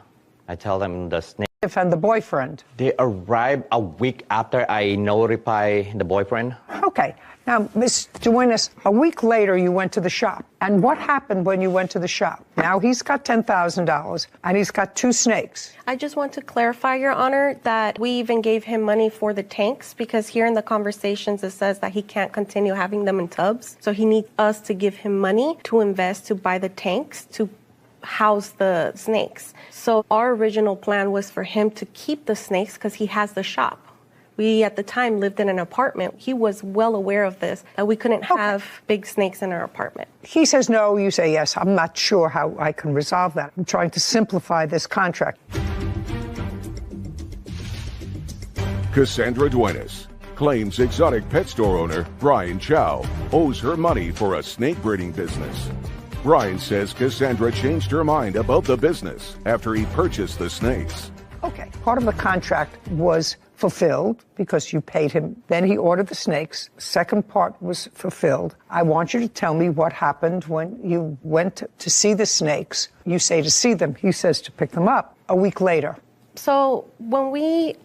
Speaker 7: I tell them the snake.
Speaker 3: And the boyfriend?
Speaker 7: They arrived a week after I notify the boyfriend.
Speaker 3: Okay. Now, Ms. Duenas, a week later you went to the shop. And what happened when you went to the shop? Now he's got $10,000 and he's got 2 snakes.
Speaker 11: I just want to clarify, Your Honor, that we even gave him money for the tanks because here in the conversations it says that he can't continue having them in tubs. So he needs us to give him money to invest to buy the tanks to house the snakes. So our original plan was for him to keep the snakes because he has the shop. We, at the time, lived in an apartment. He was well aware of this, that we couldn't have big snakes in our apartment.
Speaker 3: He says no, you say yes. I'm not sure how I can resolve that. I'm trying to simplify this contract.
Speaker 22: Cassandra Duenas claims exotic pet store owner Brian Chow owes her money for a snake breeding business. Brian says Cassandra changed her mind about the business after he purchased the snakes.
Speaker 3: Okay, part of the contract was fulfilled because you paid him. Then he ordered the snakes. Second part was fulfilled. I want you to tell me what happened when you went to see the snakes. You say to see them. He says to pick them up a week later.
Speaker 11: So when we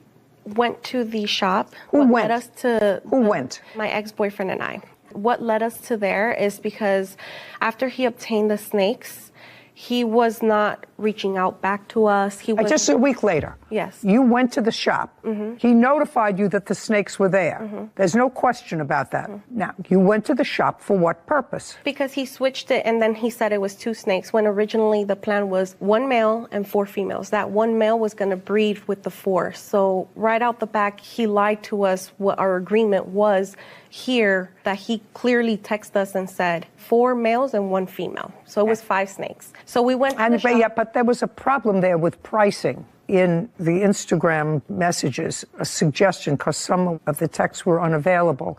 Speaker 11: went to the shop,
Speaker 3: Who went?
Speaker 11: led us to
Speaker 3: Who went?
Speaker 11: My ex-boyfriend and I. What led us to there is because after he obtained the snakes, he was not reaching out back to us. He was
Speaker 3: just a week later.
Speaker 11: Yes.
Speaker 3: You went to the shop.
Speaker 11: Mm-hmm.
Speaker 3: He notified you that the snakes were there.
Speaker 11: Mm-hmm.
Speaker 3: There's no question about that. Now, you went to the shop for what purpose?
Speaker 11: Because he switched it and then he said it was 2 snakes when originally the plan was 1 male and 4 females. That 1 male was going to breed with the 4. So right out the back, he lied to us what our agreement was here, that he clearly texted us and said 4 males and 1 female. So it was 5 snakes. So we went to the shop.
Speaker 3: Yeah, but there was a problem there with pricing. In the Instagram messages, a suggestion, because some of the texts were unavailable.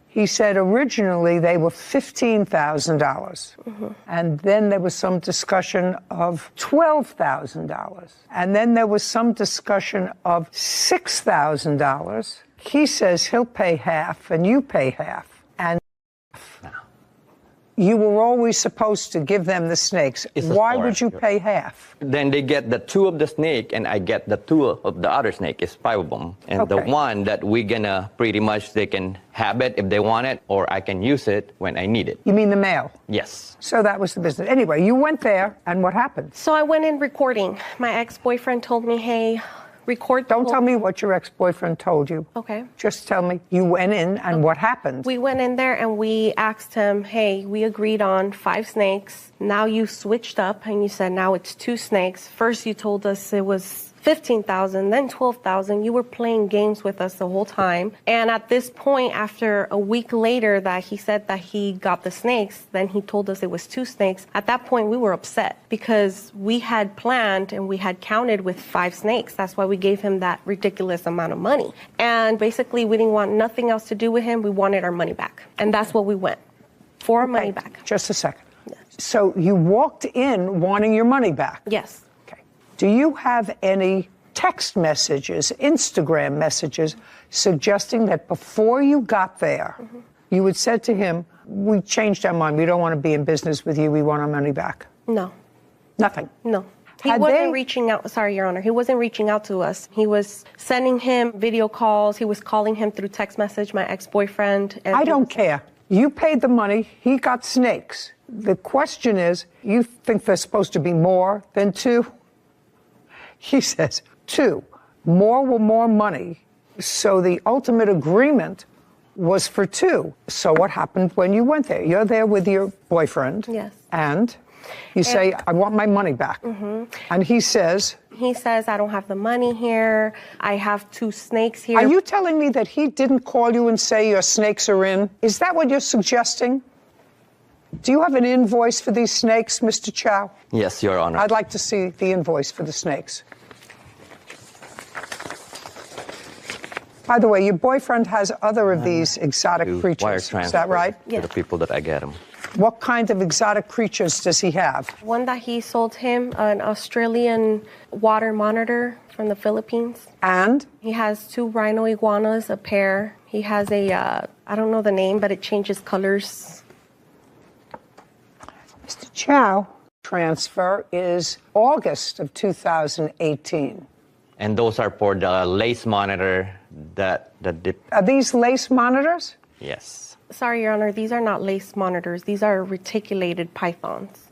Speaker 3: He said originally they were $15,000. Mm-hmm. And then there was some discussion of $12,000. And then there was some discussion of $6,000. He says he'll pay half and you pay half. And you were always supposed to give them the snakes. Why would you pay half?
Speaker 7: Then they get the 2 of the snake and I get the 2 of the other snake. It's 5 of them. And the one that we're gonna pretty much, they can have it if they want it, or I can use it when I need it.
Speaker 3: You mean the male?
Speaker 7: Yes.
Speaker 3: So that was the business. Anyway, you went there and what happened?
Speaker 11: So I went in recording. My ex-boyfriend told me, hey, record.
Speaker 3: Don't tell me what your ex-boyfriend told you.
Speaker 11: Okay.
Speaker 3: Just tell me you went in and what happened.
Speaker 11: We went in there and we asked him, hey, we agreed on 5 snakes. Now you switched up and you said now it's 2 snakes. First you told us it was 15,000, then 12,000. You were playing games with us the whole time. And at this point, after a week later that he said that he got the snakes, then he told us it was 2 snakes. At that point, we were upset because we had planned and we had counted with 5 snakes. That's why we gave him that ridiculous amount of money. And basically, we didn't want nothing else to do with him. We wanted our money back. And that's what we went for, our money back.
Speaker 3: Just a second. Yes. So you walked in wanting your money back?
Speaker 11: Yes.
Speaker 3: Do you have any text messages, Instagram messages, suggesting that before you got there, you had said to him, we changed our mind, we don't want to be in business with you, we want our money back?
Speaker 11: No.
Speaker 3: Nothing?
Speaker 11: No. He wasn't reaching out, sorry, Your Honor, he wasn't reaching out to us. He was sending him video calls, he was calling him through text message, my ex-boyfriend.
Speaker 3: I don't care. You paid the money, he got snakes. The question is, you think there's supposed to be more than 2? He says 2. More were more money. So the ultimate agreement was for 2. So what happened when you went there? You're there with your boyfriend.
Speaker 11: Yes.
Speaker 3: And you say, I want my money back. And he says,
Speaker 11: I don't have the money here. I have 2 snakes here.
Speaker 3: Are you telling me that he didn't call you and say your snakes are in? Is that what you're suggesting? Do you have an invoice for these snakes, Mr. Chow?
Speaker 7: Yes, Your Honor.
Speaker 3: I'd like to see the invoice for the snakes. By the way, your boyfriend has other of these exotic creatures. Is that right?
Speaker 7: To the people that I get them.
Speaker 3: What kind of exotic creatures does he have?
Speaker 11: One that he sold him, an Australian water monitor from the Philippines.
Speaker 3: And?
Speaker 11: He has 2 rhino iguanas, a pair. He has a, I don't know the name, but it changes colors.
Speaker 3: Mr. Chow, transfer is August of 2018.
Speaker 7: And those are for the lace monitor that
Speaker 3: Are these lace monitors?
Speaker 7: Yes.
Speaker 11: Sorry, Your Honor, these are not lace monitors. These are reticulated pythons.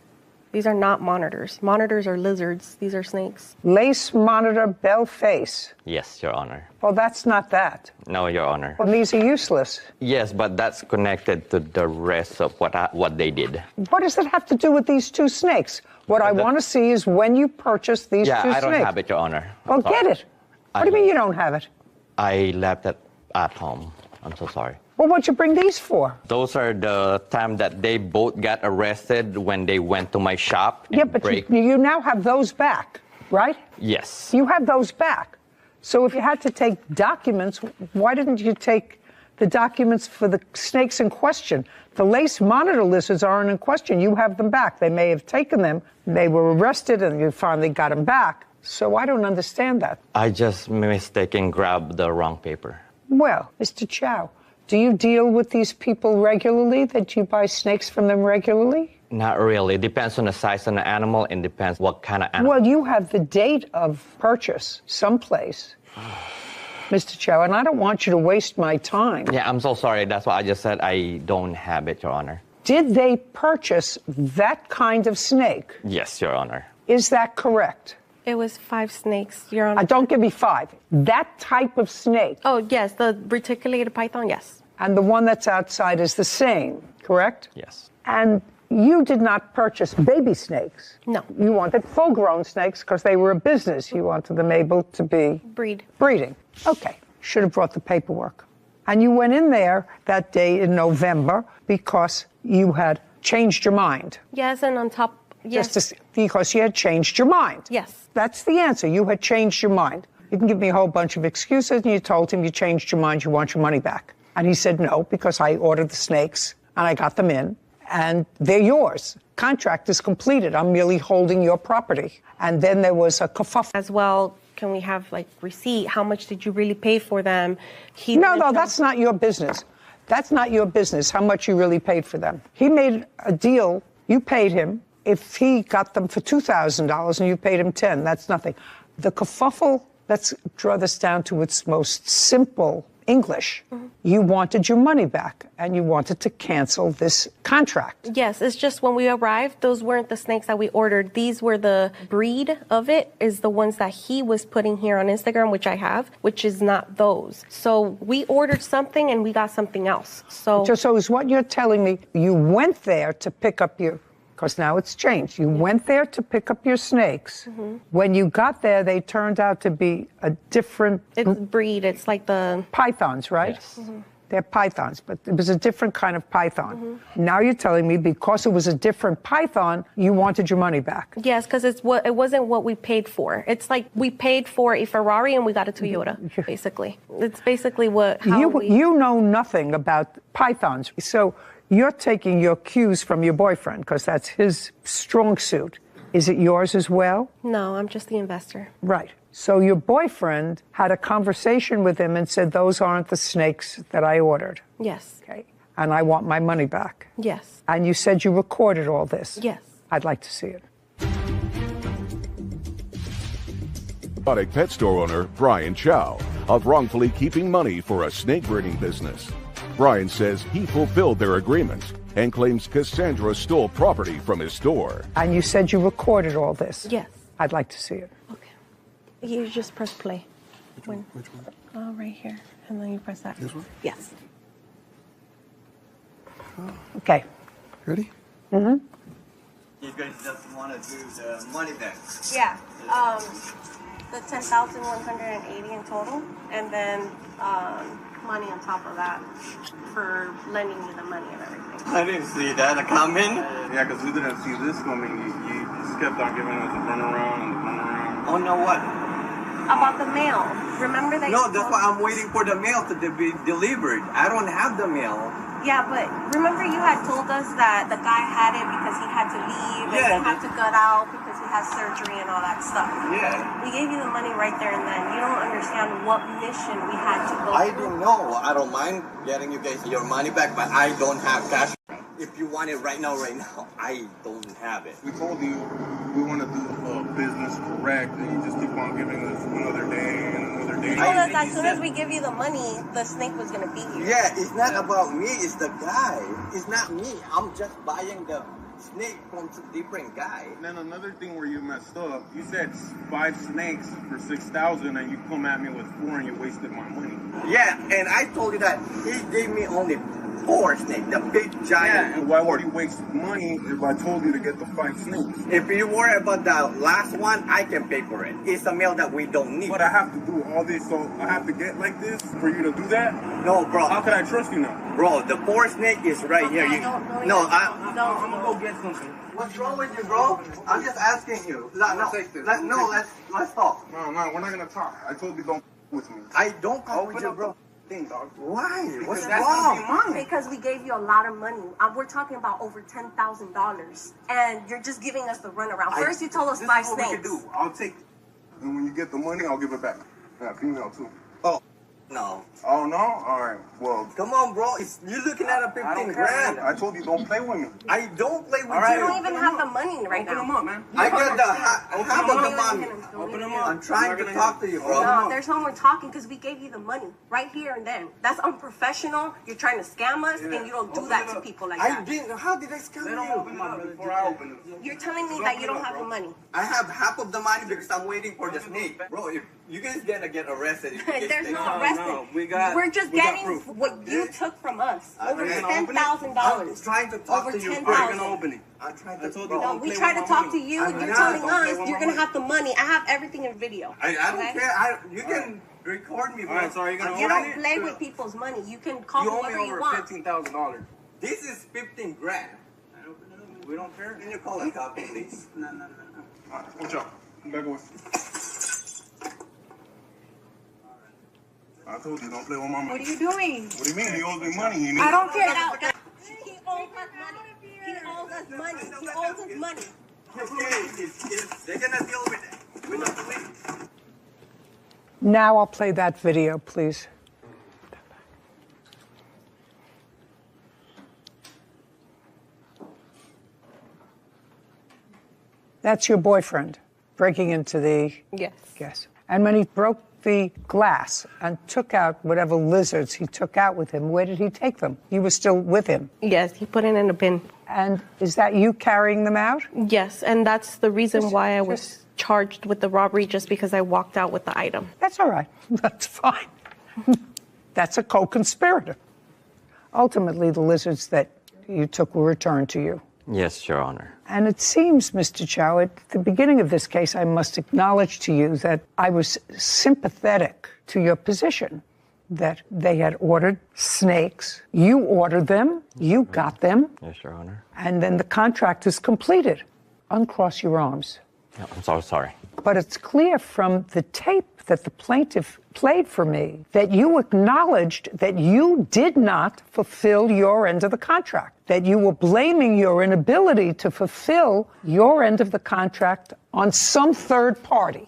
Speaker 11: These are not monitors. Monitors are lizards. These are snakes.
Speaker 3: Lace monitor bell face.
Speaker 7: Yes, Your Honor.
Speaker 3: Well, that's not that.
Speaker 7: No, Your Honor.
Speaker 3: Well, these are useless.
Speaker 7: Yes, but that's connected to the rest of what they did.
Speaker 3: What does it have to do with these 2 snakes? What I want to see is when you purchased these 2 snakes.
Speaker 7: Yeah, I don't have it, Your Honor.
Speaker 3: Well, get it. What do you mean you don't have it?
Speaker 7: I left it at home. I'm so sorry.
Speaker 3: Well, what'd you bring these for?
Speaker 7: Those are the time that they both got arrested when they went to my shop.
Speaker 3: Yeah, but you now have those back, right?
Speaker 7: Yes.
Speaker 3: You have those back. So if you had to take documents, why didn't you take the documents for the snakes in question? The lace monitor lizards aren't in question. You have them back. They may have taken them. They were arrested and you finally got them back. So I don't understand that.
Speaker 7: I just mistaken grabbed the wrong paper.
Speaker 3: Well, Mr. Chow, do you deal with these people regularly, that you buy snakes from them regularly?
Speaker 7: Not really. Depends on the size of the animal and depends what kind of animal.
Speaker 3: Well, you have the date of purchase someplace, Mr. Chow, and I don't want you to waste my time.
Speaker 7: Yeah, I'm so sorry. That's why I just said I don't have it, Your Honor.
Speaker 3: Did they purchase that kind of snake?
Speaker 7: Yes, Your Honor.
Speaker 3: Is that correct?
Speaker 11: It was 5 snakes, Your Honor.
Speaker 3: Don't give me 5. That type of snake.
Speaker 11: Oh, yes, the reticulated python, yes.
Speaker 3: And the one that's outside is the same, correct?
Speaker 7: Yes.
Speaker 3: And you did not purchase baby snakes.
Speaker 11: No.
Speaker 3: You wanted full-grown snakes because they were a business. You wanted them able to be... breeding. Okay. Should have brought the paperwork. And you went in there that day in November because you had changed your mind.
Speaker 11: Yes, and on top... Yes.
Speaker 3: Because you had changed your mind.
Speaker 11: Yes.
Speaker 3: That's the answer. You had changed your mind. You can give me a whole bunch of excuses, and you told him you changed your mind, you want your money back. And he said no, because I ordered the snakes, and I got them in, and they're yours. Contract is completed. I'm merely holding your property. And then there was a kerfuffle.
Speaker 11: As well, can we have, receipt? How much did you really pay for them?
Speaker 3: No, that's not your business. That's not your business, how much you really paid for them. He made a deal. You paid him. If he got them for $2,000 and you paid him $10,000, that's nothing. The kerfuffle, let's draw this down to its most simple English. You wanted your money back and you wanted to cancel this contract.
Speaker 11: Yes, it's just when we arrived, those weren't the snakes that we ordered. These were the breed of it, is the ones that he was putting here on Instagram, which I have, which is not those. So we ordered something and we got something else. So
Speaker 3: is what you're telling me, you went there to pick up your because now it's changed. You went there to pick up your snakes. When you got there, they turned out to be a different...
Speaker 11: It's breed. It's like the...
Speaker 3: pythons, right?
Speaker 11: Yes.
Speaker 3: They're pythons, but it was a different kind of python. Now you're telling me because it was a different python, you wanted your money back.
Speaker 11: Yes, because it wasn't what we paid for. It's like we paid for a Ferrari and we got a Toyota, basically. It's basically
Speaker 3: You know nothing about pythons, so you're taking your cues from your boyfriend because that's his strong suit. Is it yours as well?
Speaker 11: No, I'm just the investor.
Speaker 3: Right. So your boyfriend had a conversation with him and said, those aren't the snakes that I ordered.
Speaker 11: Yes.
Speaker 3: Okay. And I want my money back.
Speaker 11: Yes.
Speaker 3: And you said you recorded all this.
Speaker 11: Yes.
Speaker 3: I'd like to see it.
Speaker 22: Exotic pet store owner Brian Chow of wrongfully keeping money for a snake breeding business. Brian says he fulfilled their agreement and claims Cassandra stole property from his store.
Speaker 3: And you said you recorded all this.
Speaker 11: Yes.
Speaker 3: I'd like to see it.
Speaker 11: You just press play.
Speaker 22: Which one?
Speaker 11: Oh, right here. And then you press that.
Speaker 22: This one?
Speaker 11: Yes.
Speaker 3: Okay.
Speaker 22: Ready?
Speaker 3: Mm-hmm.
Speaker 4: You guys just want to do the money back.
Speaker 11: Yeah. The 10,180 in total, and then money on top of that for lending you the money and everything.
Speaker 4: I didn't see that coming.
Speaker 15: Yeah, because we didn't see this coming. You just kept on giving us a runaround and a runaround.
Speaker 4: Oh, no, what?
Speaker 11: About the mail. Remember that?
Speaker 4: No, that's why I'm waiting for the mail to be delivered. I don't have the mail.
Speaker 11: Yeah, but remember you had told us that the guy had it because he had to leave and he had to gut out because he has surgery and all that stuff.
Speaker 4: Yeah.
Speaker 11: We gave you the money right there and then. You don't understand what mission we had to go
Speaker 4: I
Speaker 11: through.
Speaker 4: didn't know. I don't mind getting you guys your money back, but I don't have cash. If you want it right now, I don't have it.
Speaker 15: We told you we want to do business correct, and you just keep on giving us another day and another day.
Speaker 11: You told us as soon as we give you the money, the snake was going to be here.
Speaker 4: Yeah, it's not about me, it's the guy. It's not me. I'm just buying the snake from a different guy.
Speaker 15: And then another thing where you messed up, you said 5 snakes for 6,000, and you come at me with 4 and you wasted my money.
Speaker 4: Yeah, and I told you that he gave me only 4 snakes, the big giant.
Speaker 15: Yeah, and why would you waste money if I told you to get the 5 snakes?
Speaker 4: If you worry about the last one, I can pay for it. It's a mail that we don't need.
Speaker 15: But I have to do all this, so I have to get like this for you to do that?
Speaker 4: No, bro.
Speaker 15: How can I trust you now?
Speaker 4: Bro, the 4 snake is right here.
Speaker 15: I'm
Speaker 4: gonna go get something. What's wrong with you, bro? I'm just asking you. Let's talk.
Speaker 15: No, we're not gonna talk. I told you don't with me.
Speaker 4: I don't talk with you, bro.
Speaker 15: Dog.
Speaker 4: Why? What's
Speaker 15: that's
Speaker 4: wrong?
Speaker 11: Because we gave you a lot of money. We're talking about over $10,000, and you're just giving us the runaround. First, you told us 5 snakes.
Speaker 15: This is what we can do. I'll take it. And when you get the money, I'll give it back. Yeah, female too.
Speaker 4: Oh, no.
Speaker 15: Oh, no? All right, well.
Speaker 4: Come on, bro. You're looking at a 15 grand.
Speaker 15: I told you, don't play with me.
Speaker 4: I don't play with
Speaker 11: You don't even have the money right now.
Speaker 15: Open them up, man.
Speaker 4: I got the half of the money.
Speaker 15: Open them up.
Speaker 4: I'm trying to talk to you, bro.
Speaker 11: No, there's no more talking because we gave you the money right here and then. That's unprofessional. You're trying to scam us, and you don't do that to people like that.
Speaker 4: I didn't. How did I scam you?
Speaker 15: Before I open it.
Speaker 11: You're telling me that you don't have the money.
Speaker 4: I have half of the money because I'm waiting for the snake. Bro, if you guys gonna get arrested.
Speaker 11: There's no arrested. We're just getting what you took from us. Over $10,000.
Speaker 4: I'm trying to talk to you.
Speaker 11: Over $10,000.
Speaker 15: Open it.
Speaker 4: I'm trying to
Speaker 15: told
Speaker 4: you.
Speaker 11: No, we try to talk to you. You're telling us you're gonna have the money. I have everything in video.
Speaker 4: I don't care. You can record me, bro.
Speaker 15: All right, so are you gonna
Speaker 11: You don't play with people's money. You can call whoever you want.
Speaker 15: $15,000.
Speaker 4: This is 15 grand.
Speaker 15: We don't care.
Speaker 4: Can you call a copy, please?
Speaker 15: No. All right, watch out. Back away. I told you, don't play with my money.
Speaker 11: What are you doing?
Speaker 15: What do you mean? He owes me money.
Speaker 11: I don't care. He owes us money. He owes us money. He owes us money.
Speaker 4: They're gonna deal with it. We don't believe.
Speaker 3: Now I'll play that video, please. That's your boyfriend breaking into the...
Speaker 11: Yes.
Speaker 3: And when he broke the glass and took out whatever lizards he took out with him, where did he take them? You were still with him?
Speaker 11: Yes, he put it in a bin.
Speaker 3: And is that you carrying them out?
Speaker 11: Yes, and that's the reason why I was charged with the robbery, just because I walked out with the item.
Speaker 3: That's all right. That's fine. That's a co-conspirator. Ultimately, the lizards that you took were returned to you.
Speaker 7: Yes, Your Honor.
Speaker 3: And it seems, Mr. Chow, at the beginning of this case, I must acknowledge to you that I was sympathetic to your position, that they had ordered snakes. You ordered them, you got them,
Speaker 7: Yes, Your Honor.
Speaker 3: and then the contract is completed. Uncross your arms.
Speaker 7: No, I'm so sorry.
Speaker 3: But it's clear from the tape that the plaintiff played for me that you acknowledged that you did not fulfill your end of the contract, that you were blaming your inability to fulfill your end of the contract on some third party.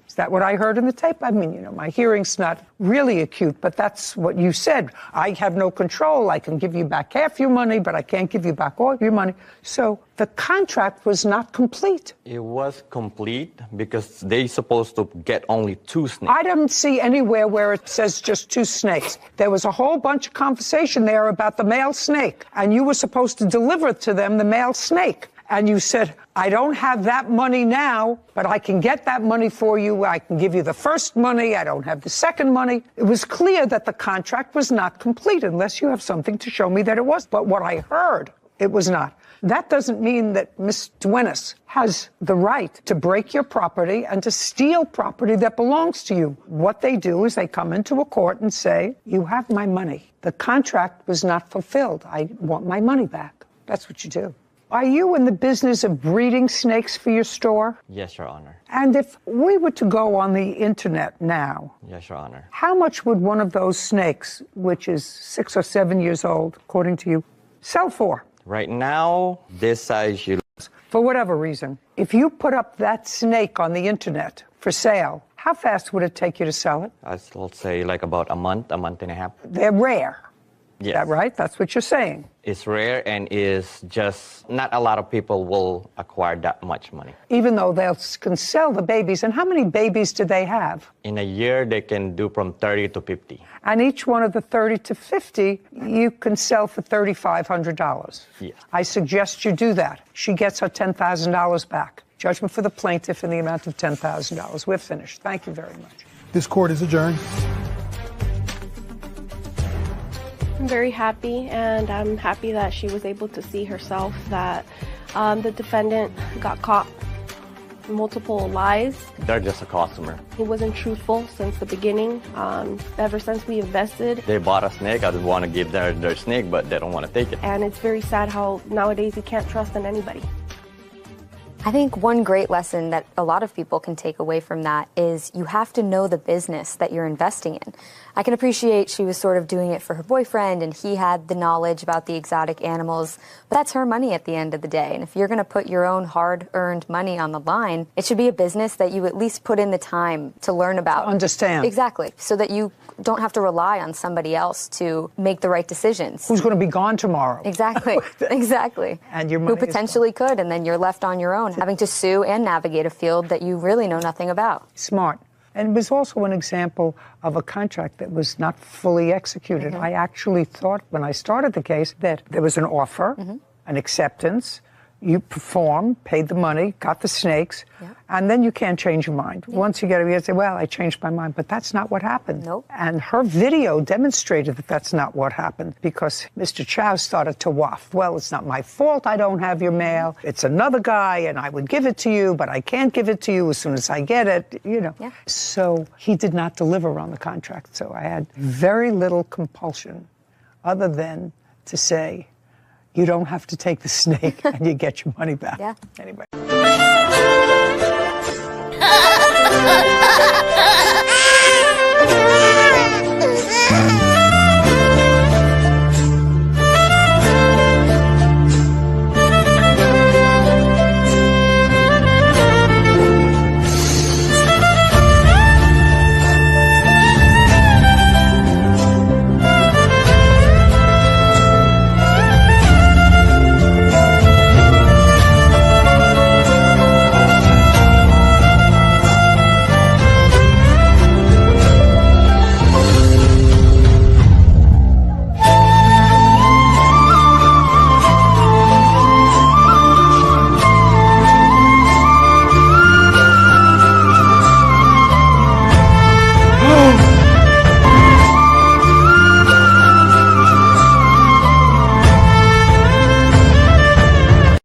Speaker 3: Is that what I heard in the tape? I mean, you know, my hearing's not really acute, but that's what you said. I have no control. I can give you back half your money, but I can't give you back all your money. So the contract was not complete.
Speaker 7: It was complete because they supposed to get only 2 snakes.
Speaker 3: I didn't see anywhere where it says just 2 snakes. There was a whole bunch of conversation there about the male snake, and you were supposed to deliver to them the male snake. And you said, I don't have that money now, but I can get that money for you. I can give you the first money. I don't have the second money. It was clear that the contract was not complete unless you have something to show me that it was. But what I heard, it was not. That doesn't mean that Ms. Duenas has the right to break your property and to steal property that belongs to you. What they do is they come into a court and say, you have my money. The contract was not fulfilled. I want my money back. That's what you do. Are you in the business of breeding snakes for your store?
Speaker 7: Yes, Your Honor.
Speaker 3: And if we were to go on the internet now,
Speaker 7: Yes, Your Honor.
Speaker 3: how much would one of those snakes, which is 6 or 7 years old, according to you, sell for?
Speaker 7: Right now, this size you...
Speaker 3: For whatever reason. If you put up that snake on the internet for sale, how fast would it take you to sell it?
Speaker 7: I'll say like about a month and a half.
Speaker 3: They're rare.
Speaker 7: Yes.
Speaker 3: Is that right? That's what you're saying.
Speaker 7: It's rare and is just not a lot of people will acquire that much money.
Speaker 3: Even though they can sell the babies. And how many babies do they have?
Speaker 7: In a year, they can do from 30 to 50.
Speaker 3: And each one of the 30 to 50, you can sell for $3,500.
Speaker 7: Yes.
Speaker 3: I suggest you do that. She gets her $10,000 back. Judgment for the plaintiff in the amount of $10,000. We're finished. Thank you very much.
Speaker 14: This court is adjourned.
Speaker 11: I'm very happy, and I'm happy that she was able to see herself that the defendant got caught multiple lies.
Speaker 7: They're just a customer.
Speaker 11: He wasn't truthful since the beginning. Ever since we invested.
Speaker 7: They bought a snake. I just want to give their snake, but they don't want to take it.
Speaker 11: And it's very sad how nowadays you can't trust in anybody.
Speaker 8: I think one great lesson that a lot of people can take away from that is you have to know the business that you're investing in. I can appreciate she was sort of doing it for her boyfriend and he had the knowledge about the exotic animals, but that's her money at the end of the day. And if you're going to put your own hard-earned money on the line, it should be a business that you at least put in the time to learn about.
Speaker 3: To understand.
Speaker 8: Exactly. So that you don't have to rely on somebody else to make the right decisions.
Speaker 3: Who's going to be gone tomorrow?
Speaker 8: Exactly. Exactly.
Speaker 3: And your money
Speaker 8: who potentially could, and then you're left on your own, having to sue and navigate a field that you really know nothing about.
Speaker 3: Smart. And it was also an example of a contract that was not fully executed.
Speaker 8: Mm-hmm.
Speaker 3: I actually thought when I started the case that there was an offer, an acceptance, you performed, paid the money, got the snakes, and then you can't change your mind. Once you get it, you say, well, I changed my mind. But that's not what happened.
Speaker 8: Nope.
Speaker 3: And her video demonstrated that that's not what happened because Mr. Chow started to waft. Well, it's not my fault I don't have your mail. It's another guy, and I would give it to you, but I can't give it to you as soon as I get it, you know.
Speaker 8: Yeah.
Speaker 3: So he did not deliver on the contract. So I had very little compulsion other than to say, you don't have to take the snake and you get your money back.
Speaker 8: Yeah.
Speaker 3: Anyway.